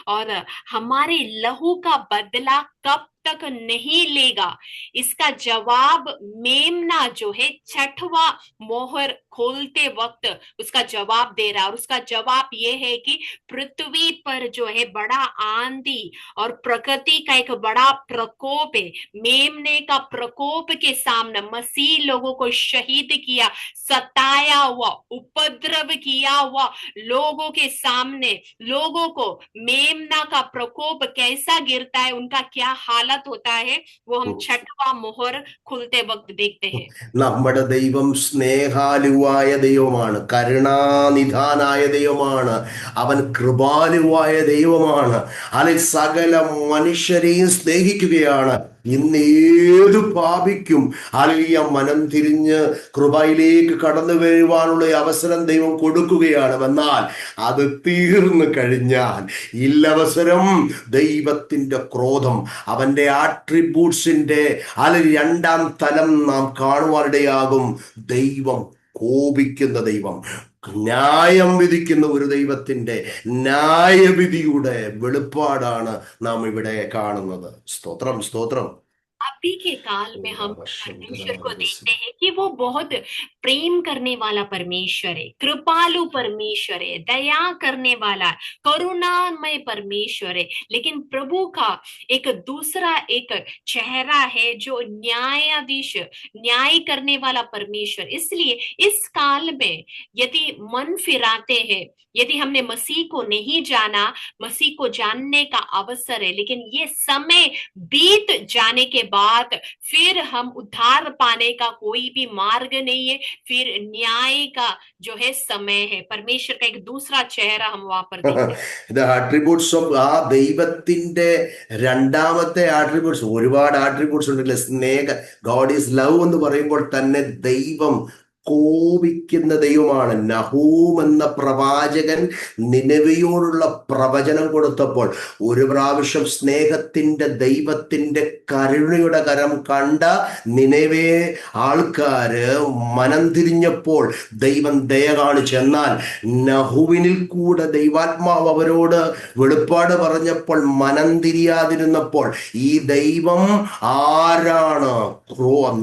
और हमारे लहू का बदला कब तक नहीं लेगा। इसका जवाब मेमना जो है छठवा मोहर खोलते वक्त उसका जवाब दे रहा है, और उसका जवाब ये है कि पृथ्वी पर जो है बड़ा आंधी और प्रकृति का एक बड़ा प्रकोप है। मेमने का प्रकोप के सामने मसीह लोगों को शहीद किया, सताया हुआ, उपद्रव किया हुआ लोगों के सामने लोगों को मेमना का प्रकोप कैसा गिरता है, उनका क्या हालत होता है, वो हम छठवा मोहर खुलते वक्त देखते हैं। നമ്മുടെ ദൈവം സ്നേഹാലുവായ ദൈവമാണ്, കരുണാനിധാനായ ദൈവമാണ്, അവൻ കൃപാലുവായ ദൈവമാണ്. അതിൽ സകല മനുഷ്യരെയും സ്നേഹിക്കുകയാണ്. ഇന്ന് ഏതു പാപിക്കും അലിയ മനം തിരിഞ്ഞ് കൃപയിലേക്ക് കടന്നു വരുവാനുള്ള അവസരം ദൈവം കൊടുക്കുകയാണ്. എന്നാൽ അത് തീർന്നു കഴിഞ്ഞാൽ ഇല്ലവസരം ദൈവത്തിന്റെ ക്രോധം, അവന്റെ ആട്രിബ്യൂട്ട്സിന്റെ രണ്ടാം തലം നാം കാണുവാനിടയാകും. ദൈവം കോപിക്കുന്ന ദൈവം, ന്യായം വിധിക്കുന്ന ഒരു ദൈവത്തിന്റെ ന്യായവിധിയുടെ വെളിപ്പാടാണ് നാം ഇവിടെ കാണുന്നത്. സ്തോത്രം, സ്തോത്രം. अभी के काल में हम परमेश्वर को देखते हैं कि वो बहुत प्रेम करने वाला परमेश्वर है, कृपालु परमेश्वर है, दया करने वाला, करुणामय परमेश्वर है। लेकिन प्रभु का एक दूसरा एक चेहरा है जो न्यायाधीश, न्याय करने वाला परमेश्वर। इसलिए इस काल में यदि मन फिराते हैं, यदि हमने मसीह को नहीं जाना, मसीह को जानने का अवसर है, लेकिन ये समय बीत जाने के बाद फिर हम उद्धार पाने का कोई भी मार्ग नहीं है, फिर न्याय का जो है समय है। परमेश्वर का एक दूसरा चेहरा हम वहां पर देखते हैं। ഇത് ആട്രിബ്യൂട്ട്സ് ഓഫ് ആ ദൈവത്തിന്റെ രണ്ടാമത്തെ ആട്രിബ്യൂട്ട്സ്. ഒരുപാട് ആട്രിബ്യൂട്ട്സ് ഉണ്ടല്ലേ. സ്നേഹ, ഗോഡ് ഈസ് ലവ് എന്ന് പറയുമ്പോൾ തന്നെ ദൈവം കോപിക്കുന്ന ദൈവമാണ്. നഹൂം എന്ന പ്രവാചകൻ നിനവയോടുള്ള പ്രവചനം കൊടുത്തപ്പോൾ ഒരു പ്രാവശ്യം സ്നേഹത്തിന്റെ ദൈവത്തിന്റെ കരുണയുടെ കരം കണ്ട നിനവേ ആൾക്കാര് മനം തിരിഞ്ഞപ്പോൾ ദൈവം ദയ കാണിച്ചെന്നാൽ നഹൂവിനിൽ കൂടെ ദൈവാത്മാവ് അവരോട് വെളിപ്പാട് പറഞ്ഞപ്പോൾ മനം തിരിയാതിരുന്നപ്പോൾ ഈ ദൈവം ആരാണ്?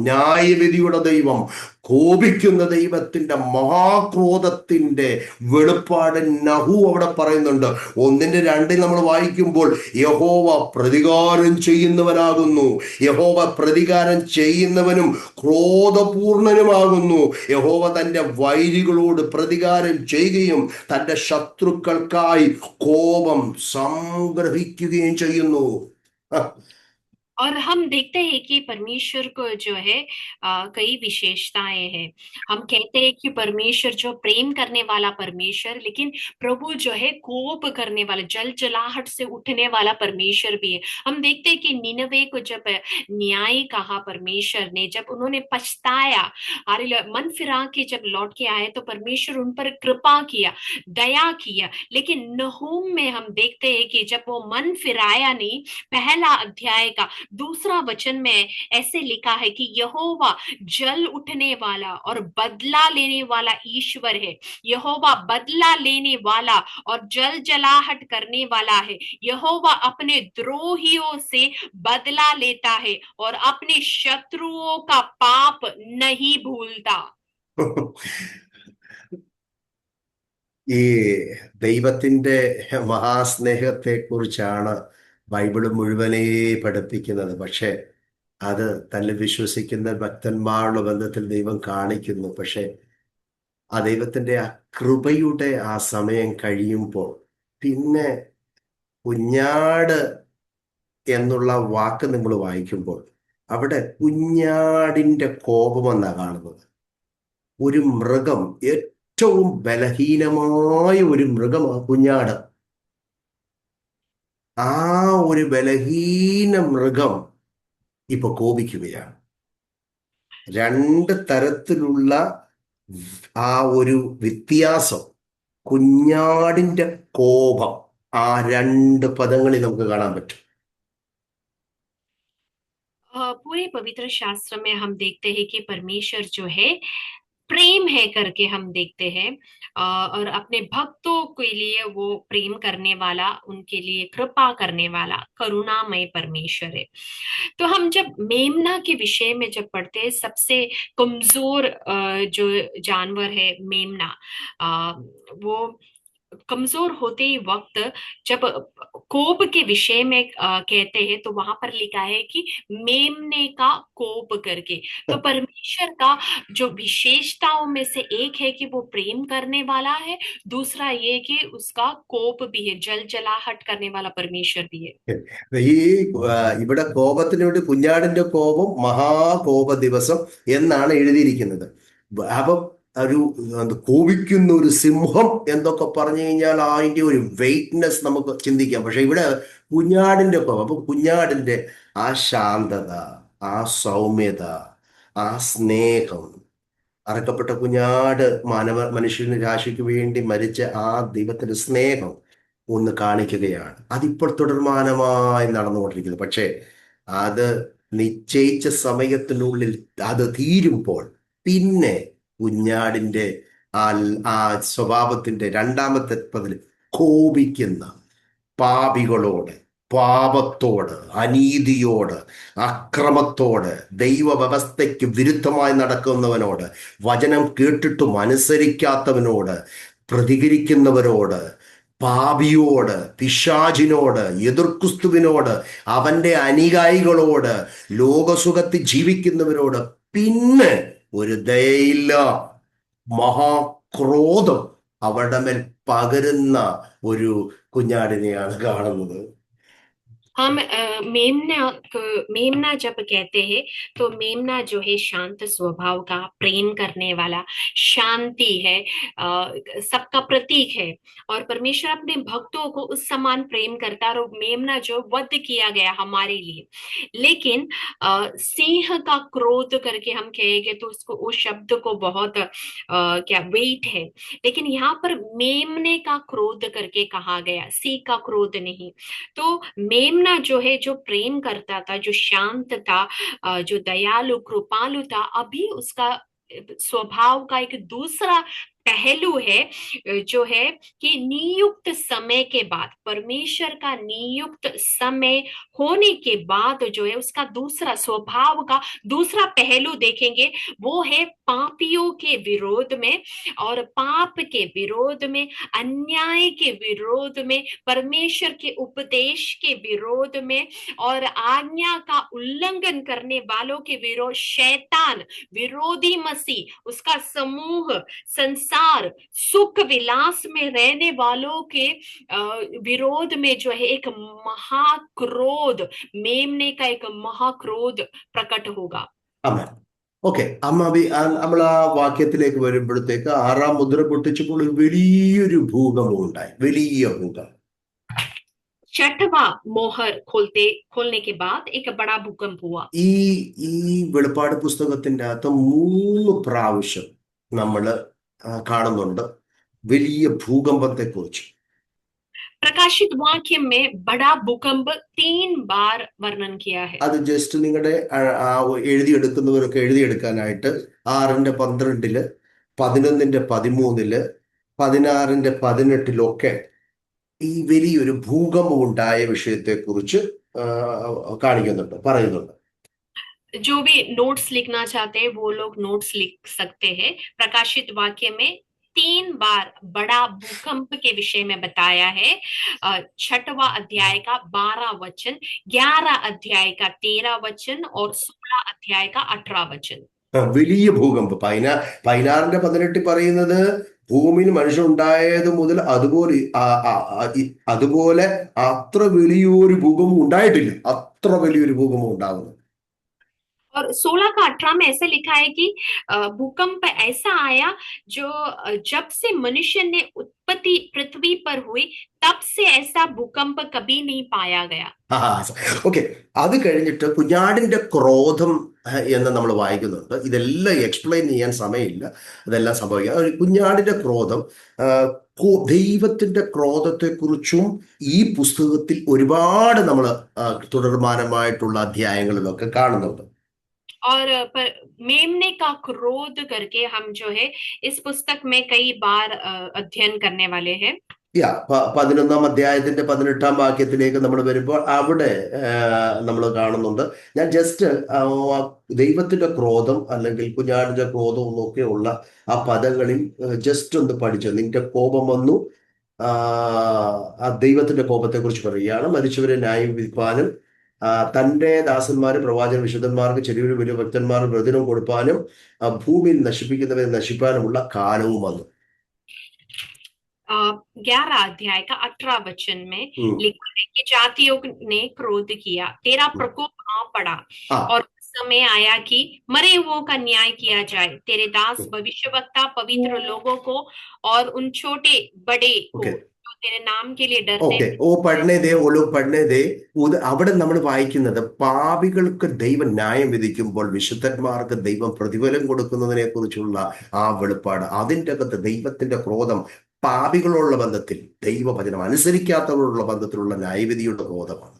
ന്യായവിധിയുടെ ദൈവം, കോപിക്കുന്ന ദൈവത്തിന്റെ മഹാക്രോധത്തിന്റെ വെളിപ്പാട് നഹു അവിടെ പറയുന്നുണ്ട്. 1:2 നമ്മൾ വായിക്കുമ്പോൾ യഹോവ പ്രതികാരം ചെയ്യുന്നവനാകുന്നു, യഹോവ പ്രതികാരം ചെയ്യുന്നവനും ക്രോധപൂർണനുമാകുന്നു. യഹോവ തന്റെ വൈരികളോട് പ്രതികാരം ചെയ്യുകയും തന്റെ ശത്രുക്കൾക്കായി കോപം സംഗ്രഹിക്കുകയും ചെയ്യുന്നു. और हम देखते हैं कि परमेश्वर को जो है कई विशेषताएं हैं। हम कहते हैं कि परमेश्वर जो प्रेम करने वाला परमेश्वर, लेकिन प्रभु जो है कोप करने वाला, जल जलाहट से उठने वाला परमेश्वर भी है। हम देखते हैं कि निनवे को जब न्याय कहा परमेश्वर ने, जब उन्होंने पछताया, मन फिरा के जब लौट के आए, तो परमेश्वर उन पर कृपा किया, दया किया। लेकिन नहूम में हम देखते हैं कि जब वो मन फिराया नहीं, पहला अध्याय का दूसरा वचन में ऐसे लिखा है कि यहोवा जल उठने वाला और बदला लेने वाला ईश्वर है। यहोवा बदला लेने वाला और जल जलाहट करने वाला है। यहोवा अपने द्रोहियों से बदला लेता है और अपने शत्रुओं का पाप नहीं भूलता। ഈ ദൈവത്തിന്റെ മഹാസ്നേഹത്തെ കുറിച്ചാണ് ബൈബിള് മുഴുവനേ പഠിപ്പിക്കുന്നത്. പക്ഷെ അത് തന്നെ വിശ്വസിക്കുന്ന ഭക്തന്മാരുടെ ബന്ധത്തിൽ ദൈവം കാണിക്കുന്നു. പക്ഷെ ആ ദൈവത്തിന്റെ ആ കൃപയുടെ ആ സമയം കഴിയുമ്പോൾ പിന്നെ കുഞ്ഞാട് എന്നുള്ള വാക്ക് നിങ്ങൾ വായിക്കുമ്പോൾ അവിടെ കുഞ്ഞാടിന്റെ കോപമെന്നാ കാണുന്നത്. ഒരു മൃഗം, ഏറ്റവും ബലഹീനമായ ഒരു മൃഗമാണ് കുഞ്ഞാട്. ആ ഒരു ബലഹീന മൃഗം ഇപ്പൊ കോപിക്കുകയാണ്. രണ്ട് തരത്തിലുള്ള ആ ഒരു വ്യത്യാസം, കുഞ്ഞാടിന്റെ കോപം, ആ രണ്ട് പദങ്ങളിൽ നമുക്ക് കാണാൻ പറ്റും. पूरे पवित्र शास्त्र में हम देखते हैं कि परमेश्वर जो है प्रेम है करके हम देखते हैं। और अपने भक्तों के लिए वो प्रेम करने वाला, उनके लिए कृपा करने वाला करुणामय परमेश्वर है। तो हम जब मेमना के विषय में जब पढ़ते हैं, सबसे कमजोर जो जानवर है मेमना, वो कमजोर होते ही वक्त जब कोप के विषय में कहते हैं, तो वहां पर लिखा है कि मेमने का कोप करके। तो परमेश्वर का जो विशेषताओं में से एक है कि वो प्रेम करने वाला है, दूसरा ये कि उसका कोप भी है, जल जलाहट करने वाला परमेश्वर भी है। ഈ ഇവിടെ കോപത്തിന് വേണ്ടി കുഞ്ഞാടിന്റെ കോപം മഹാകോപ ദിവസം എന്നാണ് എഴുതിയിരിക്കുന്നത്. അപ്പം ഒരു കോപിക്കുന്ന ഒരു സിംഹം എന്തൊക്കെ പറഞ്ഞു കഴിഞ്ഞാൽ അതിന്റെ ഒരു വെയിറ്റ്നെസ് നമുക്ക് ചിന്തിക്കാം. പക്ഷെ ഇവിടെ കുഞ്ഞാടിന്റെ കോപം, അപ്പൊ കുഞ്ഞാടിന്റെ ആ ശാന്തത, ആ സൗമ്യത, ആ സ്നേഹം, അറക്കപ്പെട്ട കുഞ്ഞാട് മനുഷ്യന് രാശിക്ക് വേണ്ടി മരിച്ച ആ ദൈവത്തിന്റെ സ്നേഹം ഒന്ന് കാണിക്കുകയാണ്. അതിപ്പോൾ തുടർമാനമായി നടന്നുകൊണ്ടിരിക്കുന്നു. പക്ഷേ അത് നിശ്ചയിച്ച സമയത്തിനുള്ളിൽ അത് തീരുമ്പോൾ പിന്നെ കുഞ്ഞാടിന്റെ ആ ആ സ്വഭാവത്തിന്റെ രണ്ടാമത്തെ പതിൽ കോപിക്കുന്ന പാപികളോട്, പാപത്തോട്, അനീതിയോട്, അക്രമത്തോട്, ദൈവവ്യവസ്ഥയ്ക്ക് വിരുദ്ധമായി നടക്കുന്നവനോട്, വചനം കേട്ടിട്ടും അനുസരിക്കാത്തവനോട്, പ്രതികരിക്കുന്നവരോട്, പാപിയോട്, പിശാചിനോട്, എതിർക്രിസ്തുവിനോട്, അവന്റെ അനുയായികളോട്, ലോകസുഖത്തിൽ ജീവിക്കുന്നവരോട് പിന്നെ ഒരു ദയയില്ല, മഹാക്രോധം അവരുടെ മേൽ പകരുന്ന ഒരു കുഞ്ഞാടിനെയാണ് കാണുന്നത്. हम मेमना जब कहते हैं, तो मेमना जो है शांत स्वभाव का, प्रेम करने वाला, शांति है, सबका प्रतीक है। और परमेश्वर अपने भक्तों को उस समान प्रेम करता है। और मेमना जो वध किया गया हमारे लिए, लेकिन सिंह का क्रोध करके हम कहेंगे तो उसको, उस शब्द को बहुत क्या वेट है। लेकिन यहाँ पर मेमने का क्रोध करके कहा गया, सिंह का क्रोध नहीं। तो मेमना जो है, जो प्रेम करता था, जो शांत था, जो दयालु कृपालु था, अभी उसका स्वभाव का एक दूसरा पहलू है, जो है कि नियुक्त समय के बाद, परमेश्वर का नियुक्त समय होने के बाद जो है उसका दूसरा स्वभाव का दूसरा पहलू देखेंगे। वो है पापियों के विरोध में, और पाप के विरोध में, अन्याय के विरोध में, परमेश्वर के उपदेश के विरोध में, और आज्ञा का उल्लंघन करने वालों के विरोध, शैतान, विरोधी मसीह, उसका समूह, संसार संसार सुख विलास में रहने वालों के विरोध में जो है एक महाक्रोध, मेमने का एक महाक्रोध प्रकट होगा। അമ്മ ഓക്കെ അമ്മ നമ്മൾ ആ വാക്യത്തിലേക്ക് വരുമ്പോഴത്തേക്ക് ആറാം മുദ്ര പൊട്ടിച്ചപ്പോൾ ഒരു വലിയൊരു ഭൂകമ്പം ഉണ്ടായി, വലിയ ഭൂകമ്പം. छठवां मोहर खोलने के बाद एक बड़ा भूकंप हुआ। ഈ ഈ വെളിപ്പാട് പുസ്തകത്തിന്റെ അകത്ത് 3 പ്രാവശ്യം നമ്മൾ കാണുന്നുണ്ട് വലിയ ഭൂകമ്പത്തെ കുറിച്ച്. प्रकाशित वाक्य में बड़ा भूकंप 3 बार वर्णन किया है। അത് ജസ്റ്റ് നിങ്ങളുടെ എഴുതിയെടുക്കുന്നവരൊക്കെ എഴുതിയെടുക്കാനായിട്ട് 6:12, 11:13, 16:18 ഈ വലിയൊരു ഭൂകമ്പം ഉണ്ടായ വിഷയത്തെ കുറിച്ച് കാണിക്കുന്നുണ്ട്, പറയുന്നുണ്ട്. जो भी नोट्स लिखना चाहते हैं वो लोग नोट्स लिख सकते हैं। प्रकाशित वाक्य में 3 बार बड़ा भूकंप के विषय में बताया है। 6वां अध्याय का 12 वचन, 11 अध्याय का 13 वचन और 16 अध्याय का 18 वचन। വലിയ ഭൂകമ്പം 16:18 പറയുന്നത് ഭൂമിയിൽ മനുഷ്യൻ ഉണ്ടായത് മുതൽ അതുപോലെ അത്ര വലിയൊരു ഭൂകമ്പം ഉണ്ടായിട്ടില്ല, അത്ര വലിയൊരു ഭൂകമ്പം ഉണ്ടാകുന്നു. और 16 का 18 में ऐसा लिखा है कि भूकंप ऐसा आया जो जब से मनुष्य ने उत्पत्ति पृथ्वी पर हुई तब से ऐसा भूकंप कभी नहीं पाया गया। ഓക്കെ, അത് കഴിഞ്ഞിട്ട് കുഞ്ഞാടിന്റെ ക്രോധം എന്ന് നമ്മൾ വായിക്കുന്നുണ്ട്. ഇതെല്ലാം എക്സ്പ്ലെയിൻ ചെയ്യാൻ സമയമില്ല, അതെല്ലാം സംഭവിക്കുക. കുഞ്ഞാടിന്റെ ക്രോധം, ദൈവത്തിന്റെ ക്രോധത്തെക്കുറിച്ചും ഈ പുസ്തകത്തിൽ ഒരുപാട് നമ്മൾ തുടർമാനമായിട്ടുള്ള അധ്യായങ്ങളിലൊക്കെ കാണുന്നുണ്ട്. और मेमने का क्रोध करके हम जो है इस पुस्तक में कई बार अध्ययन करने वाले हैं। 11-ാം അധ്യായത്തിന്റെ 18-ാം വാക്യത്തിലേക്ക് നമ്മൾ വരുമ്പോൾ അവിടെ നമ്മൾ കാണുന്നുണ്ട്. ഞാൻ ജസ്റ്റ് ദൈവത്തിന്റെ ക്രോധം അല്ലെങ്കിൽ കുഞ്ഞാടിന്റെ ക്രോധം എന്നൊക്കെയുള്ള ആ പദങ്ങളിൽ ജസ്റ്റ് ഒന്ന് പഠിച്ചു. നിന്റെ കോപം വന്നു, ആ ദൈവത്തിന്റെ കോപത്തെ കുറിച്ച് പറയുകയാണ്. മരിച്ചവരെ ന്യായം വിധിപ്പാനും തന്റെ ദാസന്മാര് പ്രവാചക വിശുദ്ധന്മാർക്ക് ചെറിയൊരു വലിയ ഭക്തന്മാർ പ്രതിദിനം കൊടുപ്പാനും ഭൂമിയിൽ നശിപ്പിക്കുന്നവരെ നശിപ്പാനുമുള്ള കാലവും വന്നു. 11 अध्याय का 18 वचन में लिखा है कि जातियों ने क्रोध किया, तेरा प्रकोप आ पड़ा और समय आया कि मरे हुओं का न्याय किया जाए। तेरे दास भविष्यवक्ता पवित्र लोगों को और उन छोटे बड़े को जो तेरे नाम के लिए डरते हैं। അവിടെ നമ്മൾ വായിക്കുന്നത് പാപികൾക്ക് ദൈവം ന്യായം വിധിക്കുമ്പോൾ വിശുദ്ധന്മാർക്ക് ദൈവം പ്രതിഫലം കൊടുക്കുന്നതിനെ കുറിച്ചുള്ള ആ വെളിപ്പാട്. അതിൻ്റെ അകത്ത് ദൈവത്തിന്റെ ക്രോധം പാപികളുള്ള ബന്ധത്തിൽ, ദൈവവചനം അനുസരിക്കാത്തവരുള്ള ബന്ധത്തിലുള്ള ന്യായവിധിയുടെ ക്രോധമാണ്.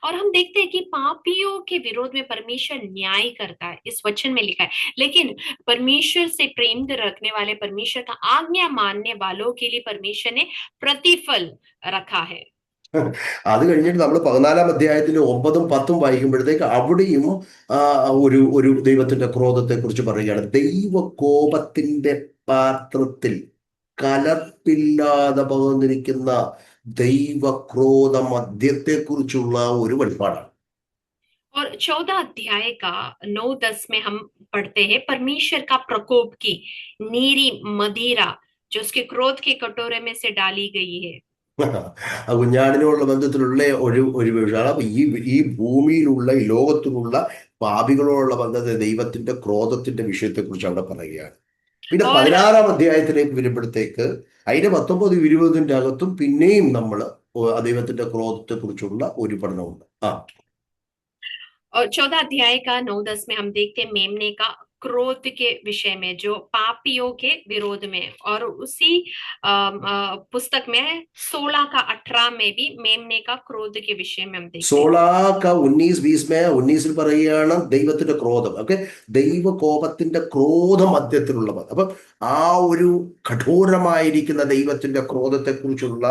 और हम देखते हैं कि पापियों के विरोध में परमेश्वर न्याय करता है, इस वचन में लिखा है। लेकिन परमेश्वर से प्रेम रखने वाले, परमेश्वर का आज्ञा मानने वालों के लिए परमेश्वर ने प्रतिफल रखा है। അത് കഴിഞ്ഞിട്ട് നമ്മൾ 14-ാം അധ്യായത്തിന്റെ 9-ഉം 10-ഉം വായിക്കുമ്പോഴത്തേക്ക് അവിടെയും ഒരു ദൈവത്തിന്റെ ക്രോധത്തെ കുറിച്ച് പറയുകയാണ്. ദൈവകോപത്തിന്റെ പാത്രത്തിൽ കലർപ്പില്ലാതെ പകർന്നിരിക്കുന്ന ദൈവക്രോധ മദ്യത്തെ കുറിച്ചുള്ള ഒരു വെളിപ്പാടാണ്. और 14 अध्याय का 9-10 में हम पढ़ते हैं परमेश्वर का प्रकोप की नीरी मदिरा जो उसके क्रोध के कटोरे में से डाली गई है. കുഞ്ഞാടിനുള്ള ബന്ധത്തിലുള്ള ഒരു വിഷയമാണ് ഈ ഭൂമിയിലുള്ള ഈ ലോകത്തിലുള്ള പാപികളോടുള്ള ബന്ധത്തെ ദൈവത്തിന്റെ ക്രോധത്തിന്റെ വിഷയത്തെ കുറിച്ച് അവിടെ പറയുകയാണ്. പിന്നെ 16-ാം അധ്യായത്തിലേക്ക് വരുമ്പോഴത്തേക്ക് അതിന്റെ 19-20 അകത്തും പിന്നെയും നമ്മൾ ദൈവത്തിന്റെ ക്രോധത്തെ കുറിച്ചുള്ള ഒരു പഠനമുണ്ട്. और 14 अध्याय का 9-10 में हम देखते हैं मेमने का क्रोध के विषय में जो पापियों के विरोध में, और उसी पुस्तक में 16 का 18 में भी मेमने का क्रोध के विषय में हम देखते हैं. 16 का 19-20 में 19-ൽ പറയുകയാണ് ദൈവത്തിന്റെ ക്രോധം. ഓക്കെ, ദൈവകോപത്തിന്റെ ക്രോധം മധ്യത്തിലുള്ളത്. അപ്പൊ ആ ഒരു കഠോരമായിരിക്കുന്ന ദൈവത്തിന്റെ ക്രോധത്തെ കുറിച്ചുള്ള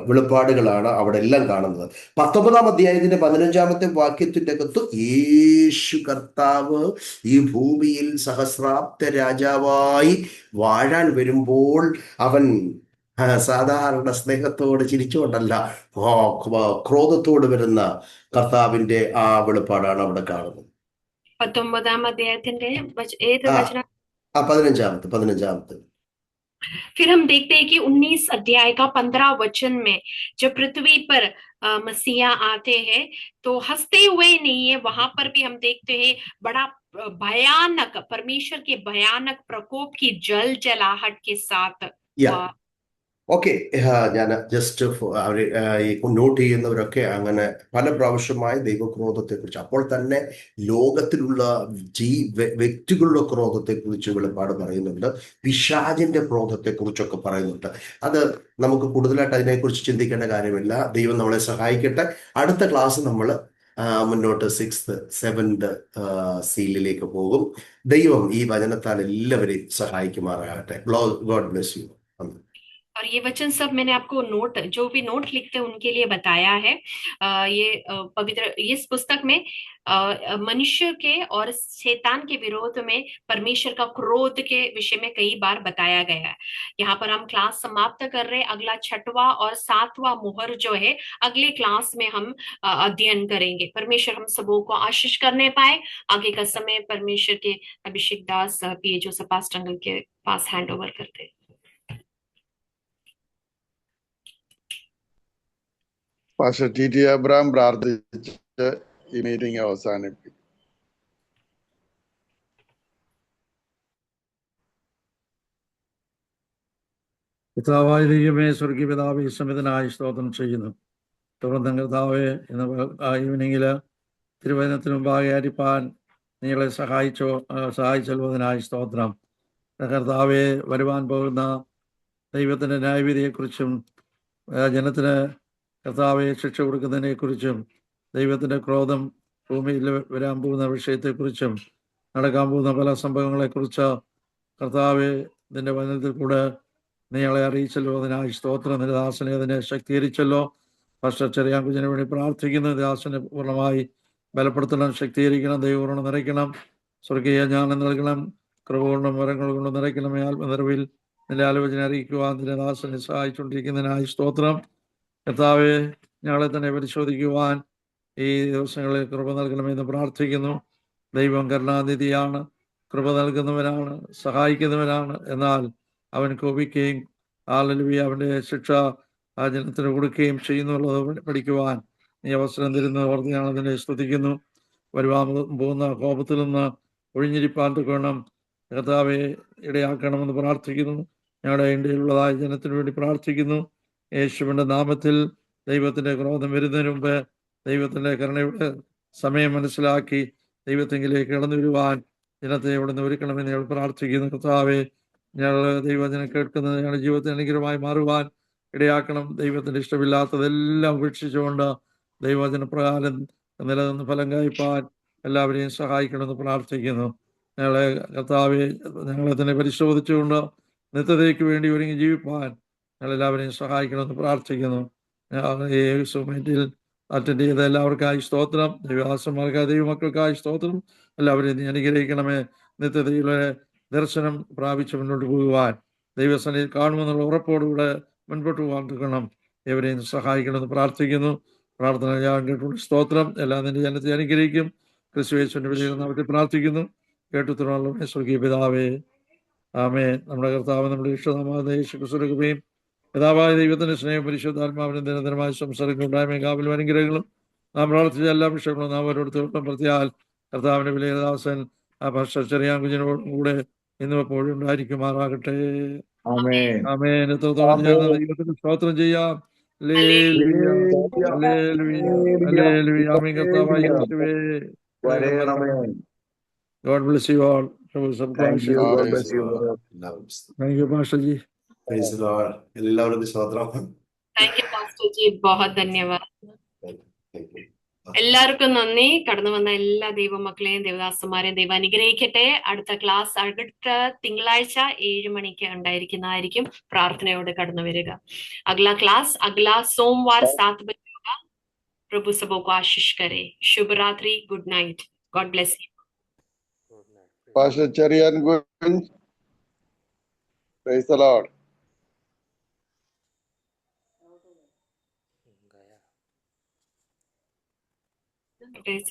വെളിപ്പാടുകളാണ് അവിടെ എല്ലാം കാണുന്നത്. 19-ാം അധ്യായത്തിന്റെ 15-ാമത്തെ വാക്യത്തിന്റെ അകത്ത് യേശു കർത്താവ് ഈ ഭൂമിയിൽ സഹസ്രാബ്ദ രാജാവായി വാഴാൻ വരുമ്പോൾ അവൻ സാധാരണ സ്നേഹത്തോട് ചിരിച്ചുകൊണ്ടല്ല, ക്രോധത്തോട് വരുന്ന കർത്താവിന്റെ ആ വെളിപ്പാടാണ് അവിടെ കാണുന്നത്. 19-ാം അധ്യായത്തിന്റെ ഏത് വചനം? 15-ാമത്തെ फिर हम देखते हैं कि 19 अध्याय का 15 वचन में जब पृथ्वी पर मसीहा आते हैं तो हंसते हुए नहीं है, वहां पर भी हम देखते हैं बड़ा भयानक, परमेश्वर के भयानक प्रकोप की जल जलाहट के साथ Yeah. वह ഓക്കെ, ഞാൻ ജസ്റ്റ് അവർ ഈ നോട്ട് ചെയ്യുന്നവരൊക്കെ അങ്ങനെ പല പ്രാവശ്യമായി ദൈവക്രോധത്തെക്കുറിച്ച്, അപ്പോൾ തന്നെ ലോകത്തിലുള്ള വ്യക്തികളുടെ ക്രോധത്തെക്കുറിച്ച് വെളിപ്പാട് പറയുന്നുണ്ട്, പിശാചിന്റെ ക്രോധത്തെക്കുറിച്ചൊക്കെ പറയുന്നുണ്ട്. അത് നമുക്ക് കൂടുതലായിട്ട് അതിനെക്കുറിച്ച് ചിന്തിക്കേണ്ട കാര്യമില്ല. ദൈവം നമ്മളെ സഹായിക്കട്ടെ. അടുത്ത ക്ലാസ് നമ്മൾ മുന്നോട്ട് 6th 7th സീലിലേക്ക് പോകും. ദൈവം ഈ വചനത്താൽ എല്ലാവരെയും സഹായിക്കുമാറാകട്ടെ. God bless you. और ये वचन सब मैंने आपको नोट, जो भी नोट लिखते हैं उनके लिए बताया है। ये पवित्र इस पुस्तक में मनुष्य के और शैतान के विरोध में परमेश्वर का क्रोध के विषय में कई बार बताया गया है। यहाँ पर हम क्लास समाप्त कर रहे हैं। अगला 6वां और 7वां मोहर जो है अगले क्लास में हम अध्ययन करेंगे। परमेश्वर हम सबों को आशीष करने पाए। आगे का समय परमेश्वर के अभिषेक दास पीएचओ सपास टंगल के पास हैंड ओवर करते हैं। പാസ്റ്റർ ടി അബ്രഹാം പ്രാർത്ഥിച്ച് ഈ മീറ്റിംഗ് അവസാനിപ്പിക്കും. പിതാവായ ദൈവമേ, സ്വർഗീയ പിതാവേ, സമേതനായി സ്തോത്രം ചെയ്യുന്നു. തുടർന്ന് കർത്താവേ, ഇന്ന് ഈവനിങ്ങിൽ തിരുവചനത്തിന് മുമ്പാകെ അരിപ്പാൻ നിങ്ങളെ സഹായിച്ചല്ലോ, അതിനായി സ്തോത്രം. കർത്താവെ, വരുവാൻ പോകുന്ന ദൈവത്തിൻ്റെ ന്യായവിധിയെക്കുറിച്ചും ജനത്തിന് കർത്താവെ ശിക്ഷ കൊടുക്കുന്നതിനെക്കുറിച്ചും ദൈവത്തിൻ്റെ ക്രോധം ഭൂമിയിൽ വരാൻ പോകുന്ന വിഷയത്തെക്കുറിച്ചും നടക്കാൻ പോകുന്ന പല സംഭവങ്ങളെക്കുറിച്ച് കർത്താവെ ഇതിൻ്റെ വചനത്തിൽ കൂടെ നിങ്ങളെ അറിയിച്ചല്ലോ, അതിനായി സ്തോത്രം. നിന്റെ ദാസനെ അതിനെ ശക്തീകരിച്ചല്ലോ. പാസ്റ്റർ ചെറിയാൻ കുഞ്ഞിന് വേണ്ടി പ്രാർത്ഥിക്കുന്നു. ദാസനെ പൂർണ്ണമായി ബലപ്പെടുത്തണം, ശക്തീകരിക്കണം, ദൈവപൂർണ്ണം നിറയ്ക്കണം, സ്വർഗീയ ജ്ഞാനം നൽകണം, കൃപ കൊണ്ടും വരങ്ങൾ കൊണ്ടും നിറയ്ക്കണമേ. ആത്മനിറവിൽ നിന്റെ ആലോചന അറിയിക്കുവാൻ നിന്റെ ദാസനെ സഹായിച്ചുകൊണ്ടിരിക്കുന്നതിനായി സ്തോത്രം. കർത്താവെ, ഞങ്ങളെ തന്നെ പരിശോധിക്കുവാൻ ഈ ദിവസങ്ങളിൽ കൃപ നൽകണമെന്ന് പ്രാർത്ഥിക്കുന്നു. ദൈവം കരുണാനിധിയാണ്, കൃപ നൽകുന്നവനാണ്, സഹായിക്കുന്നവനാണ്. എന്നാൽ അവൻ കോപിക്കുകയും അവൻ്റെ ശിക്ഷ ആ ജനത്തിന് കൊടുക്കുകയും ചെയ്യുന്നുള്ളത് പഠിക്കുവാൻ നീ അവസരം തരുന്നത് ഓർത്ത് ഞങ്ങൾ അതിനെ സ്തുതിക്കുന്നു. വരുവാൻ പോകുന്ന കോപത്തിൽ നിന്ന് ഒഴിഞ്ഞിരിപ്പാൻ തക്കവണ്ണം കർത്താവെ ഇടയാക്കണമെന്ന് പ്രാർത്ഥിക്കുന്നു. ഞങ്ങളുടെ ഇന്ത്യയിലുള്ളതായ ജനത്തിന് വേണ്ടി പ്രാർത്ഥിക്കുന്നു. യേശുവിൻ്റെ നാമത്തിൽ ദൈവത്തിൻ്റെ ക്രോധം വരുന്നതിന് മുമ്പ് ദൈവത്തിൻ്റെ കരുണയുടെ സമയം മനസ്സിലാക്കി ദൈവത്തെങ്കിലേക്ക് കടന്നു വരുവാൻ ജനത്തെ ഇവിടെ നിന്ന് ഒരുക്കണമെന്ന് ഞങ്ങൾ പ്രാർത്ഥിക്കുന്നു. കർത്താവെ, ഞങ്ങൾ ദൈവജനം കേൾക്കുന്നത് ഞങ്ങളുടെ ജീവിതത്തിന് അനുഗ്രഹമായി മാറുവാൻ ഇടയാക്കണം. ദൈവത്തിന് ഇഷ്ടമില്ലാത്തതെല്ലാം ഉപേക്ഷിച്ചുകൊണ്ട് ദൈവജനപ്രകാരം നിലനിന്ന് ഫലം കായ്പാൻ എല്ലാവരെയും സഹായിക്കണമെന്ന് പ്രാർത്ഥിക്കുന്നു. ഞങ്ങളെ കർത്താവെ, ഞങ്ങളെ തന്നെ പരിശോധിച്ചുകൊണ്ട് നിത്യതയ്ക്ക് വേണ്ടി ഒരുങ്ങി ജീവിപ്പാൻ ഞങ്ങളെല്ലാവരെയും സഹായിക്കണമെന്ന് പ്രാർത്ഥിക്കുന്നു. ഈ സുമേറ്റിൽ അറ്റൻഡ് ചെയ്ത എല്ലാവർക്കായി സ്തോത്രം. ദൈവദാസന്മാർക്കായി, ദൈവമക്കൾക്കായി സ്തോത്രം. എല്ലാവരെയും നീ അനുഗ്രഹിക്കണമേ. നിത്യതയിലെ ദർശനം പ്രാപിച്ച് മുന്നോട്ട് പോകുവാൻ, ദൈവസന്നിധിയിൽ കാണുമെന്നുള്ള ഉറപ്പോടുകൂടെ മുൻപോട്ട് പോകാൻ തീർക്കണം. ഇവരെയും സഹായിക്കണമെന്ന് പ്രാർത്ഥിക്കുന്നു. പ്രാർത്ഥന ഞാൻ കേട്ടുകൊണ്ട് സ്തോത്രം. എല്ലാം നിന്റെ ജനത്തെ അനുഗ്രഹിക്കും. ക്രിസ്തുയേശുവിന്റെ വലിയ നാമത്തിൽ പ്രാർത്ഥിക്കുന്നു. കേട്ടുത്തരമുള്ള സ്വർഗീയ പിതാവേ, ആമേൻ. നമ്മുടെ കർത്താവ്, നമ്മുടെ ഇഷ്ടനാമമായ യേശു ക്രിസ്തുവിന്റെ കൃപയും പിതാവായ ദൈവത്തിന്റെ സ്നേഹം പരിശുദ്ധാത്മാവിന്റെ നിരന്തരമായ സംസർഗം ഉണ്ടായ കാവലും അനുഗ്രഹങ്ങളും നാം പ്രാർത്ഥിച്ച എല്ലാ വിഷയങ്ങളും നാം ഓരോരുത്തരോടും പ്രത്യാൽ കർത്താവിന്റെ വിലയദാസൻ ആ ഭാഷ ചെറിയാൻ കുഞ്ഞിനോടും കൂടെ ഇന്നും എപ്പോഴും ഉണ്ടായിരിക്കുമാറാകട്ടെ. ആമേൻ. എത്രത്തോളം ഞാൻ ദൈവത്തിന് സ്തോത്രം ചെയ്യാം. Hallelujah, hallelujah, hallelujah. ആമേൻ. കർത്താവായ യേശുവേ, God bless you all. Thank you. God bless you. Thank you, Pastor ji. Praise the Lord. എല്ലാവർക്കും സ്തോത്രം. താങ്ക് യു പാസ്റ്റർ ജി, ബഹുത് ധന്യവാദ്. Thank you. എല്ലാവർക്കും നന്ദി. കടന്നു വന്ന എല്ലാ ദൈവമക്കളെയും ദേവദാസന്മാരെയും ദൈവം അനുഗ്രഹിക്കട്ടെ. അടുത്ത ക്ലാസ് അടുത്ത തിങ്കളാഴ്ച 7 മണിക്ക് ഉണ്ടായിരിക്കുന്നതായിരിക്കും. പ്രാർത്ഥനയോടെ കടന്നു വരിക. അഗ്ല ക്ലാസ് अगला सोमवार 7 बजे होगा. प्रभु सबों को आशीष करे. शुभ रात्रि. Good night. God bless you. Pastor Cheriyan Kunju, praise the Lord. Praise